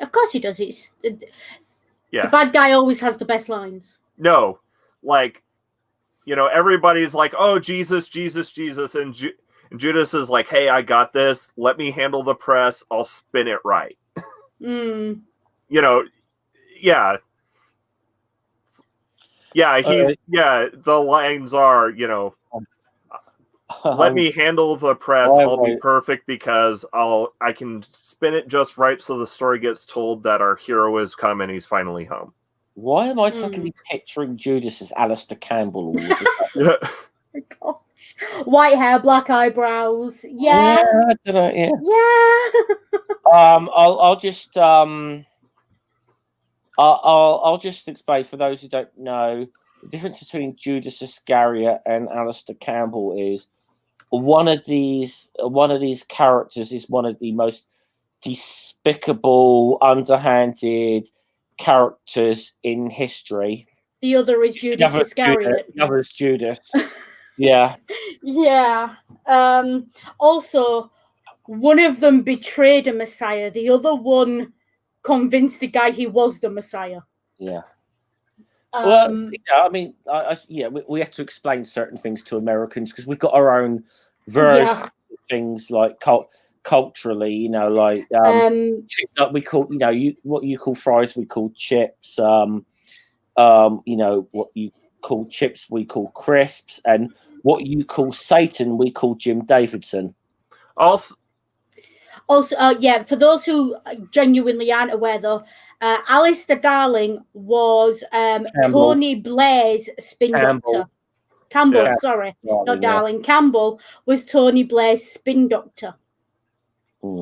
Of course he does. The bad guy always has the best lines. No, everybody's like, "Oh, Jesus, Jesus, Jesus," and Judas is like, "Hey, I got this. Let me handle the press. I'll spin it right." Yeah. The lines are, let me handle the press. I'll be perfect because I can spin it just right so the story gets told that our hero is come and he's finally home. Why am I suddenly picturing Judas as Alistair Campbell? Oh my gosh. White hair, black eyebrows. Yeah. I don't know. Yeah. I'll just explain for those who don't know the difference between Judas Iscariot and Alistair Campbell is one of these characters is one of the most despicable, underhanded characters in history. The other is Judas Iscariot. The other is Judas. Yeah. Yeah. Also, one of them betrayed a Messiah. The other one convinced the guy he was the Messiah. Yeah. Well, I mean, we have to explain certain things to Americans because we've got our own version of things like culturally, we call what you call fries, we call chips. What you call chips, we call crisps, and what you call Satan, we call Jim Davidson. Also, for those who genuinely aren't aware, though, Alistair Darling was Tony Blair's spin doctor. Campbell, sorry, not Darling. Campbell was Tony Blair's spin doctor,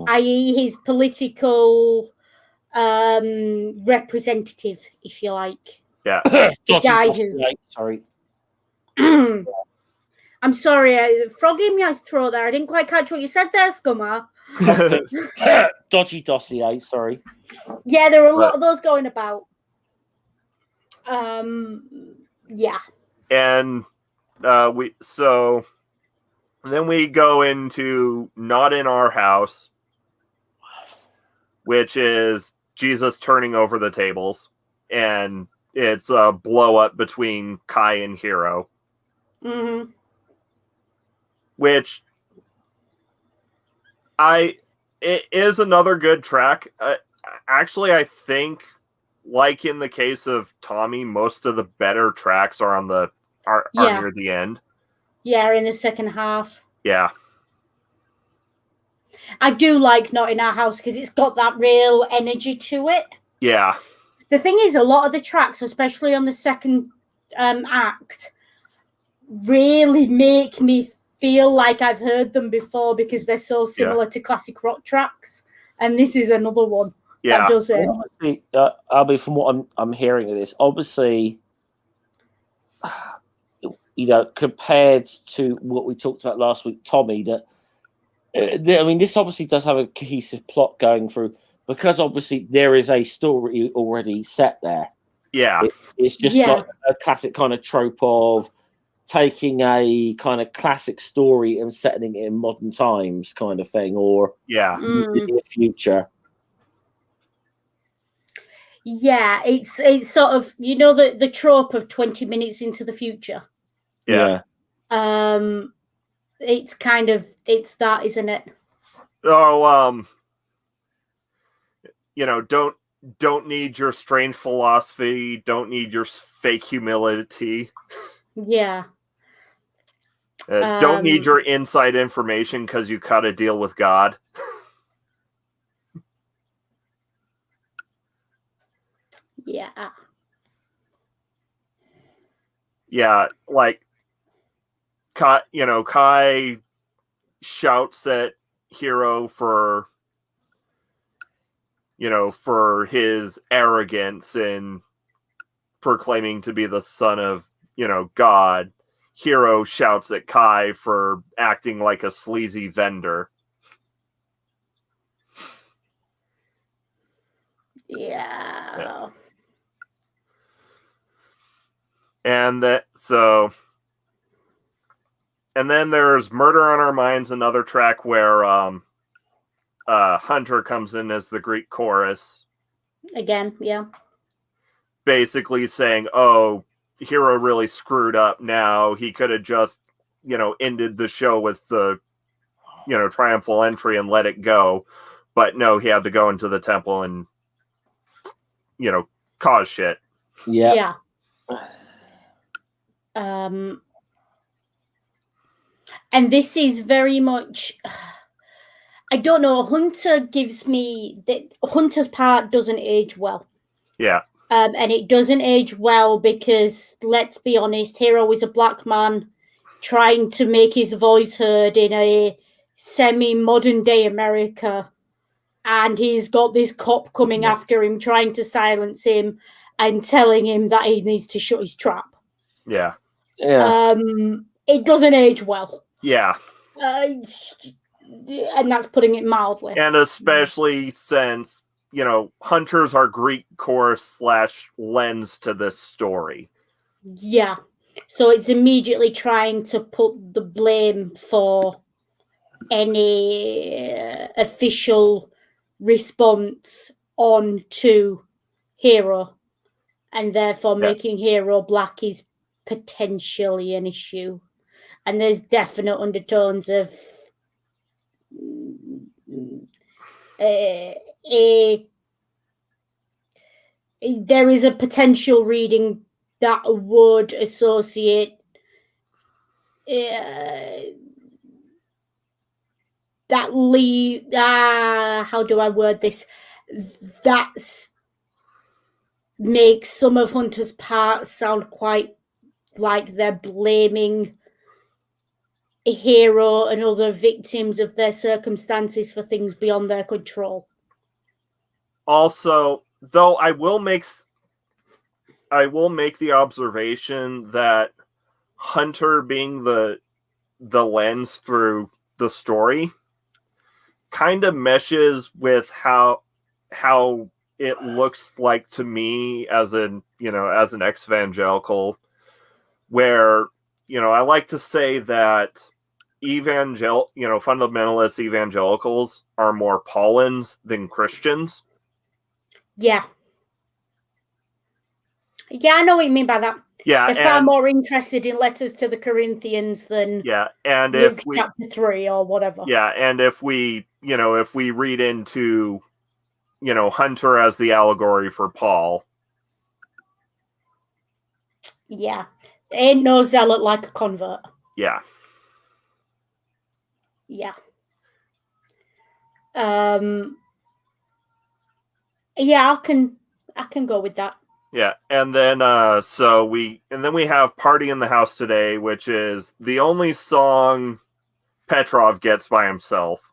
i.e. his political representative, if you like. Yeah. Sorry. I'm sorry, frog in my throat there. I didn't quite catch what you said there, Scummer. Dodgy dossier, sorry. Yeah, there are a lot of those going about. Yeah. And then we go into Not in Our House, which is Jesus turning over the tables, and it's a blow up between Kai and Hero. Mm-hmm. Which it is another good track. Actually, I think, like in the case of Tommy, most of the better tracks are near the end. Yeah, in the second half. Yeah. I do like Not in Our House because it's got that real energy to it. Yeah. The thing is, a lot of the tracks, especially on the second act, really make me feel like I've heard them before because they're so similar to classic rock tracks. And this is another one that does it. Well, from what I'm hearing of this, obviously, compared to what we talked about last week, Tommy, this obviously does have a cohesive plot going through because obviously there is a story already set there. Yeah. It's just like a classic kind of trope of taking a kind of classic story and setting it in modern times kind of thing, or in the future. Yeah, it's sort of, the trope of 20 minutes into the future. Yeah. It's that, isn't it? Oh, don't need your strange philosophy, don't need your fake humility. Yeah. Don't need your inside information because you cut a deal with God. Yeah. Yeah, like Kai shouts at Hero for his arrogance in proclaiming to be the son of God. Hero shouts at Kai for acting like a sleazy vendor. Yeah. And then there's Murder on Our Minds, another track where Hunter comes in as the Greek chorus. Again, yeah. Basically saying, oh, Hero really screwed up now. He could have just, ended the show with the, triumphal entry and let it go. But no, he had to go into the temple and, cause shit. Yeah. And this is very much, I don't know, Hunter's part doesn't age well. Yeah. And it doesn't age well because, let's be honest, Hero is a black man trying to make his voice heard in a semi-modern day America. And he's got this cop coming after him, trying to silence him and telling him that he needs to shut his trap. Yeah. It doesn't age well. Yeah. And that's putting it mildly. And especially since, Hunters are Greek chorus / lens to this story. Yeah. So it's immediately trying to put the blame for any official response on to Hero, and therefore making Hero black is potentially an issue. And there's definite undertones of there is a potential reading that would associate how do I word this? That makes some of Hunter's parts sound quite like they're blaming Hero and other victims of their circumstances for things beyond their control. Also, though, I will make the observation that Hunter being the lens through the story kind of meshes with how it looks like to me as an ex-evangelical, where I like to say that fundamentalist evangelicals are more Paulins than Christians. Yeah, I know what you mean by that. Yeah, they're far more interested in letters to the Corinthians than and Luke chapter 3 or whatever. Yeah, and if we read into Hunter as the allegory for Paul. Yeah, ain't no zealot like a convert. Yeah. Yeah. Yeah, I can go with that. Yeah, and then we have Party in the House Today, which is the only song Petrov gets by himself.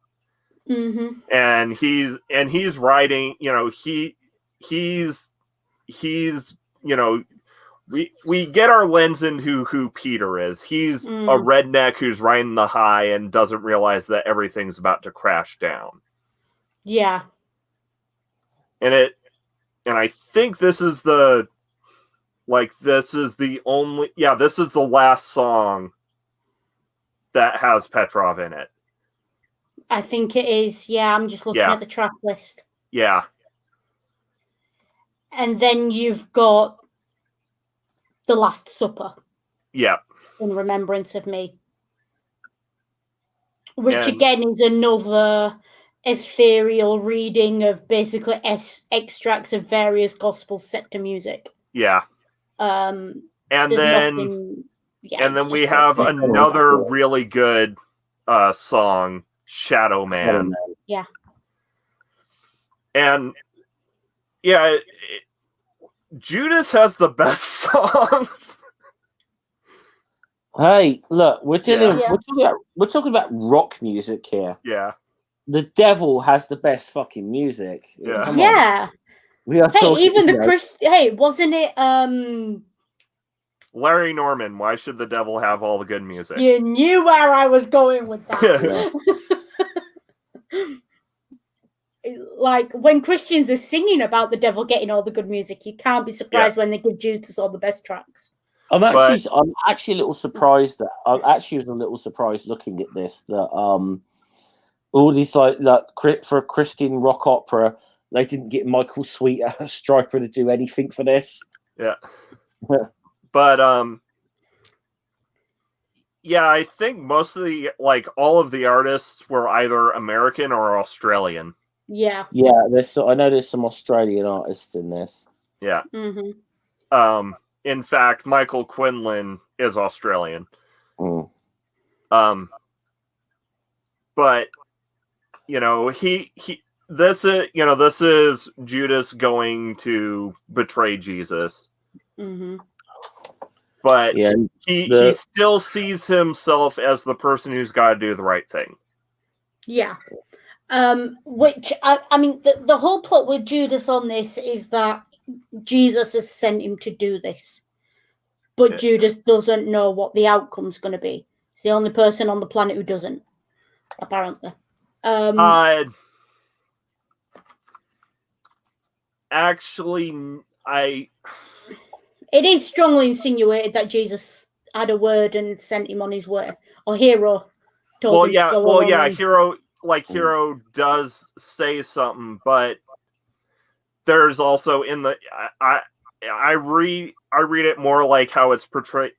Mm-hmm. And he's writing, we get our lens into who Peter is. He's a redneck who's riding the high and doesn't realize that everything's about to crash down. Yeah. And I think this is the last song that has Petrov in it. I think it is. Yeah, I'm just looking at the track list. Yeah. And then you've got The Last Supper. Yeah. In Remembrance of Me. Which again is another ethereal reading of basically extracts of various gospels set to music. Yeah. And then we have another really good song, Shadow Man. Yeah. And Judas has the best songs. Hey, look, we're dealing. Yeah. We're talking about rock music here. Yeah. The devil has the best fucking music. Yeah. Come on. Yeah. We are Hey, talking. even the Hey, wasn't it? Larry Norman. Why should the devil have all the good music? You knew where I was going with that. Like when Christians are singing about the devil getting all the good music, you can't be surprised when they give Judas all the best tracks. I'm actually a little surprised that I actually was a little surprised looking at this that all these like for a Christian rock opera, they didn't get Michael Sweet Striper to do anything for this. Yeah. But yeah, I think most of the all of the artists were either American or Australian. Yeah. Yeah, I know there's some Australian artists in this. Yeah. Mm-hmm. In fact, Michael Quinlan is Australian. Mm. But this is Judas going to betray Jesus. Mm-hmm. But he still sees himself as the person who's got to do the right thing. Yeah. Which I mean, the whole plot with Judas on this is that Jesus has sent him to do this, but Judas doesn't know what the outcome's going to be. He's the only person on the planet who doesn't, apparently. It is strongly insinuated that Jesus had a word and sent him on his way, or Hero told him to go along. Yeah, Hero does say something, but there's also in the I read it more like how it's portrayed,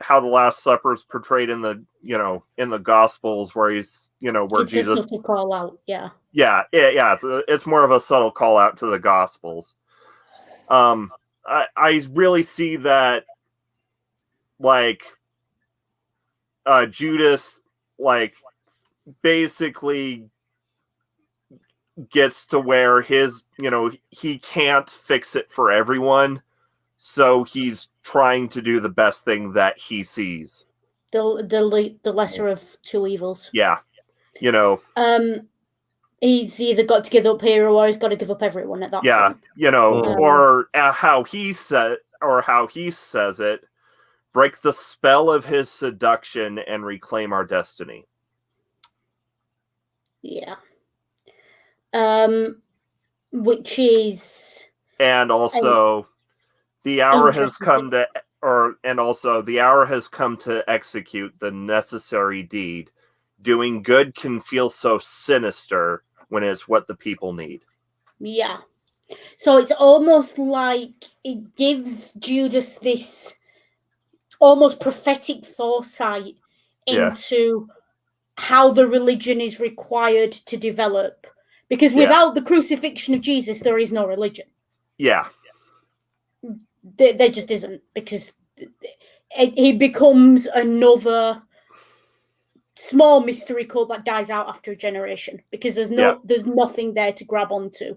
how the Last Supper is portrayed in the in the Gospels, where he's where it's Jesus just a call out, yeah. It's more of a subtle call out to the Gospels. I really see that Judas basically gets to where his he can't fix it for everyone, so he's trying to do the best thing that he sees, the lesser of two evils. He's either got to give up Hero or he's got to give up everyone at that point. Or how he says it, break the spell of his seduction and reclaim our destiny. Yeah. Which is, and also the hour has come to execute the necessary deed. Doing good can feel so sinister when it's what the people need. Yeah. So it's almost like it gives Judas this almost prophetic foresight into how the religion is required to develop. Because without the crucifixion of Jesus, there is no religion. Yeah. There just isn't, because he becomes another small mystery cult that dies out after a generation, because there's nothing there to grab onto.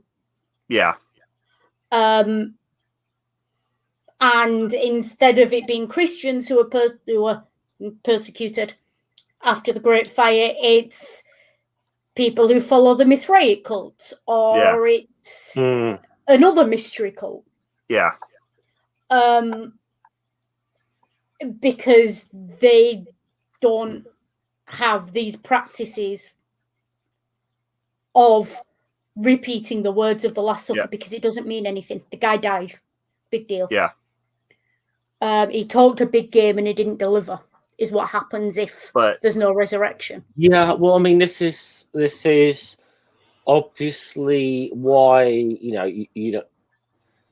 Yeah. And instead of it being Christians who are persecuted after the Great Fire, it's people who follow the Mithraic cults, or it's another mystery cult. Yeah. Because they don't have these practices of repeating the words of the Last Supper, because it doesn't mean anything. The guy died. Big deal. Yeah. He talked a big game and he didn't deliver, is what happens if there's no resurrection. Yeah, well, I mean, this is obviously why,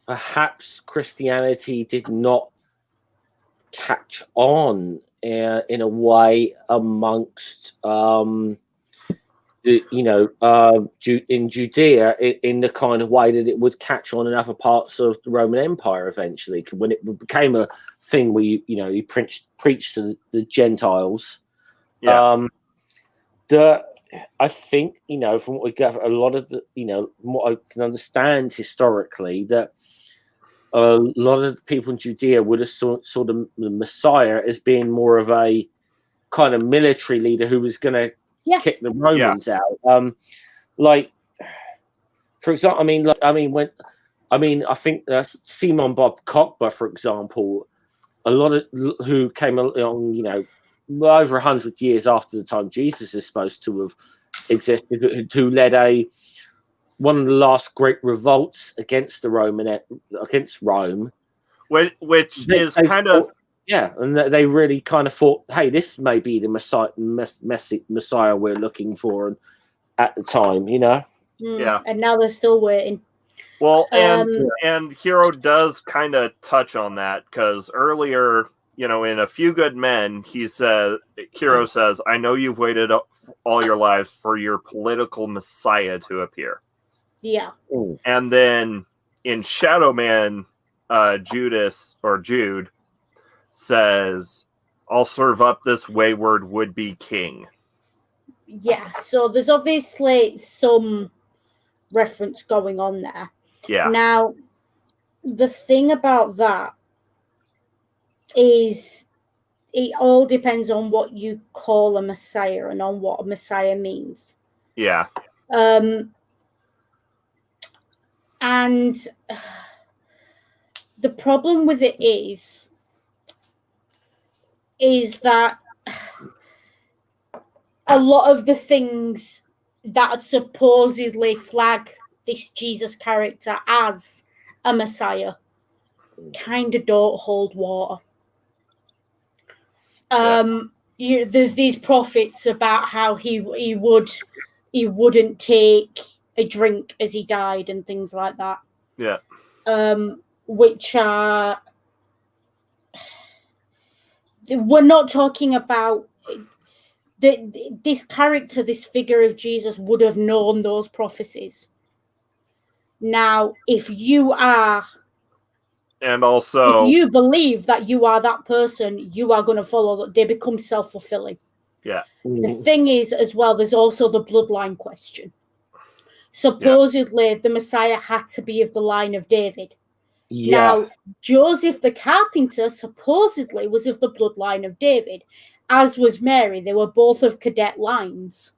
perhaps Christianity did not catch on in a way amongst in Judea in the kind of way that it would catch on in other parts of the Roman Empire eventually, when it became a thing where you preached to the Gentiles. Yeah. I think, from what we gather, a lot of the, from what I can understand historically, that a lot of the people in Judea would have saw the Messiah as being more of a kind of military leader who was going to kick the Romans out. Like, for example, I think Simon Bob Cockburn, for example, a lot of who came along, over 100 years after the time Jesus is supposed to have existed, who led one of the last great revolts against Rome, which is kind of and they really kind of thought, hey, this may be the Messiah we're looking for at the time, and now they're still waiting. Well, and Hero does kind of touch on that, because earlier, in A Few Good Men, Hero says, I know you've waited all your lives for your political Messiah to appear. Yeah. And then in Shadow Man, Jude says, I'll serve up this wayward would-be king. Yeah, so there's obviously some reference going on there. Yeah. Now, the thing about that is it all depends on what you call a Messiah and on what a Messiah means. Yeah. And the problem with it is that a lot of the things that supposedly flag this Jesus character as a Messiah kind of don't hold water. There's these prophets about how he wouldn't take a drink as he died and things like that. Yeah. Which are, we're not talking about this character, this figure of Jesus would have known those prophecies. Now, if you are, and also, if you believe that you are that person, you are going to follow that. They become self-fulfilling. Yeah. The thing is, as well, there's also the bloodline question. Supposedly, the Messiah had to be of the line of David. Yeah. Now, Joseph the carpenter supposedly was of the bloodline of David, as was Mary. They were both of cadet lines.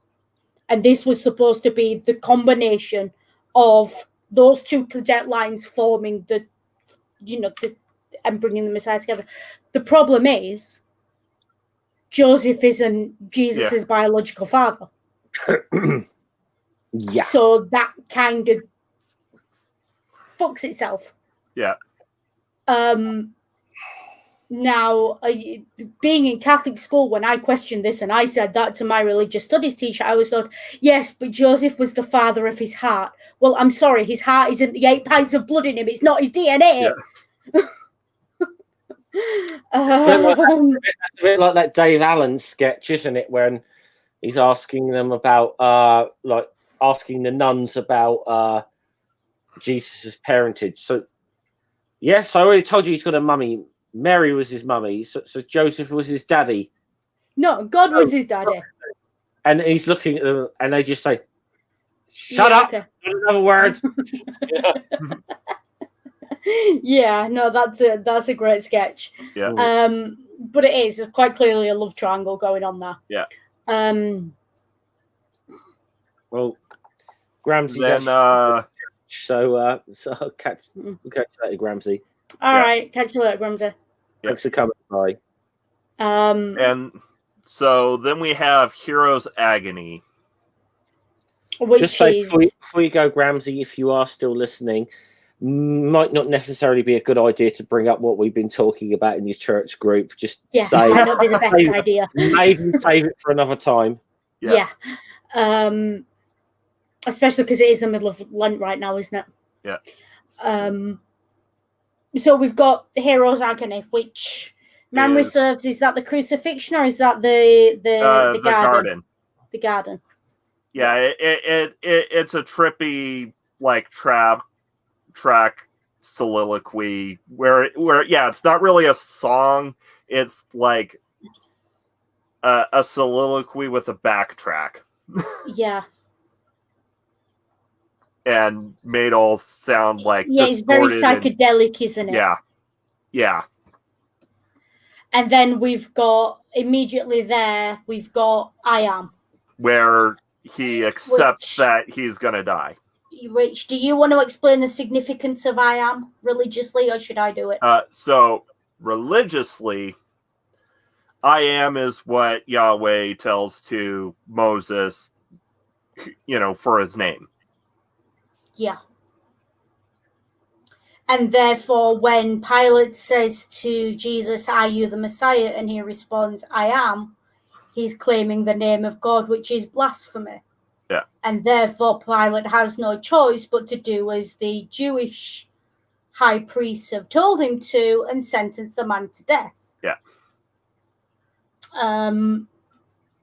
And this was supposed to be the combination of those two cadet lines forming and bringing the Messiah together. The problem is, Joseph isn't Jesus' biological father. Yeah. So that kind of fucks itself. Yeah. Now, being in Catholic school, when I questioned this and I said that to my religious studies teacher, I was told, yes, but Joseph was the father of his heart. Well, I'm sorry, his heart isn't the 8 pints of blood in him. It's not his DNA. Yeah. It's a bit like that Dave Allen sketch, isn't it? When he's asking them about, asking the nuns about Jesus' parentage. So, yes, I already told you he's got a mummy. Mary was his mummy, so Joseph was his daddy. No, God was his daddy. And he's looking at them, and they just say, "Shut up!" Okay. Another word. Yeah, no, that's a great sketch. Yeah. But it's quite clearly a love triangle going on there. Yeah. Well, Gramsci's then so I'll catch you later, Gramsci. All right, catch you later, Gramsci. Thanks for coming by. And so then we have Hero's Agony. Just say before you go, Gramsci, if you are still listening, might not necessarily be a good idea to bring up what we've been talking about in your church group. Just say might not be the best idea. Maybe save it for another time. Yeah. Especially because it is the middle of Lent right now, isn't it? Yeah. So we've got Hero's Agony, which memory serves, is that the crucifixion or is that the garden? The garden. Yeah, it's a trippy track soliloquy where it's not really a song, it's like a soliloquy with a backtrack. Yeah. and made all sound like it's very psychedelic, isn't it? Yeah. And then we've got immediately there, we've got I Am, where he accepts that he's gonna die. Rich, do you want to explain the significance of I Am religiously, or should I do it? So religiously, I am is what Yahweh tells to Moses, for his name. Yeah. And therefore, when Pilate says to Jesus, "Are you the Messiah?" and he responds, "I am," he's claiming the name of God, which is blasphemy. Yeah. And therefore, Pilate has no choice but to do as the Jewish high priests have told him to and sentence the man to death. Yeah.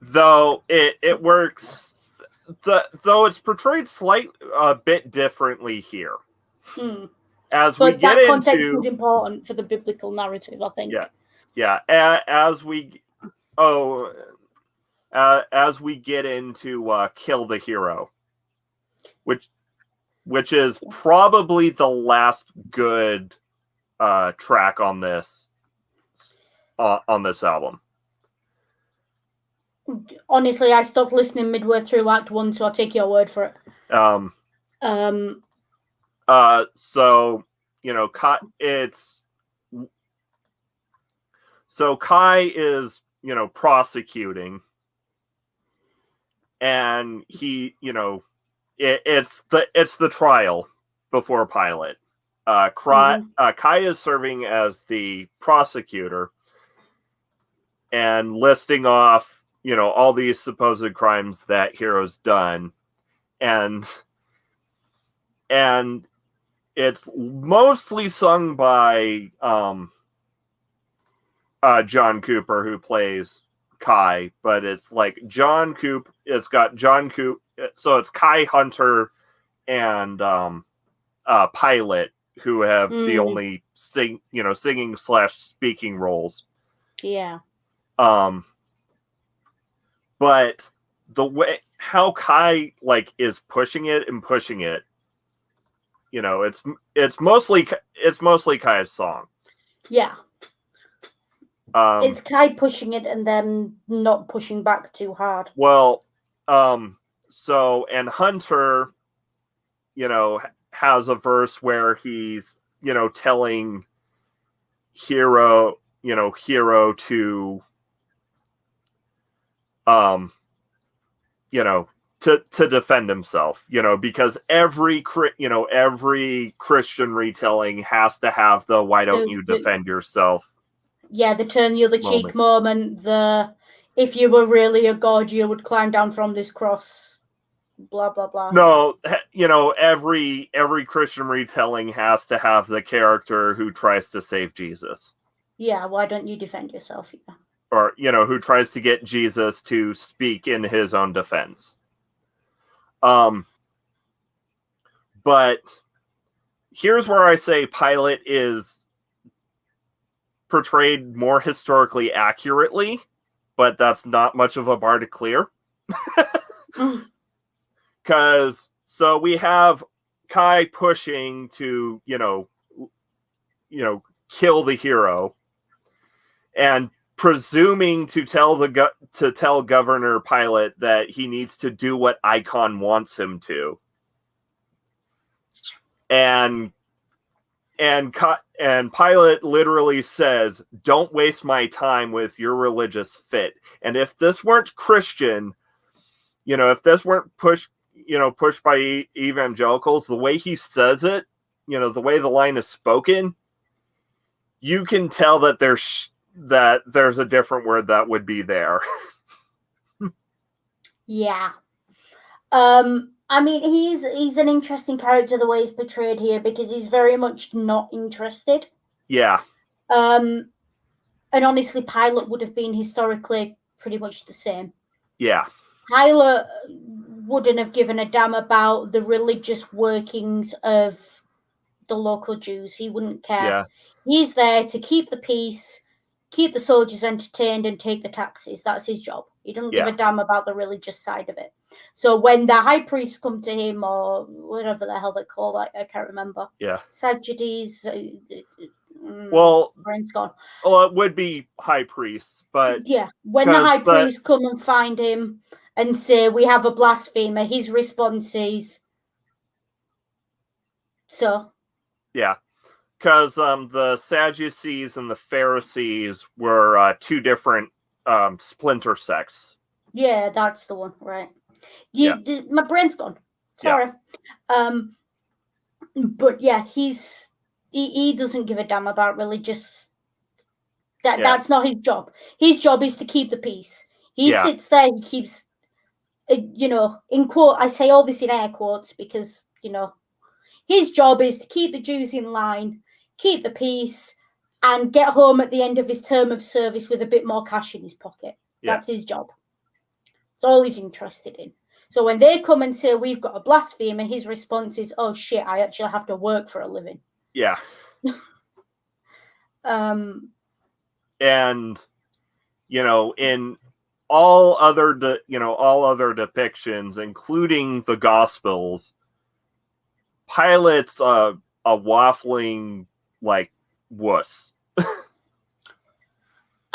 Though it works, though it's portrayed a bit differently here. As we get that context is important for the biblical narrative, I think. Yeah. As we get into Kill the Hero, which is probably the last good track on this album. Honestly, I stopped listening midway through Act 1, so I'll take your word for it. So Kai is prosecuting, and he it's the trial before Pilate. Kai is serving as the prosecutor and listing off all these supposed crimes that Hero's done, and it's mostly sung by John Cooper, who plays Kai, but it's like John Coop. It's got John Coop, so it's Kai, Hunter, and Pilate, who have the only singing / speaking roles. Yeah. But the way how Kai is pushing it, it's mostly Kai's song. Yeah. It's Kai pushing it and then not pushing back too hard. Well, so, and Hunter, has a verse where he's, telling Hero to, to defend himself, because every Christian retelling has to have the "why don't you defend yourself?" Yeah, the turn the other cheek moment. The if you were really a god, you would climb down from this cross. Blah blah blah. No, every Christian retelling has to have the character who tries to save Jesus. Yeah, why don't you defend yourself? Yeah. Or who tries to get Jesus to speak in his own defense. But here's where I say Pilate is portrayed more historically accurately, but that's not much of a bar to clear. Because so we have Kai pushing to kill the hero, and presuming to tell Governor Pilate that he needs to do what Icon wants him to, and Pilate literally says, "Don't waste my time with your religious fit." And if this weren't Christian, if this weren't pushed by evangelicals, the way he says it, the way the line is spoken, you can tell that there's a different word that would be there. Yeah. I mean, he's an interesting character the way he's portrayed here, because he's very much not interested. Yeah. And honestly, Pilate would have been historically pretty much the same. Yeah. Pilate wouldn't have given a damn about the religious workings of the local Jews. He wouldn't care. Yeah. He's there to keep the peace, keep the soldiers entertained, and take the taxes. That's his job. He doesn't give a damn about the religious side of it. So when the high priests come to him, or whatever the hell they call that, I can't remember. Yeah. Sadducees. Well, brain's gone. Well, it would be high priests, but yeah, when the high priests come and find him and say, "We have a blasphemer," his response is, "So." Yeah, because the Sadducees and the Pharisees were two different splinter sects. Yeah, that's the one, right? Yeah. My brain's gone. Sorry. Yeah. But yeah, he doesn't give a damn about religious. That's not his job. His job is to keep the peace. He sits there. He keeps, in quote. I say all this in air quotes because his job is to keep the Jews in line, keep the peace, and get home at the end of his term of service with a bit more cash in his pocket. That's his job. It's all he's interested in. So when they come and say, "We've got a blasphemer," his response is, "Oh shit, I actually have to work for a living." Yeah. And in all other depictions, including the Gospels, Pilate's a waffling wuss.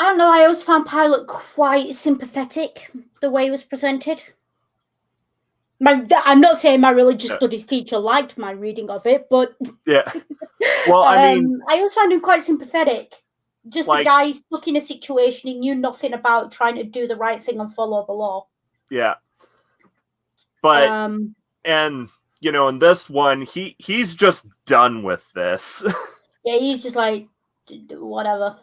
I don't know. I always found Pilate quite sympathetic the way he was presented. I'm not saying my religious studies teacher liked my reading of it, but yeah. Well, I mean, I always found him quite sympathetic. Just a guy stuck in a situation he knew nothing about, trying to do the right thing and follow the law. Yeah. But and in this one, he's just done with this. Yeah, he's just like, whatever.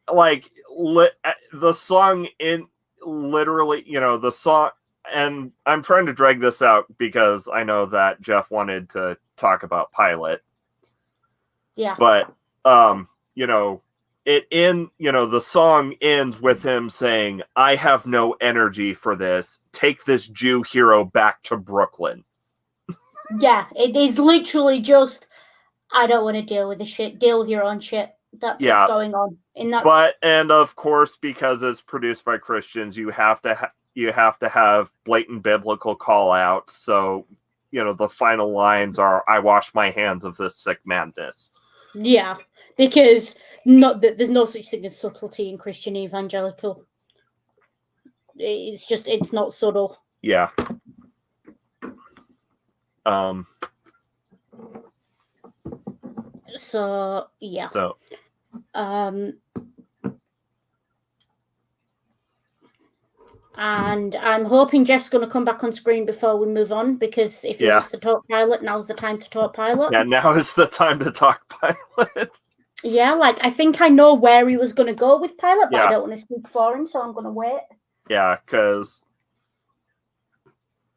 The song the song, and I'm trying to drag this out because I know that Jeff wanted to talk about Pilate. Yeah. But the song ends with him saying, "I have no energy for this. Take this Jew hero back to Brooklyn." Yeah, it is literally just, "I don't want to deal with the shit. Deal with your own shit." That's what's going on in that. And of course, because it's produced by Christians, you have to have blatant biblical call out. So, the final lines are, "I wash my hands of this sick madness." Yeah, because there's no such thing as subtlety in Christian evangelical. It's not subtle. Yeah. So yeah. So. And I'm hoping Jeff's going to come back on screen before we move on, because if he wants to talk Pilate, now's the time to talk Pilate. Yeah, now is the time to talk Pilate. Yeah, I think I know where he was going to go with Pilate, but I don't want to speak for him, so I'm going to wait. Yeah, because...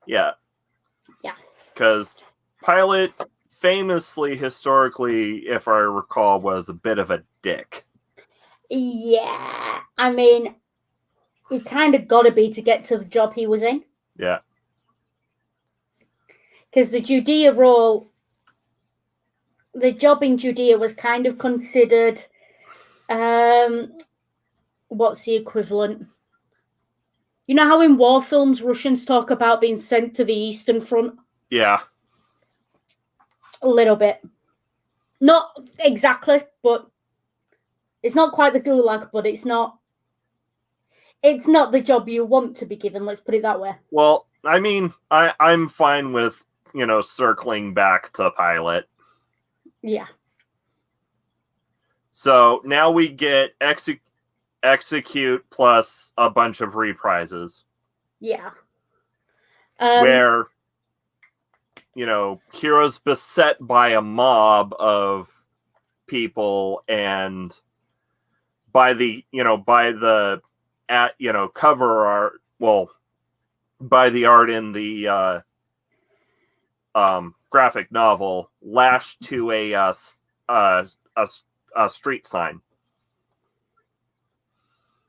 Yeah. Yeah. Because Pilate, famously, historically, if I recall, was a bit of a dick. Yeah. I mean, he kind of got to be to get to the job he was in. Yeah. Because the Judea role, the job in Judea was kind of considered, what's the equivalent? You know how in war films Russians talk about being sent to the Eastern Front? Yeah. A little bit. Not exactly, but it's not quite the Gulag, but it's not the job you want to be given, let's put it that way. Well, I mean, I'm fine with, circling back to Pilate. Yeah. So now we get execute plus a bunch of reprises. Yeah. Where, Hero's beset by a mob of people, and by the cover art, by the art in the graphic novel, lashed to a street sign.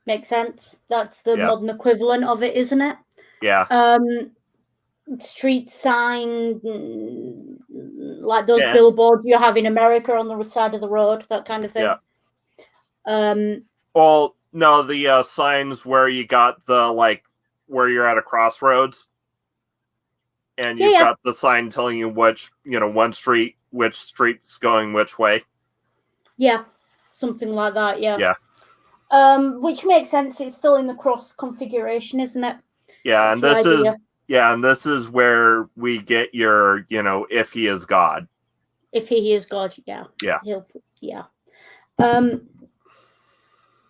Makes sense. That's the modern equivalent of it, isn't it? Yeah. Street sign, like those billboards you have in America on the side of the road, that kind of thing. Yeah. No, the signs where you got the where you're at a crossroads. and you've got the sign telling you which street's going which way. Yeah, something like that. Yeah. Which makes sense. It's still in the cross configuration, isn't it? Yeah, and this is where we get your, if he is God. If he is God, yeah. Yeah.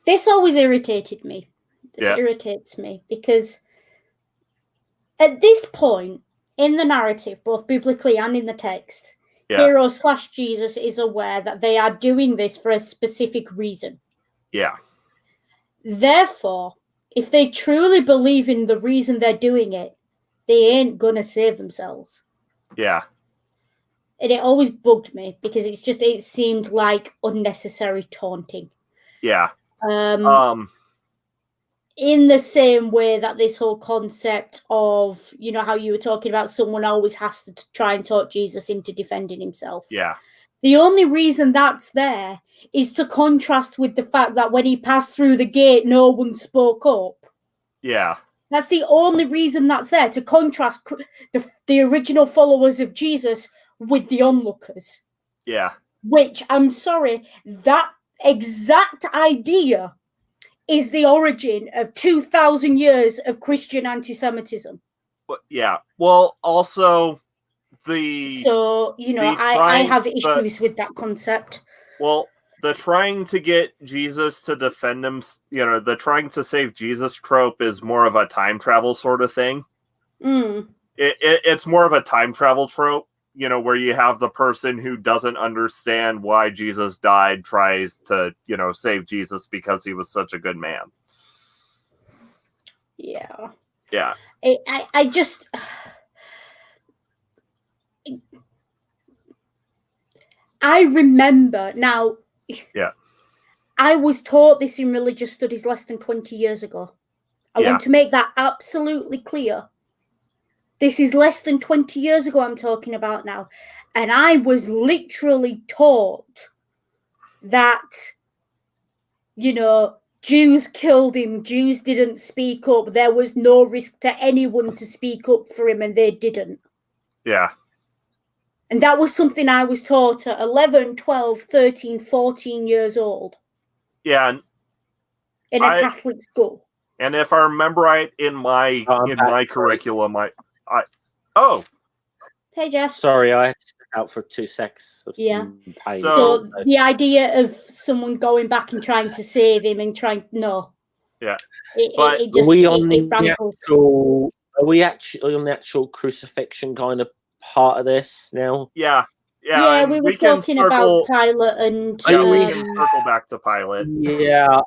This always irritated me. This irritates me because at this point in the narrative, both biblically and in the text, Hero/Jesus is aware that they are doing this for a specific reason. Yeah. Therefore, if they truly believe in the reason they're doing it, they ain't gonna save themselves. Yeah. And it always bugged me because it seemed like unnecessary taunting. Yeah. In the same way that this whole concept of, how you were talking about someone always has to try and talk Jesus into defending himself. Yeah. The only reason that's there is to contrast with the fact that when he passed through the gate, no one spoke up. Yeah. That's the only reason that's there, to contrast the original followers of Jesus with the onlookers. Yeah. Which, I'm sorry, that exact idea is the origin of 2,000 years of Christian anti-Semitism. Yeah. Well, also I have issues with that concept. Well, the trying to get Jesus to defend him, the trying to save Jesus trope is more of a time travel sort of thing. It's more of a time travel trope, where you have the person who doesn't understand why Jesus died tries to, save Jesus because he was such a good man. Yeah. Yeah. I just... I remember now. Yeah. I was taught this in religious studies less than 20 years ago. I want to make that absolutely clear. This is less than 20 years ago I'm talking about now. And I was literally taught that, Jews killed him. Jews didn't speak up. There was no risk to anyone to speak up for him, and they didn't. Yeah. And that was something I was taught at 11, 12, 13, 14 years old. Yeah. In a Catholic school. And if I remember right, in my curriculum, Hey, Jeff. Sorry, I had to step out for 2 seconds. Pain. So the idea of someone going back and trying to save him and no. Yeah. Are we actually on the actual crucifixion kind of part of this now? Yeah. Yeah, we were talking about Pilate and... Yeah, we can circle back to Pilate. Yeah,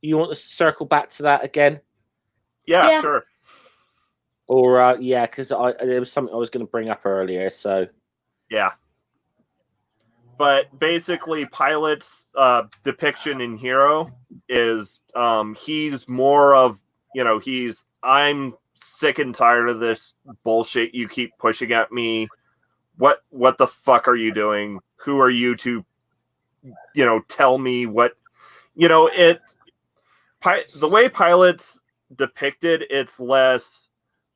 you want to circle back to that again? Yeah. Sure. Or, because there was something I was going to bring up earlier, so... Yeah. But basically, Pilate's depiction in Hero is he's more of, I'm sick and tired of this bullshit you keep pushing at me. What the fuck are you doing? Who are you to, tell me what, the way Pilate's depicted, it's less,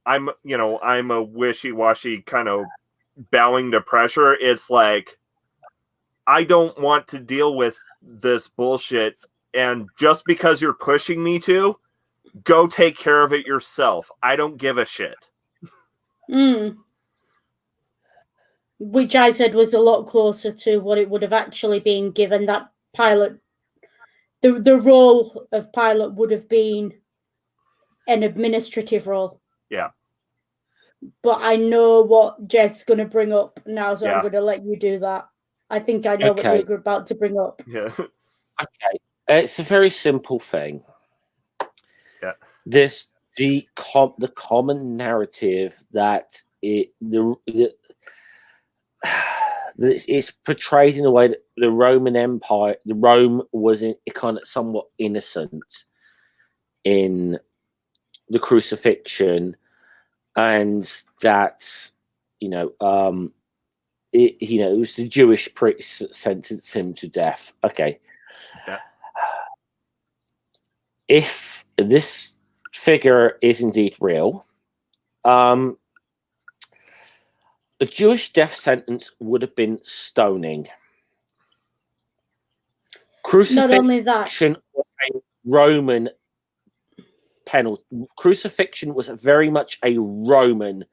I'm a wishy-washy kind of bowing to pressure. It's like, I don't want to deal with this bullshit, and just because you're pushing me to, go take care of it yourself. I don't give a shit. Which I said was a lot closer to what it would have actually been, given that Pilate, the role of Pilate would have been an administrative role. Yeah. But I know what Jeff's going to bring up now, so I'm going to let you do that. I think I know what you're about to bring up. Yeah. Okay. It's a very simple thing. Yeah. The common narrative that it's portrayed in a way that the Roman Empire, Rome was kind of somewhat innocent in the crucifixion, and that it was the Jewish priests that sentenced him to death. Okay. Yeah. If this figure is indeed real, A Jewish death sentence would have been stoning. Crucifixion Not only that, was a Roman penalty. Crucifixion was very much a Roman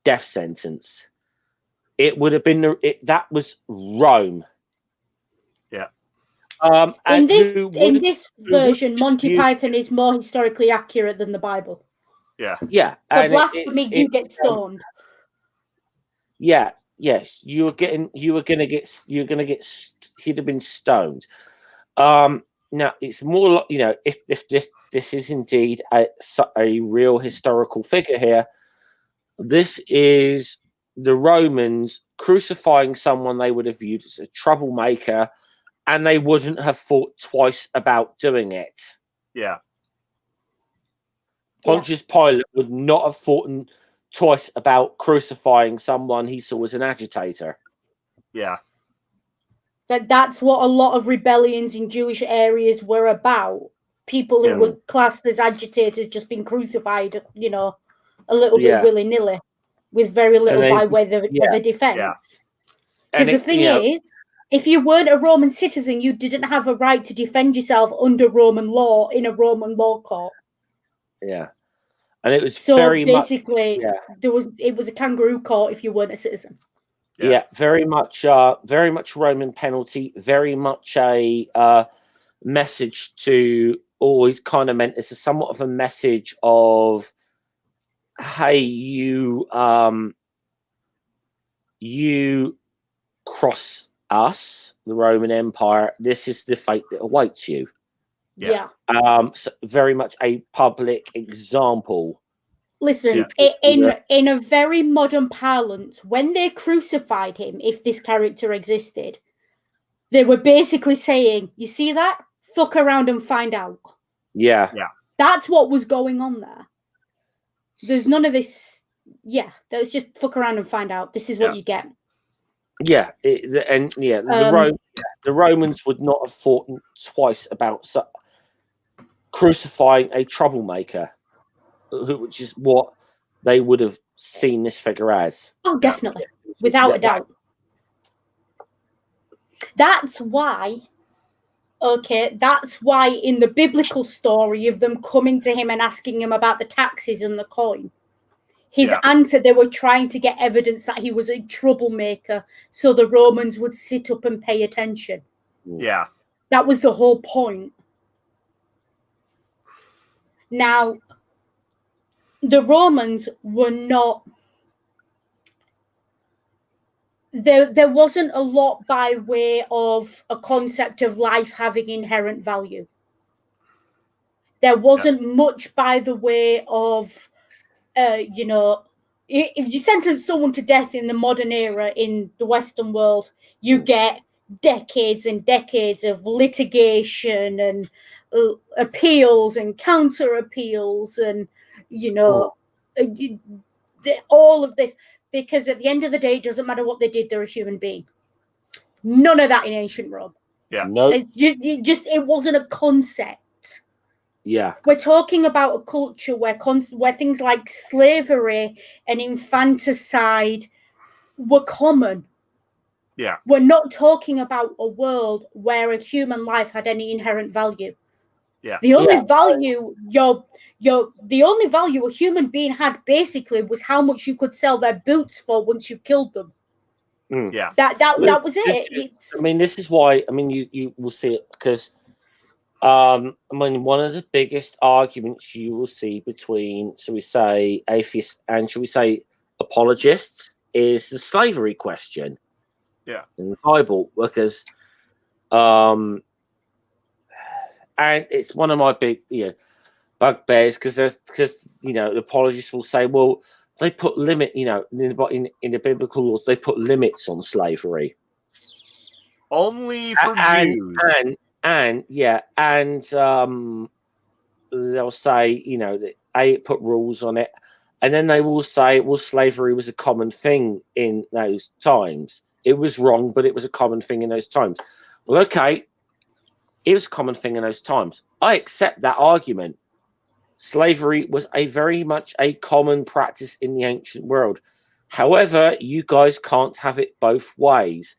death sentence. It would have been that was Rome. Yeah. In this version, Monty Python is more historically accurate than the Bible. Yeah. Yeah. For blasphemy, you get stoned. Yeah. Yes. He'd have been stoned. Now it's more like, if this is indeed a real historical figure here, this is the Romans crucifying someone they would have viewed as a troublemaker, and they wouldn't have thought twice about doing it. Yeah. Pontius Pilate would not have thought twice about crucifying someone he saw as an agitator. Yeah. That's what a lot of rebellions in Jewish areas were about. People who were classed as agitators just being crucified, a little bit willy-nilly, with very little by way of a defense. Because the thing is, if you weren't a Roman citizen, you didn't have a right to defend yourself under Roman law in a Roman law court. Yeah. And it was it was a kangaroo court if you weren't a citizen. Yeah, very much Roman penalty, very much a message to always kind of meant as somewhat of a message of, hey, you cross us, the Roman Empire, this is the fate that awaits you. Yeah. So very much a public example. Listen, in a very modern parlance, when they crucified him, if this character existed, they were basically saying, you see that? Fuck around and find out. Yeah. Yeah. That's what was going on there. There's none of this. Yeah, that was just fuck around and find out. This is what you get. Yeah, the Romans would not have thought twice about crucifying a troublemaker, which is what they would have seen this figure as. Oh, definitely, without a doubt. That's why in the biblical story of them coming to him and asking him about the taxes and the coin, his answer, they were trying to get evidence that he was a troublemaker so the Romans would sit up and pay attention. Yeah. That was the whole point. Now, the Romans were not... There wasn't a lot by way of a concept of life having inherent value. There wasn't much by the way of, if you sentence someone to death in the modern era in the Western world, you get decades and decades of litigation and appeals and counter appeals and, all of this. Because at the end of the day, it doesn't matter what they did, they're a human being. None of that in ancient Rome. Yeah. No. It wasn't a concept. Yeah. We're talking about a culture where things like slavery and infanticide were common. Yeah. We're not talking about a world where a human life had any inherent value. Yeah. The only value the only value a human being had basically was how much you could sell their boots for once you killed them. Yeah. That was it. This is why. You will see it because, one of the biggest arguments you will see between, shall we say, atheists and shall we say apologists is the slavery question. Yeah. In the Bible, because, and it's one of my big, bugbears because the apologists will say, well, they put limit, in the biblical laws, they put limits on slavery. Only for Jews. And they'll say, that it put rules on it, and then they will say, well, slavery was a common thing in those times. It was wrong, but it was a common thing in those times. Well, okay, it was a common thing in those times. I accept that argument. Slavery was very much a common practice in the ancient world. However, you guys can't have it both ways.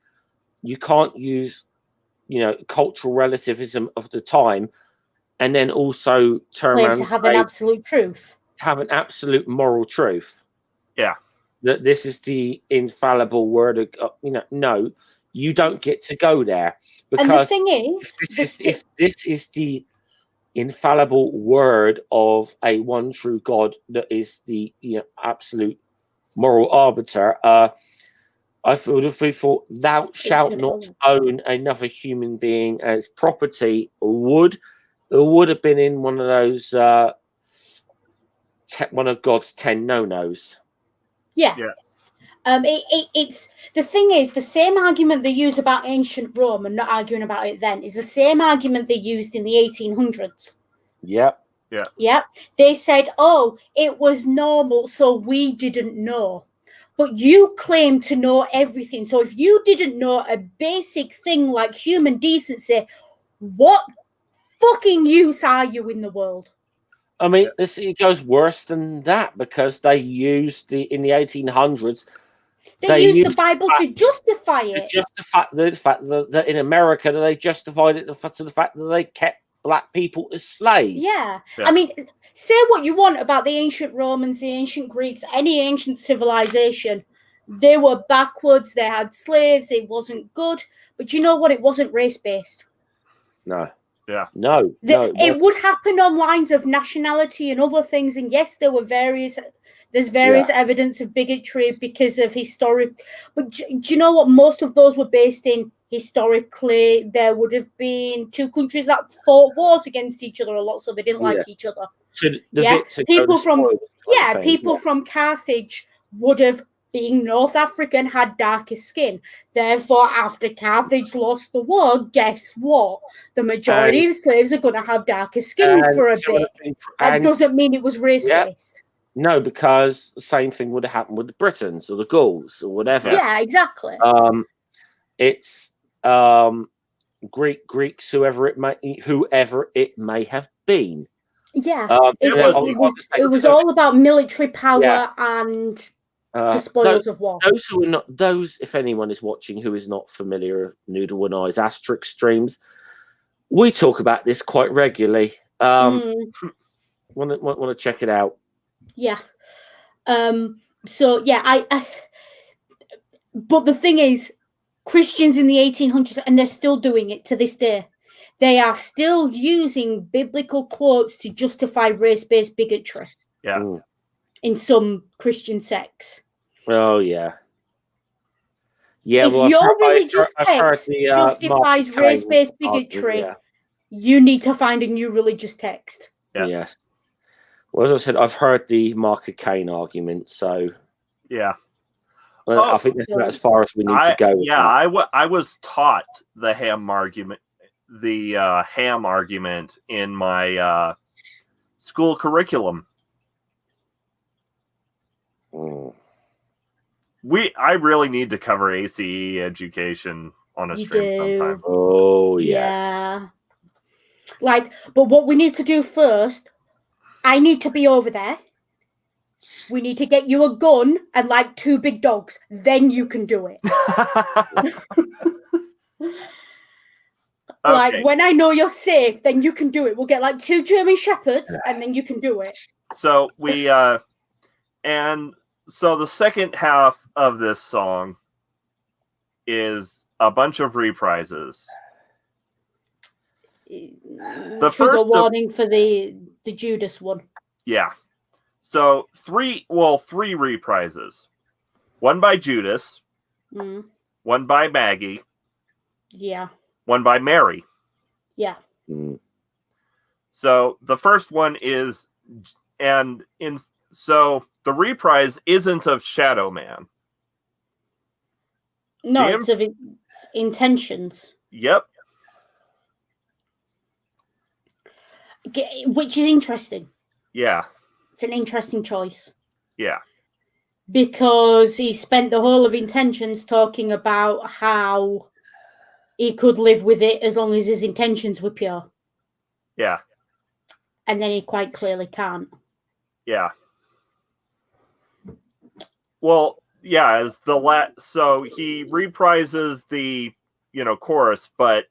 You can't use, cultural relativism of the time and then also turn claim around to and have say, an absolute truth. have an absolute moral truth. Yeah. That this is the infallible word of, no, you don't get to go there. Because and the thing is, if this is the infallible word of a one true God that is the absolute moral arbiter, I would have thought, thou shalt not own another human being as property, would have been in one of those one of God's 10 no-nos. Yeah. It's the thing is, the same argument they use about ancient Rome and not arguing about it then is the same argument they used in the 1800s. Yep. Yeah. They said, oh, it was normal, so we didn't know. But you claim to know everything. So if you didn't know a basic thing like human decency, what fucking use are you in the world? I mean, it goes worse than that, because they used in the 1800s. They used the Bible to justify it. Just the fact that in America they justified it to the fact that they kept black people as slaves. Yeah. I mean, say what you want about the ancient Romans, the ancient Greeks, any ancient civilization. They were backwards. They had slaves. It wasn't good. But you know what? It wasn't race-based. No. Yeah. No. It would happen on lines of nationality and other things. And yes, there were there's various evidence of bigotry because of historic. But do you know what? Most of those were based in historically. There would have been two countries that fought wars against each other a lot, so they didn't like each other. People from Carthage would have, being North African, had darker skin. Therefore, after Carthage lost the war, guess what? The majority of slaves are going to have darker skin for a bit. That doesn't mean it was race-based. No, because the same thing would have happened with the Britons or the Gauls or whatever. Yeah, exactly. It's Greeks, whoever it may have been. Yeah, it was all about military power and the spoils of war. Those who are not, if anyone is watching who is not familiar with Noodle and I's Asterix streams, we talk about this quite regularly. Want to check it out? Yeah. So yeah, I. But the thing is, Christians in the 1800s, and they're still doing it to this day. They are still using biblical quotes to justify race-based bigotry. Yeah. In some Christian sects. Oh, yeah. Yeah, if your religious text justifies race-based bigotry, you need to find a new religious text. Yeah. Yes. Well, as I said, I've heard the Mark of Cain argument, so... Yeah. Well, I think that's about as far as we need to go. Yeah, I was taught the ham argument in my school curriculum. I really need to cover ACE education on a stream sometime. Oh yeah. But what we need to do first, I need to be over there. We need to get you a gun and 2 big dogs. Then you can do it. Okay. When I know you're safe, then you can do it. We'll get 2 German Shepherds and then you can do it. So we and so the second half of this song is a bunch of reprises. The first warning for the Judas one. Yeah. So 3 reprises. One by Judas. One by Maggie. Yeah. One by Mary. Yeah. So the first one is, so the reprise isn't of Shadow Man. No, it's of its intentions. Yep. Which is interesting. Yeah. It's an interesting choice. Yeah. Because he spent the whole of intentions talking about how he could live with it as long as his intentions were pure. Yeah. And then he quite clearly can't. Yeah. Well, Yeah, as the so he reprises the chorus, but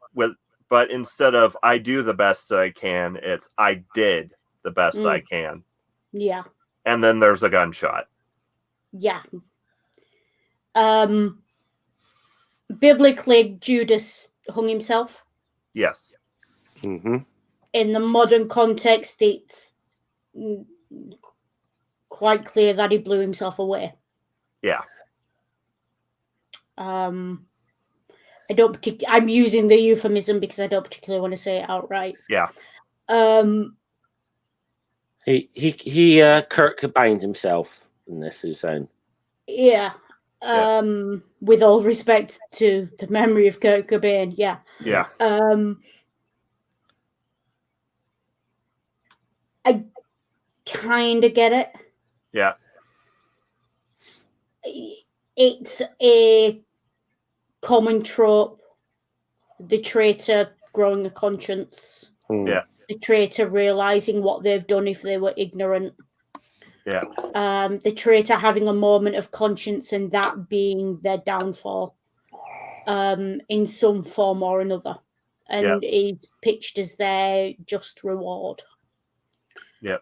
instead of "I do the best I can," it's "I did the best I can." Yeah. And then there's a gunshot. Yeah. Biblically, Judas hung himself. Yes. Mm-hmm. In the modern context, it's quite clear that he blew himself away. Yeah. I don't I'm using the euphemism because I don't particularly want to say it outright. Yeah. He Kurt Cobained himself in this, you're saying. Yeah. With all respect to the memory of Kurt Cobain, yeah. Yeah. I kind of get it. Yeah. It's a common trope. The traitor growing a conscience. Yeah. The traitor realizing what they've done if they were ignorant. Yeah. The traitor having a moment of conscience and that being their downfall in some form or another. And is pitched as their just reward. Yeah.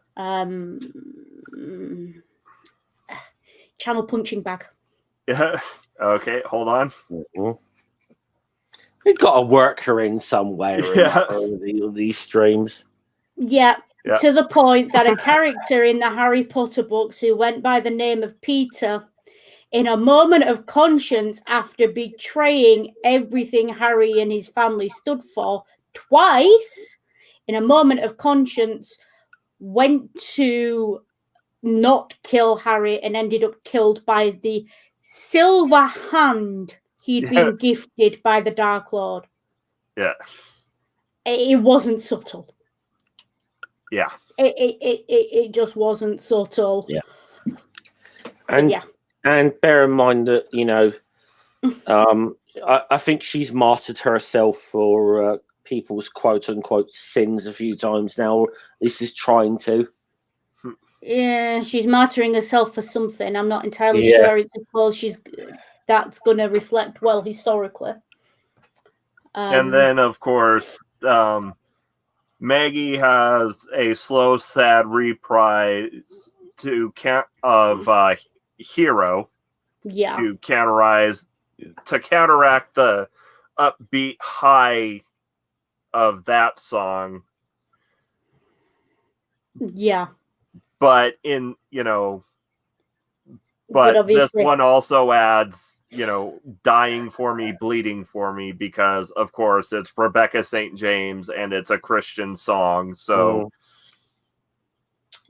Channel punching bag. Yeah. Okay, hold on. Mm-hmm. We've got to work her in some way or these streams. Yeah, to the point that a character in the Harry Potter books who went by the name of Peter, in a moment of conscience after betraying everything Harry and his family stood for twice, in a moment of conscience, went to not kill Harry and ended up killed by the silver hand he'd been gifted by the Dark Lord. Yeah. It wasn't subtle. Yeah. It just wasn't subtle. Yeah. And bear in mind that, I think she's martyred herself for people's quote unquote sins a few times now. This is trying to. Yeah, she's martyring herself for something. I'm not entirely sure. It's suppose that's going to reflect well historically. And then, of course, Maggie has a slow, sad reprise to Hero. Yeah. To counteract the upbeat high of that song. Yeah. But but this one also adds, dying for me, bleeding for me, because of course it's Rebecca St. James and it's a Christian song. So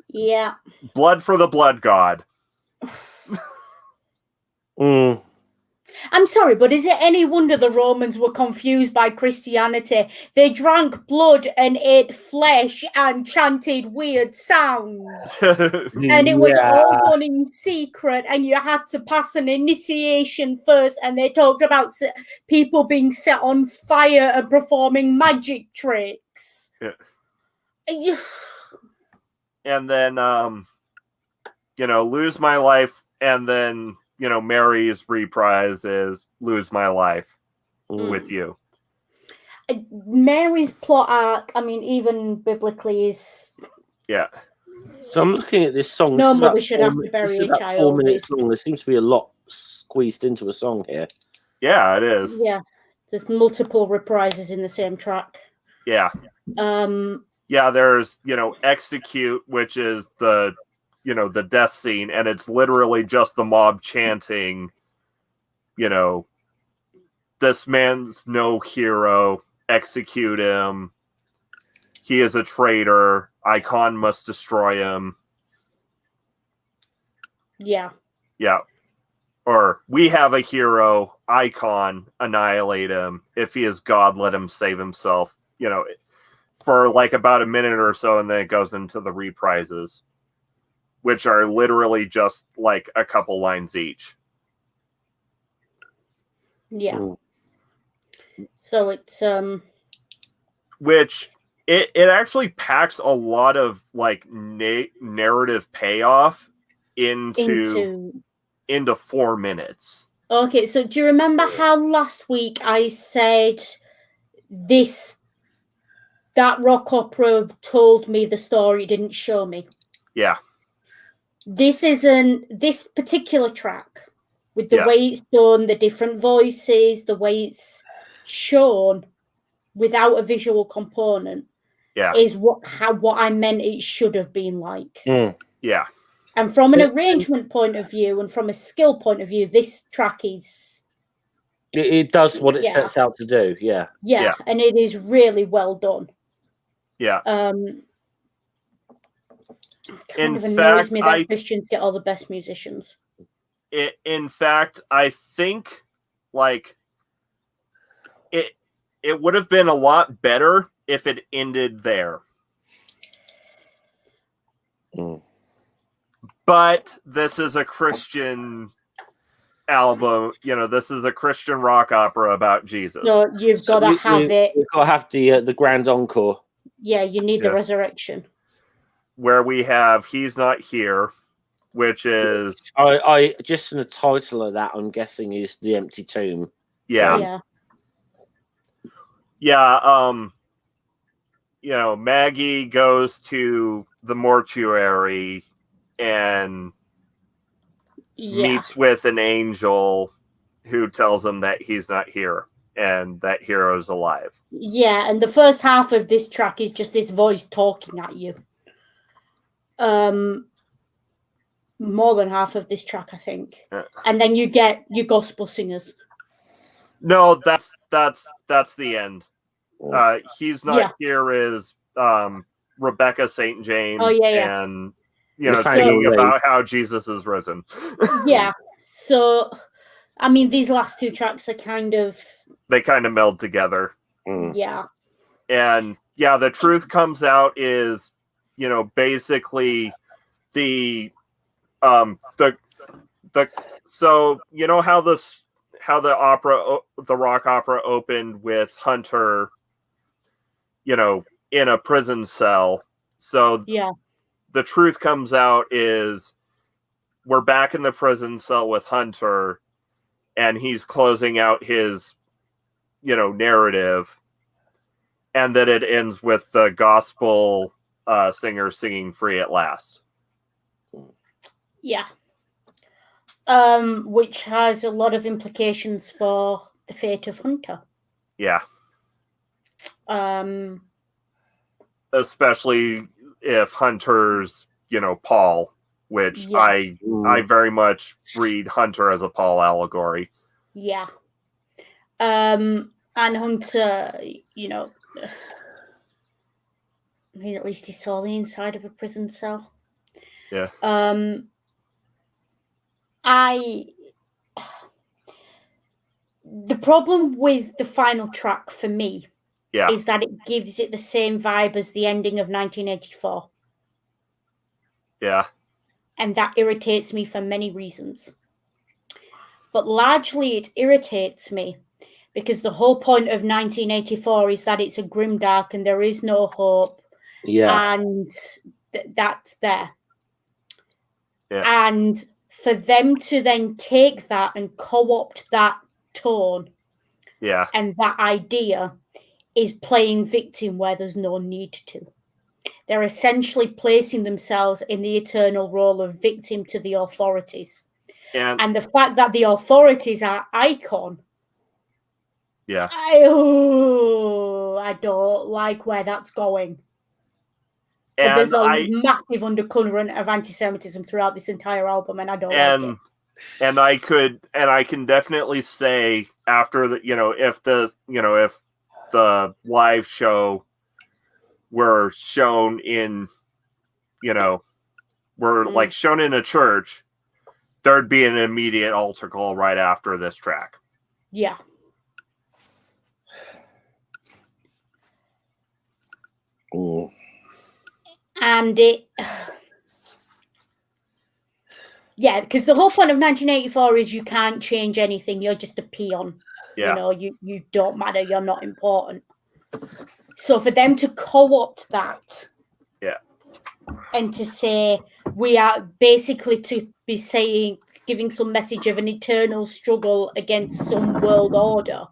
yeah. Blood for the blood god. I'm sorry, but is it any wonder the Romans were confused by Christianity? They drank blood and ate flesh and chanted weird sounds. And it was all done in secret, and you had to pass an initiation first, and they talked about people being set on fire and performing magic tricks. Yeah. And then, Lose My Life, and then... Mary's reprise is Lose My Life with You. Mary's plot arc, I mean, even biblically is... Yeah. So I'm looking at this song. No mother should have to bury a child. 4 minutes long. There seems to be a lot squeezed into a song here. Yeah, it is. Yeah. There's multiple reprises in the same track. Yeah. Yeah, there's, Execute, which is the death scene, and it's literally just the mob chanting, this man's no hero, execute him, he is a traitor, Icon must destroy him. Yeah. Yeah. Or, we have a hero, Icon, annihilate him, if he is God, let him save himself, for like about a minute or so, and then it goes into the reprises, which are literally just like a couple lines each. Yeah. So it's which it actually packs a lot of like narrative payoff into into 4 minutes. Okay, so do you remember how last week I said that rock opera told me the story, it didn't show me? Yeah. This particular track, with the way it's done, the different voices, the way it's shown without a visual component, is what I meant it should have been like. Yeah. And from an arrangement point of view and from a skill point of view, this track is... It does what it sets out to do, yeah. Yeah, and it is really well done. Yeah. Kind of annoys me that Christians get all the best musicians. In fact, I think like it would have been a lot better if it ended there. But this is a Christian album, this is a Christian rock opera about Jesus. So you've got to have it. You've got to have the grand encore. Yeah, you need the resurrection. Where we have He's Not Here, which is... I just in the title of that, I'm guessing, is The Empty Tomb. Yeah. Yeah. Maggie goes to the mortuary and meets with an angel who tells him that he's not here and that hero's alive. Yeah, and the first half of this track is just this voice talking at you. More than half of this track, I think. And then you get your gospel singers. No, that's the end. He's Not Here is Rebecca St. James and singing about how Jesus is risen. Yeah. So I mean, these last two tracks are they kind of meld together. Yeah. And the truth comes out is, basically the so how the rock opera opened with Hunter, in a prison cell. So the truth comes out is we're back in the prison cell with Hunter, and he's closing out his, narrative, and that it ends with the gospel singer singing "Free at Last." Yeah. Which has a lot of implications for the fate of Hunter. Yeah. Especially if Hunter's, Paul, which I very much read Hunter as a Paul allegory. Yeah. And Hunter, I mean, at least he saw the inside of a prison cell. Yeah. The problem with the final track for me is that it gives it the same vibe as the ending of 1984. Yeah. And that irritates me for many reasons. But largely it irritates me because the whole point of 1984 is that it's a grimdark and there is no hope. Yeah. And that's there. Yeah. And for them to then take that and co-opt that tone and that idea is playing victim where there's no need to. They're essentially placing themselves in the eternal role of victim to the authorities. And the fact that the authorities are icon. Yeah. I don't like where that's going. But there's a massive undercurrent of anti-Semitism throughout this entire album, and I don't like it. And I can definitely say after the, if the live show were shown in, like shown in a church, there'd be an immediate altar call right after this track. Yeah. Ooh. And because the whole point of 1984 is you can't change anything. You're just a peon. Yeah. You don't matter. You're not important. So for them to co-opt that, and to say we are basically to be saying giving some message of an eternal struggle against some world order.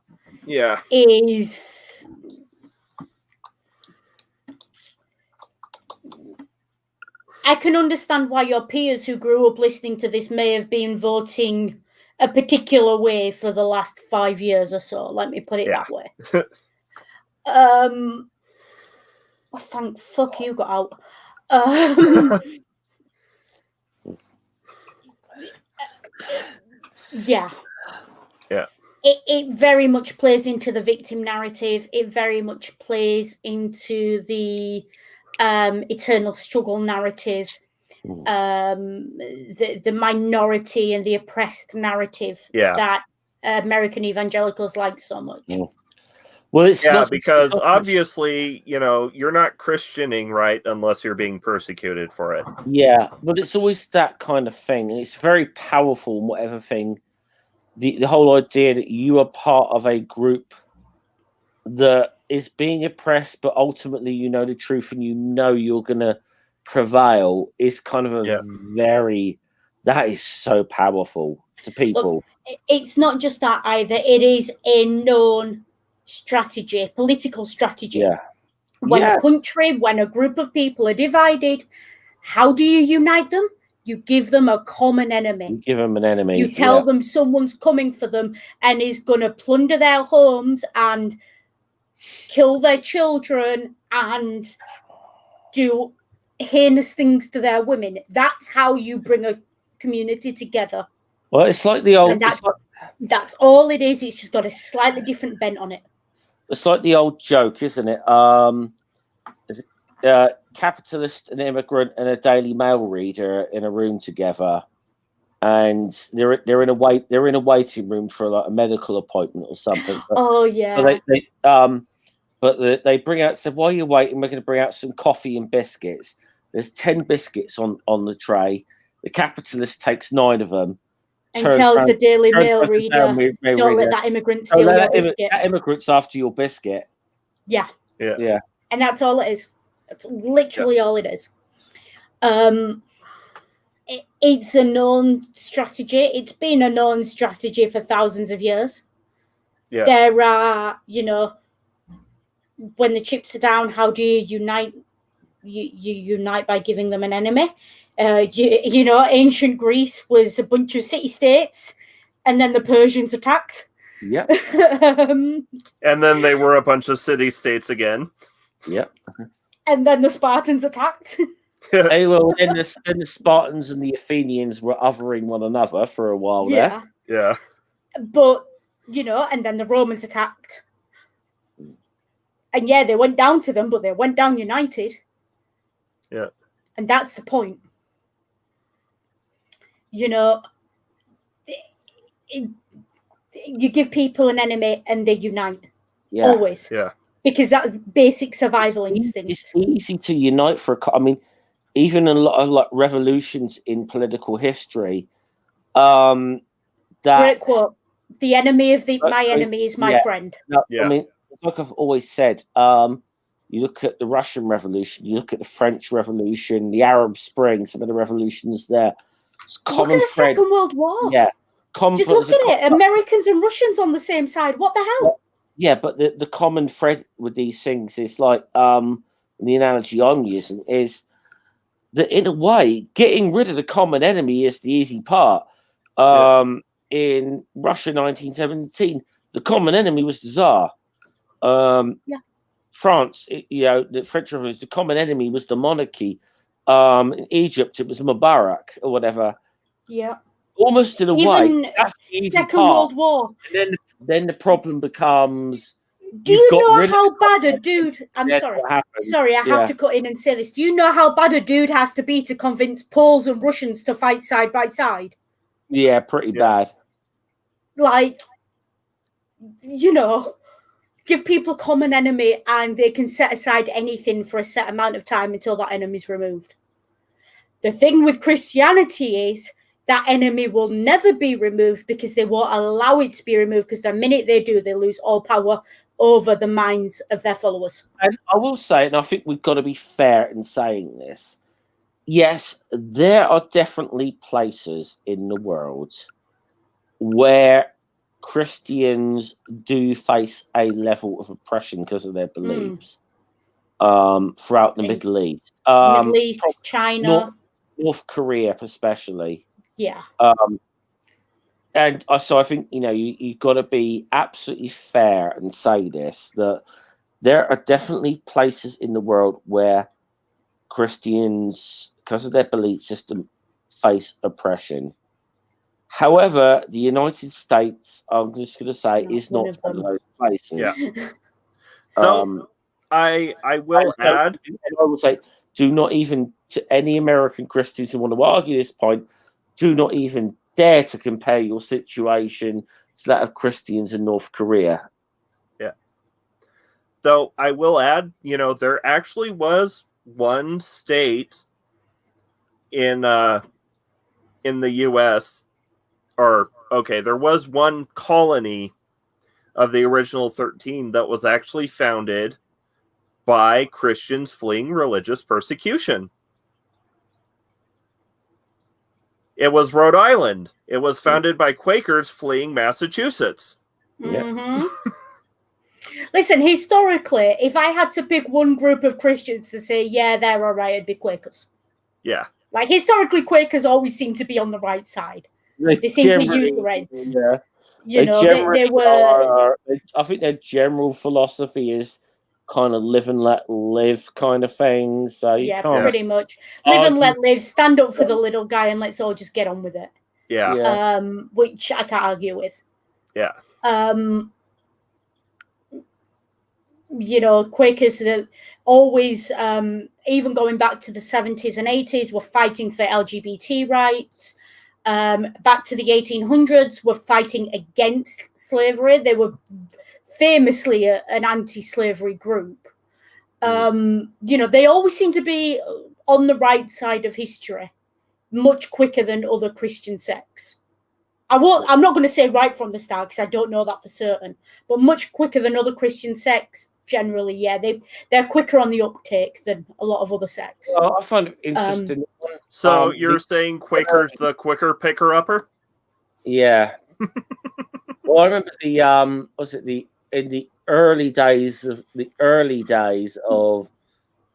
Yeah. Is I can understand why your peers who grew up listening to this may have been voting a particular way for the last 5 years or so. Let me put it that way. Oh, thank fuck you got out. Yeah. Yeah. It very much plays into the victim narrative. It very much plays into the eternal struggle narrative, the minority and the oppressed narrative that American evangelicals like so much. Well, it's not because obviously, you're not Christianing, right, unless you're being persecuted for it. Yeah, but it's always that kind of thing, and it's very powerful in whatever thing. The whole idea that you are part of a group that is being oppressed, but ultimately you know the truth and you know you're going to prevail is kind of that is so powerful to people. Look, it's not just that either. It is a known strategy, political strategy. Yeah. When a country, when a group of people are divided, how do you unite them? You give them a common enemy. You give them an enemy. You tell them someone's coming for them and is going to plunder their homes and kill their children and do heinous things to their women. That's how you bring a community together. Well, it's like the old... That's all it is. It's just got a slightly different bent on it. It's like the old joke, isn't it? Capitalist, an immigrant, and a Daily Mail reader in a room together, and they're in a waiting room for like a medical appointment or something. But they bring out, said, while you're waiting, we're going to bring out some coffee and biscuits. There's 10 biscuits on the tray. The capitalist takes 9 of them. And tells the Daily Mail reader, don't let that immigrant steal your biscuit. That immigrant's after your biscuit. Yeah. Yeah. And that's all it is. That's literally all it is. It's a known strategy. It's been a known strategy for thousands of years. Yeah. There are, when the chips are down, how do you unite? You unite by giving them an enemy. Ancient Greece was a bunch of city-states, and then the Persians attacked. Yep. And then they were a bunch of city-states again. Yep. And then the Spartans attacked. Hey, well, then the Spartans and the Athenians were othering one another for a while there. Yeah. But, and then the Romans attacked. And they went down to them, but they went down united. Yeah. And that's the point. You give people an enemy and they unite. Yeah. Always. Yeah. Because that's basic survival instinct. It's easy to unite even a lot of like revolutions in political history. Great quote. The enemy of my enemy is my friend. No, I mean, like I've always said, you look at the Russian Revolution, you look at the French Revolution, the Arab Spring, some of the revolutions there. Look at the Second World War. Yeah. Just look at it. Americans and Russians on the same side. What the hell? Yeah, but the common thread with these things is like the analogy I'm using is that in a way, getting rid of the common enemy is the easy part. In Russia 1917, the common enemy was the Tsar. France, the French Revolution, the common enemy was the monarchy. In Egypt, it was Mubarak or whatever. Yeah. Almost in a way, that's the easy Second part. World War. And then the problem becomes. Do you know how bad a dude? I'm sorry. Sorry, I have to cut in and say this. Do you know how bad a dude has to be to convince Poles and Russians to fight side by side? Yeah, pretty bad. Like, give people common enemy and they can set aside anything for a set amount of time until that enemy's removed. The thing with Christianity is that enemy will never be removed because they won't allow it to be removed, because the minute they do, they lose all power over the minds of their followers. And I will say, and I think we've got to be fair in saying this, yes, there are definitely places in the world where Christians do face a level of oppression because of their beliefs. Throughout the Middle East, Middle East, China, North Korea, especially. Yeah. And so I think you got to be absolutely fair and say this, that there are definitely places in the world where Christians, because of their belief system, face oppression. However, the United States, I'm just going to say, is not one of those places. Yeah. So I will add, and I will say, do not even, to any American Christians who want to argue this point, do not even dare to compare your situation to that of Christians in North Korea. Yeah. Though I will add, there actually was one state in the U.S. there was one colony of the original 13 that was actually founded by Christians fleeing religious persecution. It was Rhode Island. It was founded by Quakers fleeing Massachusetts. Mm-hmm. Listen, historically, if I had to pick one group of Christians to say, yeah, they're all right, it'd be Quakers. Yeah. Like, historically, Quakers always seem to be on the right side. They seem to use the Reds. Yeah. They were... I think their general philosophy is kind of live and let live kind of thing. So you can't... pretty much. Live and let live, stand up for the little guy, and let's all just get on with it. Yeah. Which I can't argue with. Yeah. Quakers that always, even going back to the 70s and 80s, were fighting for LGBT rights. Back to the 1800s, were fighting against slavery. They were famously an anti-slavery group. They always seem to be on the right side of history, much quicker than other Christian sects. I'm not going to say right from the start because I don't know that for certain, but much quicker than other Christian sects. Generally, yeah, they're quicker on the uptake than a lot of other sects. Well, I find it interesting. So you're saying Quakers the quicker picker upper? Yeah. Well, I remember in the early days of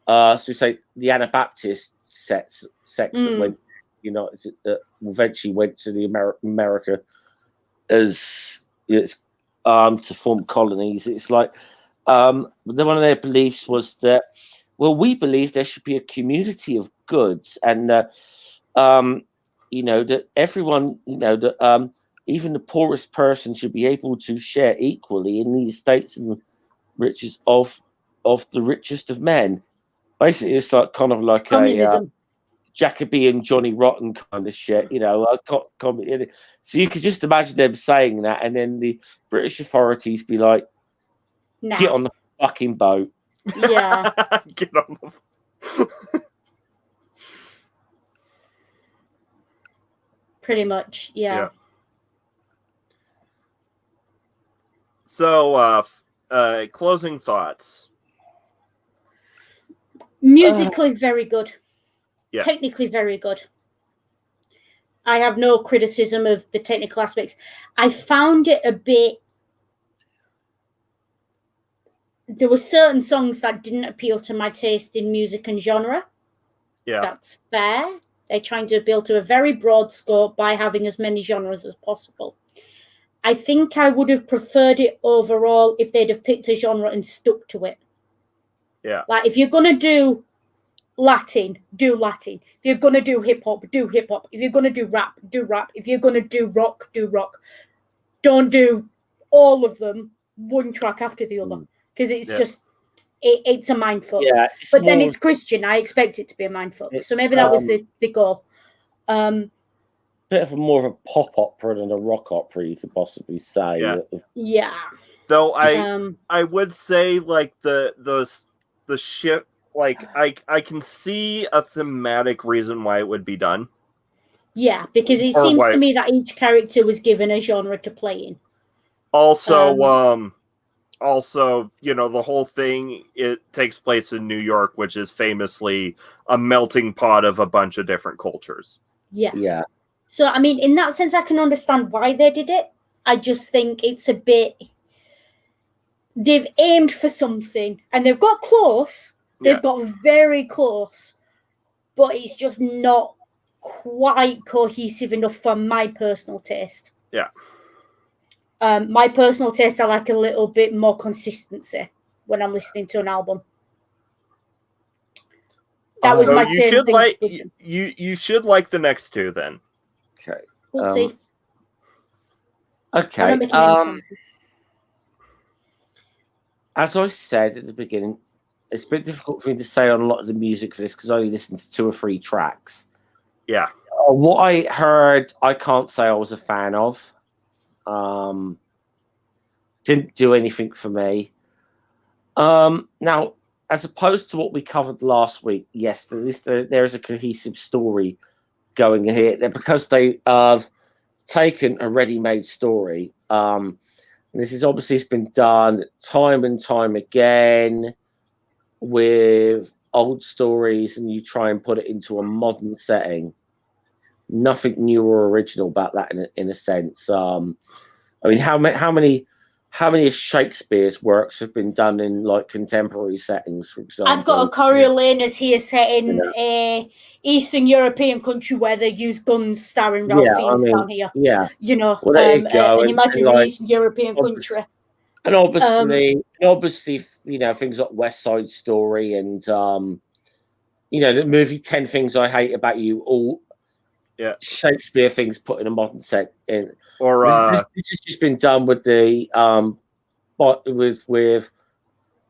so say the Anabaptist sects that went, that eventually went to the America as to form colonies. It's like one of their beliefs was that, well, we believe there should be a community of goods, and that everyone, that even the poorest person should be able to share equally in the estates and riches of the richest of men. Basically, it's like kind of like communism. A Jacobean Johnny Rotten kind of shit, so you could just imagine them saying that, and then the British authorities be like, get on the fucking boat. Yeah. Get on the... Pretty much, yeah. So, closing thoughts. Musically, very good. Yes. Technically, very good. I have no criticism of the technical aspects. I found it a bit... There were certain songs that didn't appeal to my taste in music and genre. Yeah. That's fair. They're trying to appeal to a very broad scope by having as many genres as possible. I think I would have preferred it overall if they'd have picked a genre and stuck to it. Yeah. Like, if you're going to do Latin, do Latin. If you're going to do hip-hop, do hip-hop. If you're going to do rap, do rap. If you're going to do rock, do rock. Don't do all of them one track after the other. Because it's just... It's a mindfuck. Yeah, but then it's Christian. I expect it to be a mindfuck. So maybe that was the goal. Bit of more of a pop opera than a rock opera, you could possibly say. Yeah. Though I would say like the ship, like I can see a thematic reason why it would be done. Yeah, because it seems to me that each character was given a genre to play in. Also, also, the whole thing, it takes place in New York, which is famously a melting pot of a bunch of different cultures. Yeah. So, I mean, in that sense, I can understand why they did it. I just think it's a bit... They've aimed for something, and they've got close. They've got very close, but it's just not quite cohesive enough for my personal taste. Yeah. My personal taste, I like a little bit more consistency when I'm listening to an album. That was my you same should thing. You should like the next two then. Okay. We'll see. Okay. I'm not making any promises. As I said at the beginning, it's a bit difficult for me to say on a lot of the music for this because I only listened to 2 or 3 tracks. Yeah. What I heard, I can't say I was a fan of. Didn't do anything for me. Now, as opposed to what we covered last week, yes, there is a cohesive story going here. Because they have taken a ready-made story. This is obviously it's been done time and time again with old stories, and you try and put it into a modern setting. Nothing new or original about that in a sense. I mean, how many of Shakespeare's works have been done in like contemporary settings, for example? I've got a Coriolanus here set in a Eastern European country where they use guns starring Ralph Fiennes down here. Yeah. Well, there you go. An imaginary Eastern European country. And obviously, things like West Side Story and the movie 10 Things I Hate About You, all Shakespeare things put in a modern set in. Or this has just been done with the with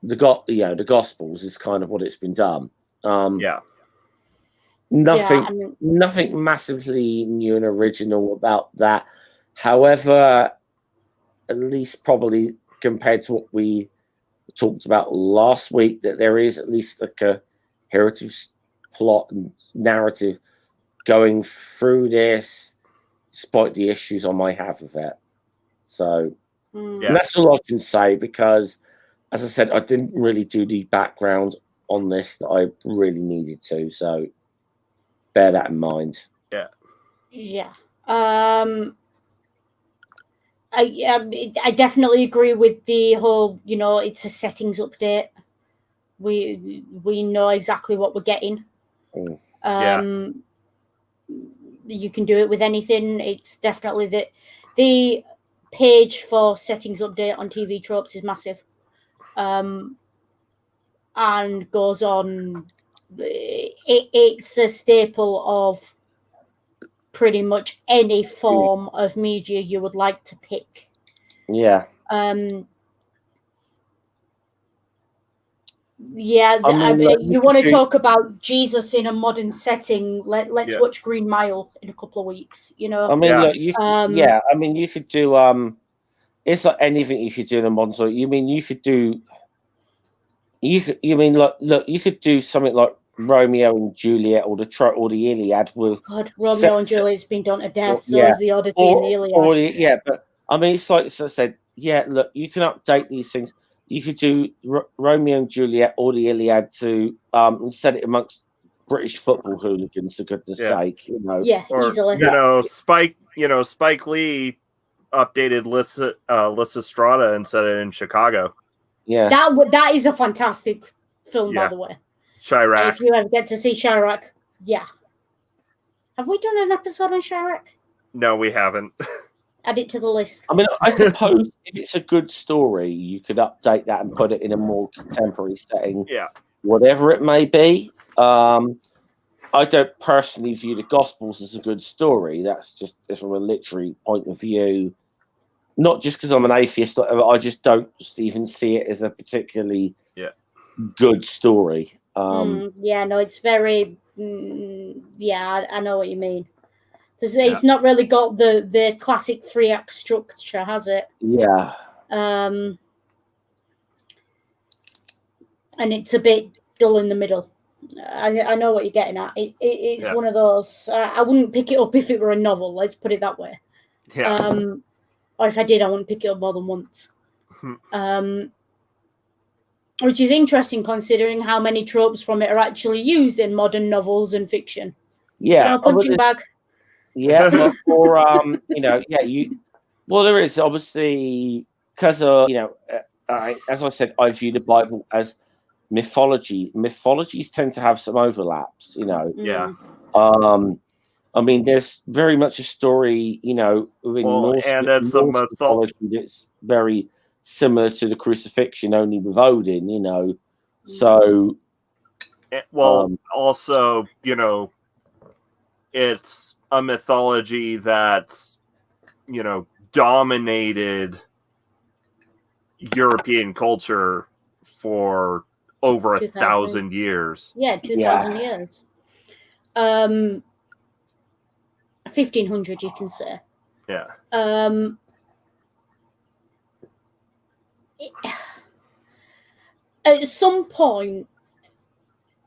the Gospels is kind of what it's been done. Nothing massively new and original about that. However, at least probably compared to what we talked about last week, that there is at least like a heritage plot and narrative going through this, despite the issues I might have with it. So that's all I can say, because, as I said, I didn't really do the background on this that I really needed to. So bear that in mind. Yeah. I definitely agree with the whole, it's a settings update. We know exactly what we're getting. You can do it with anything. It's definitely the page for settings update on TV tropes is massive, and goes on. It's a staple of pretty much any form of media you would like to pick. Yeah. You want to talk about Jesus in a modern setting? Let's watch Green Mile in a couple of weeks. I mean, look, you could do it's like anything you could do in a modern story. You could do you could do something like Romeo and Juliet or the Iliad with Romeo and Juliet's been done to death, so is the Odyssey and the Iliad. But I mean, it's like, as I said, look, you can update these things. You could do Romeo and Juliet or the Iliad to set it amongst British football hooligans, for goodness sake, easily. Spike Lee updated Lysistrata and set it in Chicago. Yeah, that is a fantastic film, by the way. Chirac. If you ever get to see Chirac, have we done an episode on Chirac? No, we haven't. Add it to the list. I mean, I suppose if it's a good story, you could update that and put it in a more contemporary setting. Yeah. Whatever it may be. I don't personally view the Gospels as a good story. That's just from a literary point of view. Not just because I'm an atheist, I just don't even see it as a particularly good story. It's very... I know what you mean. It's not really got the classic 3-act structure, has it? Yeah. And it's a bit dull in the middle. I know what you're getting at. It's one of those. I wouldn't pick it up if it were a novel. Let's put it that way. Yeah. Or if I did, I wouldn't pick it up more than once. Which is interesting considering how many tropes from it are actually used in modern novels and fiction. Yeah, punching bag. Yeah, or Well, there is obviously because as I said, I view the Bible as mythology. Mythologies tend to have some overlaps, Yeah. I mean, there's very much a story, within Norse mythology that's very similar to the crucifixion, only with Odin, So, also, it's a mythology that's, dominated European culture for over 1,000 years. Yeah, 2,000 years. 1,500, you can say. Yeah. At some point,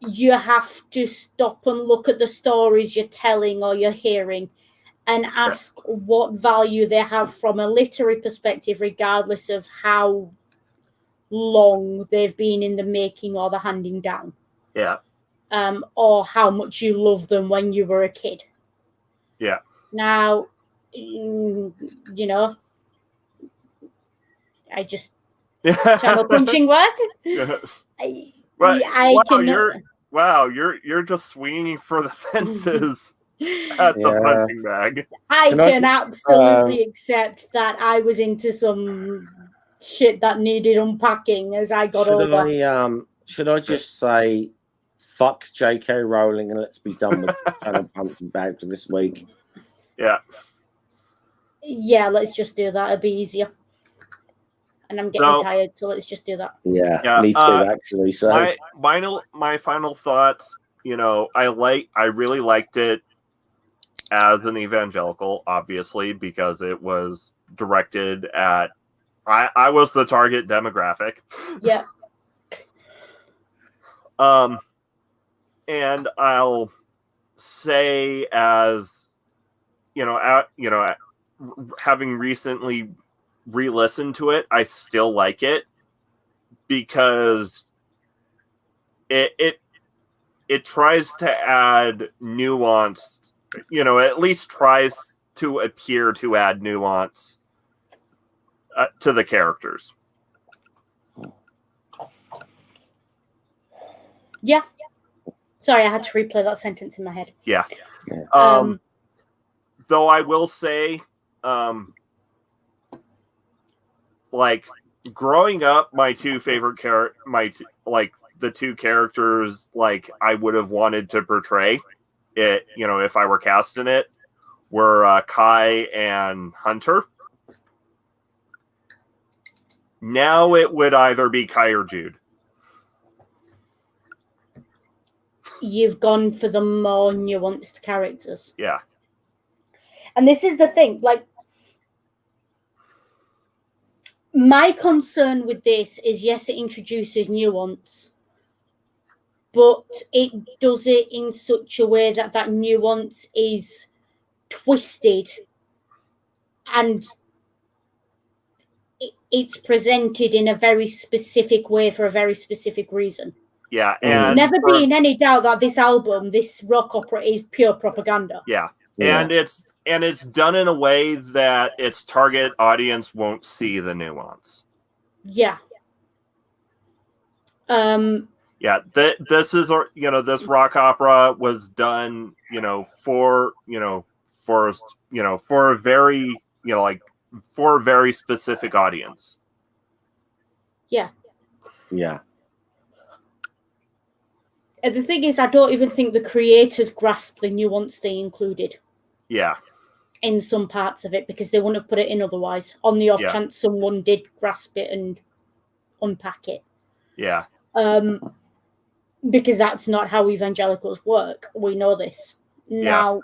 you have to stop and look at the stories you're telling or you're hearing and ask what value they have from a literary perspective, regardless of how long they've been in the making or the handing down. Yeah. Or how much you love them when you were a kid. Yeah. Now, I just channel punching work. You're just swinging for the fences at the punching bag. I can absolutely accept that I was into some shit that needed unpacking as I got older. Should I just say fuck J.K. Rowling and let's be done with channel punching bag for this week? Yeah. Yeah, let's just do that. It'll be easier. And I'm getting tired, so let's just do that. Yeah, me too, actually. So my final thoughts, I really liked it as an evangelical, obviously, because it was directed at I was the target demographic. Yeah. And I'll say, as having recently re-listened to it, I still like it because it tries to add nuance, at least tries to appear to add nuance to the characters. Yeah. Sorry, I had to replay that sentence in my head. Yeah. Though I will say, like, growing up, my two favorite the two characters like I would have wanted to portray it, if I were casting it, were Kai and Hunter. Now it would either be Kai or Jude. You've gone for the more nuanced characters. Yeah. And this is the thing, like, my concern with this is, yes, it introduces nuance, but it does it in such a way that that nuance is twisted and it's presented in a very specific way for a very specific reason. Yeah, and never be in any doubt that this album, this rock opera, is pure propaganda. Yeah, and it's done in a way that its target audience won't see the nuance. Yeah. Yeah, this is, this rock opera was done, for a very, for a very specific audience. Yeah. Yeah. And the thing is, I don't even think the creators grasped the nuance they included. Yeah. In some parts of it, because they wouldn't have put it in otherwise, on the off chance someone did grasp it and unpack it. Yeah. Because that's not how evangelicals work. We know this. Now.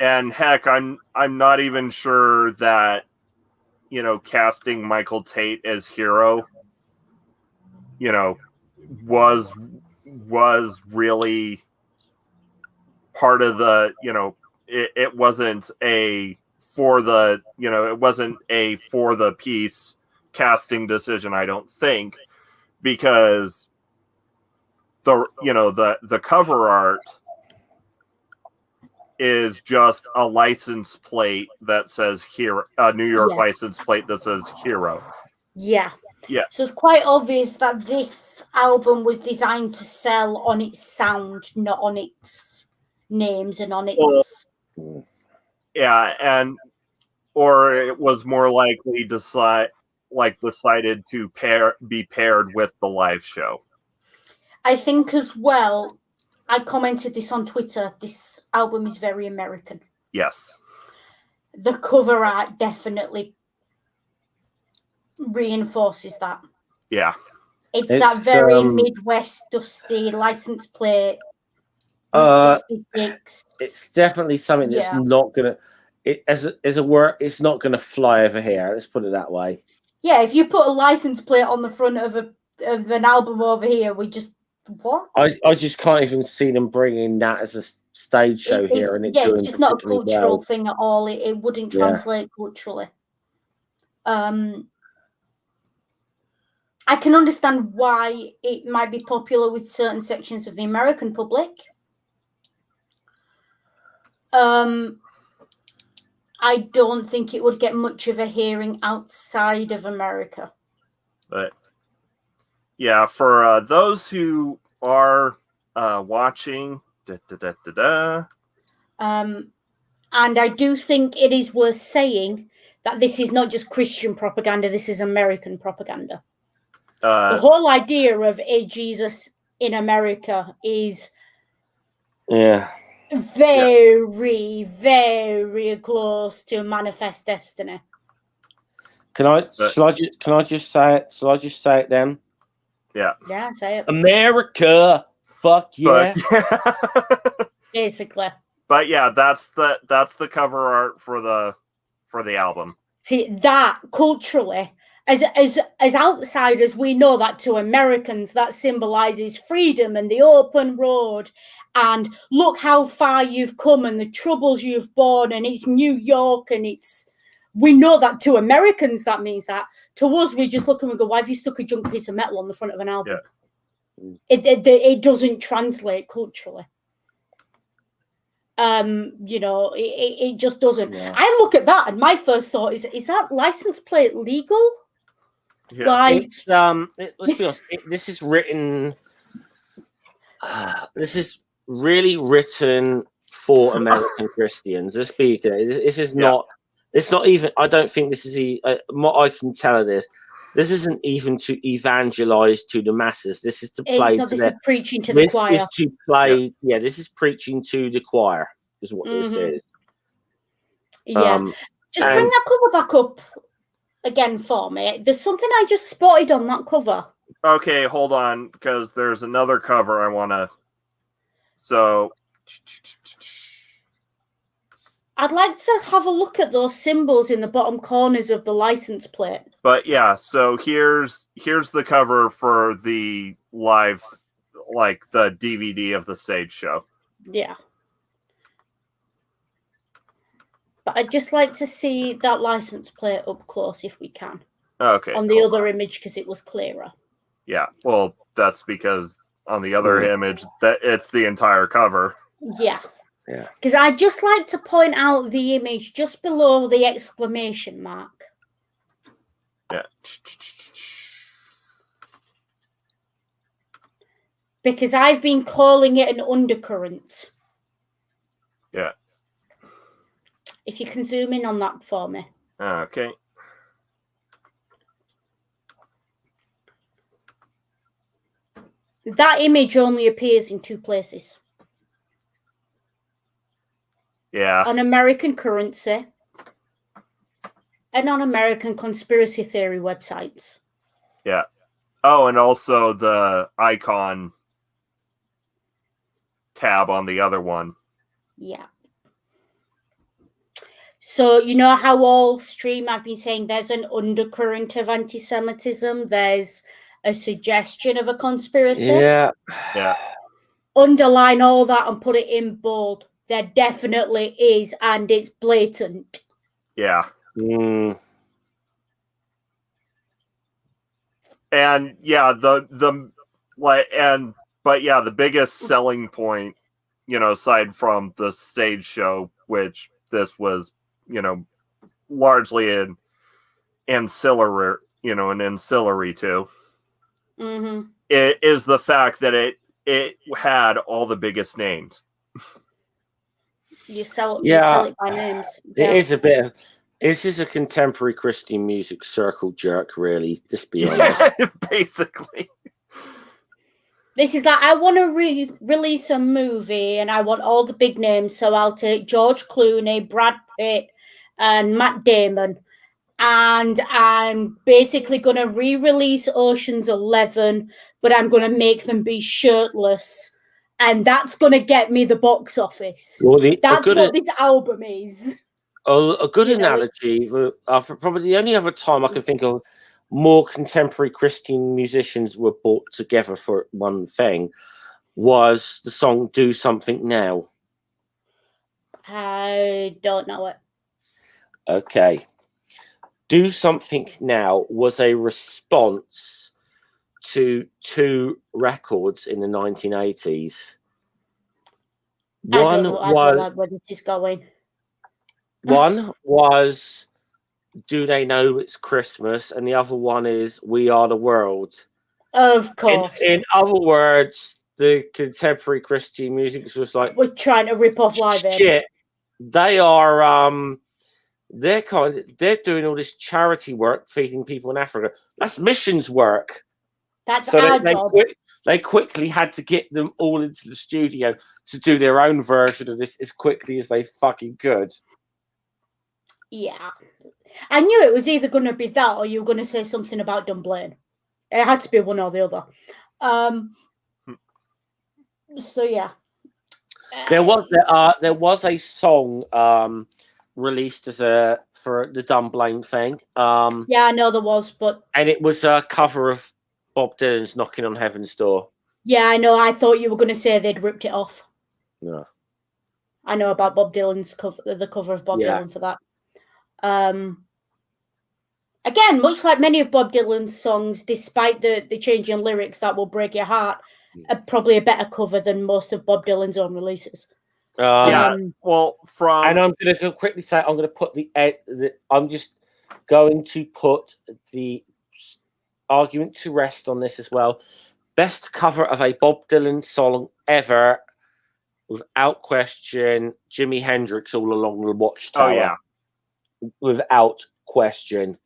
And heck, I'm not even sure that, casting Michael Tate as Hero, was really part of the, it wasn't a for the, it wasn't a for the piece casting decision, I don't think, because the cover art is just a license plate that says Hero, a New York license plate that says Hero. Yeah. Yeah. So it's quite obvious that this album was designed to sell on its sound, not on its names and on its. Or it was more likely decided to be paired with the live show. I think as well, I commented this on Twitter, this album is very American. Yes. The cover art definitely reinforces that. Yeah. It's that very Midwest dusty license plate. 66. It's definitely something that's not gonna. It's not gonna fly over here. Let's put it that way. Yeah, if you put a license plate on the front of an album over here, we just what? I just can't even see them bringing that as a stage show here, and it's just not a cultural thing at all. It wouldn't translate culturally. I can understand why it might be popular with certain sections of the American public. I don't think it would get much of a hearing outside of America. But yeah, for those who are watching, and I do think it is worth saying that this is not just Christian propaganda, this is American propaganda. The whole idea of a Jesus in America is very, very close to Manifest Destiny. Can I just say it? Shall I just say it then? Yeah. Yeah, say it. America, fuck yeah. Basically. But yeah, that's the cover art for the album. See, that culturally, as outsiders, we know that to Americans that symbolizes freedom and the open road. And look how far you've come and the troubles you've borne, and it's New York, and we know that to Americans that means that. To us, we just look and we go, why have you stuck a junk piece of metal on the front of an album? Yeah. It doesn't translate culturally. It just doesn't. Yeah. I look at that and my first thought is that license plate legal? Yeah. It's let's be honest, this is written this is really written for American Christians. This is not it's not even, I don't think this is what I can tell of this isn't even to evangelize to the masses. This is to play this is preaching to the choir. This is to play this is preaching to the choir is what this is. Yeah. Just bring that cover back up again for me. There's something I just spotted on that cover. Okay, hold on, because there's another cover I want to. So, I'd like to have a look at those symbols in the bottom corners of the license plate. But yeah, so here's the cover for the live, like the DVD of the stage show. Yeah. But I'd just like to see that license plate up close if we can. Okay. On the other image, because it was clearer. Yeah, well, that's because on the other image, that it's the entire cover. Yeah. Yeah. Because I'd just like to point out the image just below the exclamation mark. Yeah. Because I've been calling it an undercurrent. Yeah. If you can zoom in on that for me. Okay. That image only appears in two places. Yeah. On American currency and on American conspiracy theory websites. Yeah. Oh, and also the icon tab on the other one. Yeah. So, you know how all stream I've been saying there's an undercurrent of anti-Semitism, there's a suggestion of a conspiracy. Yeah. Yeah. Underline all that and put it in bold. There definitely is, and it's blatant. Yeah. And yeah, the biggest selling point, aside from the stage show, which this was, largely an ancillary to, it is the fact that it had all the biggest names. You sell it by names. It is a bit of, this is a contemporary Christian music circle jerk, really, just be honest. Basically. This is like, I want to release a movie and I want all the big names, so I'll take George Clooney, Brad Pitt, and Matt Damon, and I'm basically going to re-release Ocean's 11, but I'm going to make them be shirtless, and that's going to get me the box office. Well, that's what this album is. A good analogy, probably the only other time I can think of more contemporary Christian musicians were brought together for one thing, was the song Do Something Now. I don't know it. Okay. Do Something Now was a response to two records in the 1980s. I don't know where this is going. One was Do They Know It's Christmas? And the other one is We Are the World. Of course. In other words, the contemporary Christian music was like, we're trying to rip off Live Aid. Shit. They are they're doing all this charity work feeding people in Africa. That's missions work. That's our job. They quickly had to get them all into the studio to do their own version of this as quickly as they fucking could. Yeah. I knew it was either going to be that or you were going to say something about Dunblane. It had to be one or the other. So, yeah. There was a song released for the Dunblane thing. Yeah, I know there was, and it was a cover of Bob Dylan's "Knocking on Heaven's Door." Yeah, I know. I thought you were going to say they'd ripped it off. No, I know about Bob Dylan's cover, the cover of Bob Dylan for that. Again, much like many of Bob Dylan's songs, despite the change in lyrics that will break your heart, are probably a better cover than most of Bob Dylan's own releases. and I'm going to quickly say I'm going to put I'm just going to put the argument to rest on this as well. Best cover of a Bob Dylan song ever, without question, Jimi Hendrix, All Along the Watchtower. Oh yeah, without question.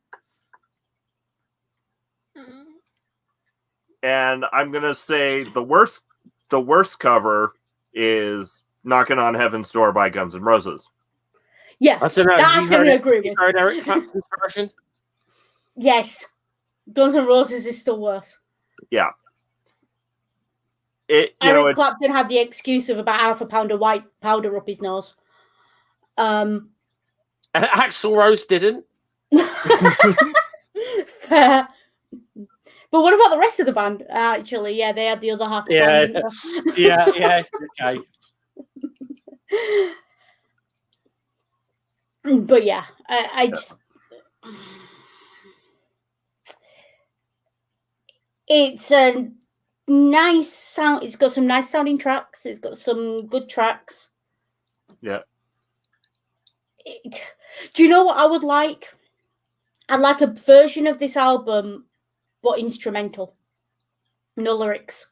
And I'm gonna say the worst cover is "Knocking on Heaven's Door" by Guns N' Roses. Yeah, I don't know. That I can agree with. You heard Eric Clapton's version? Yes, Guns N' Roses is still worse. Yeah. Eric Clapton had the excuse of about half a pound of white powder up his nose. Axl Rose didn't. Fair. But what about the rest of the band? Actually, yeah, they had the other half. Yeah, yeah, okay. But yeah, I just. It's a nice sound. It's got some nice sounding tracks. It's got some good tracks. Yeah. Do you know what I would like? I'd like a version of this album, but instrumental. No lyrics.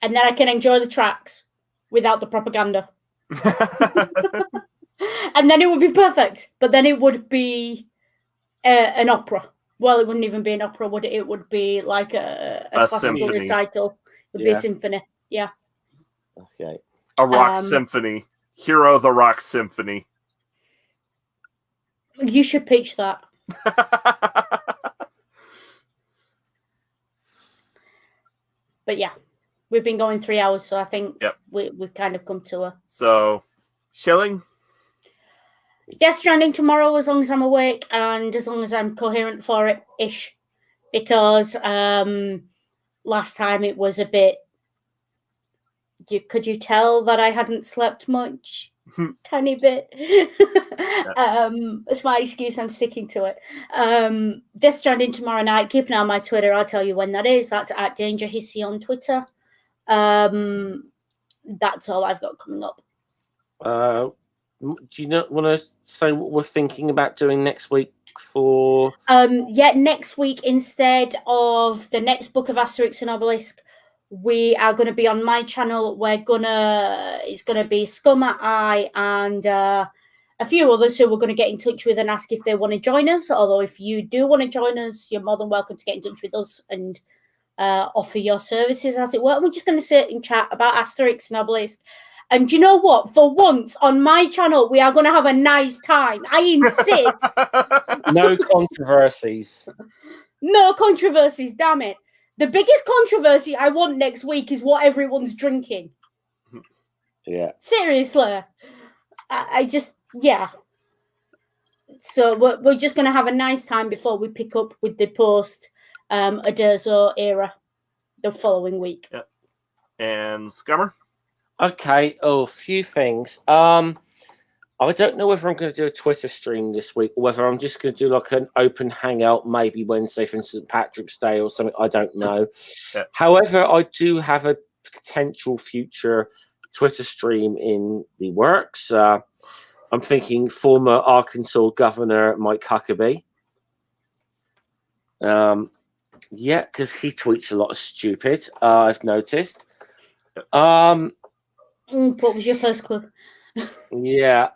And then I can enjoy the tracks without the propaganda. And then it would be perfect. But then it would be an opera. Well, it wouldn't even be an opera, would it? It would be like a classical symphony. recital. It would be a symphony. Yeah. Okay. A rock symphony. Hero the Rock Symphony. You should pitch that. But yeah, we've been going 3 hours, so I think we've kind of come to a... So, Shilling? Death Stranding tomorrow, as long as I'm awake and as long as I'm coherent for it-ish. Because last time it was a bit... Could you tell that I hadn't slept much? tiny bit. It's my excuse. I'm sticking to it. Death Stranding tomorrow night. Keep an eye on my Twitter. I'll tell you when that is. That's at Danger Hissy on Twitter. That's all I've got coming up. Do you not want to say what we're thinking about doing next week for? Next week, instead of the next book of Asterix and Obelisk, we are going to be on my channel. It's going to be Scummer, I, and a few others who we're going to get in touch with and ask if they want to join us. Although if you do want to join us, you're more than welcome to get in touch with us and offer your services, as it were. And we're just going to sit and chat about Asterix and Obelisk. And you know what? For once on my channel, we are going to have a nice time. I insist. No controversies. No controversies, damn it. The biggest controversy I want next week is what everyone's drinking. Yeah. Seriously. Yeah. So we're just going to have a nice time before we pick up with the post Aderzo era the following week. Yeah. And Scummer? Okay. Oh, a few things. I don't know whether I'm going to do a Twitter stream this week or whether I'm just going to do like an open hangout, maybe Wednesday for St. Patrick's Day or something. I don't know. Yeah. However, I do have a potential future Twitter stream in the works. I'm thinking former Arkansas Governor Mike Huckabee. Yeah, because he tweets a lot of stupid. I've noticed. What was your first clue? Yeah.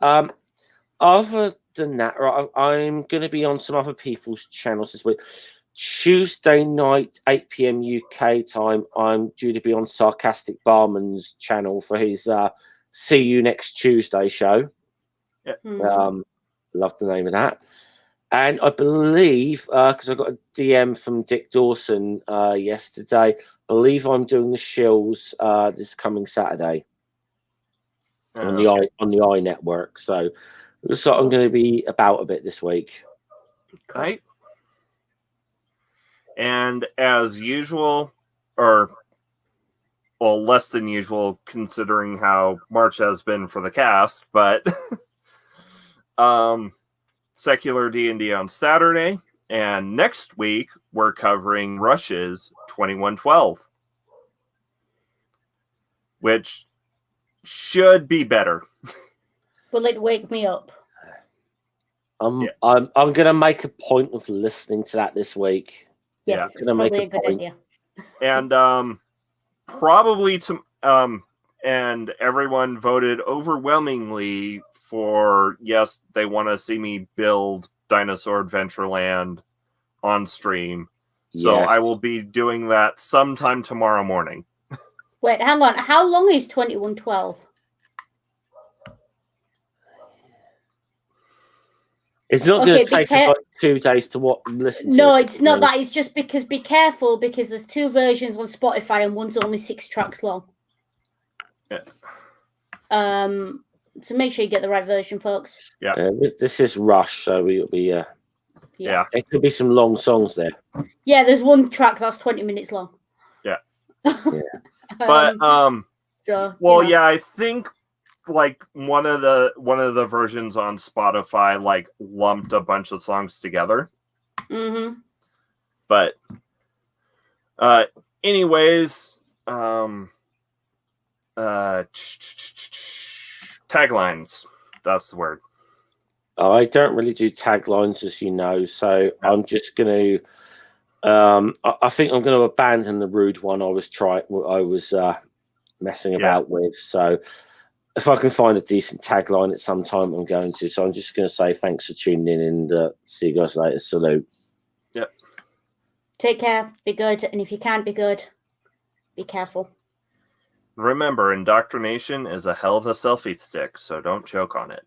Other than that, right, I'm going to be on some other people's channels this week. Tuesday night, 8 p.m. UK time, I'm due to be on Sarcastic Barman's channel for his See You Next Tuesday show. Yeah. Love the name of that. And I believe, because I got a DM from Dick Dawson yesterday, believe I'm doing the Shills this coming Saturday on the I Network. So looks like I'm going to be about a bit this week. Right. And as usual, or well, less than usual, considering how March has been for the cast, but Secular D&D on Saturday, and next week we're covering Rush's 2112, which should be better. Will it wake me up? I'm going to make a point of listening to that this week. Yes, it's probably a good idea. And probably and everyone voted overwhelmingly for yes, they want to see me build Dinosaur Adventureland on stream. So I will be doing that sometime tomorrow morning. Wait, hang on. How long is 2112? It's not going to take us like 2 days to listen to. No, it's not that. It's just because be careful because there's 2 versions on Spotify and one's only 6 tracks long. Yeah. So make sure you get the right version, folks. Yeah. This is Rush, so we'll be. Yeah. There could be some long songs there. Yeah, there's one track that's 20 minutes long. Yeah. Yeah. But So yeah, I think like one of the versions on Spotify like lumped a bunch of songs together. Mm-hmm. But anyways, taglines, that's the word. I don't really do taglines, as you know, so I'm just going to I think I'm going to abandon the rude one I was messing about with. So if I can find a decent tagline at some time, I'm going to. So I'm just going to say thanks for tuning in and see you guys later. Salute. Yep. Take care. Be good. And if you can't be good, be careful. Remember, indoctrination is a hell of a selfie stick, so don't choke on it.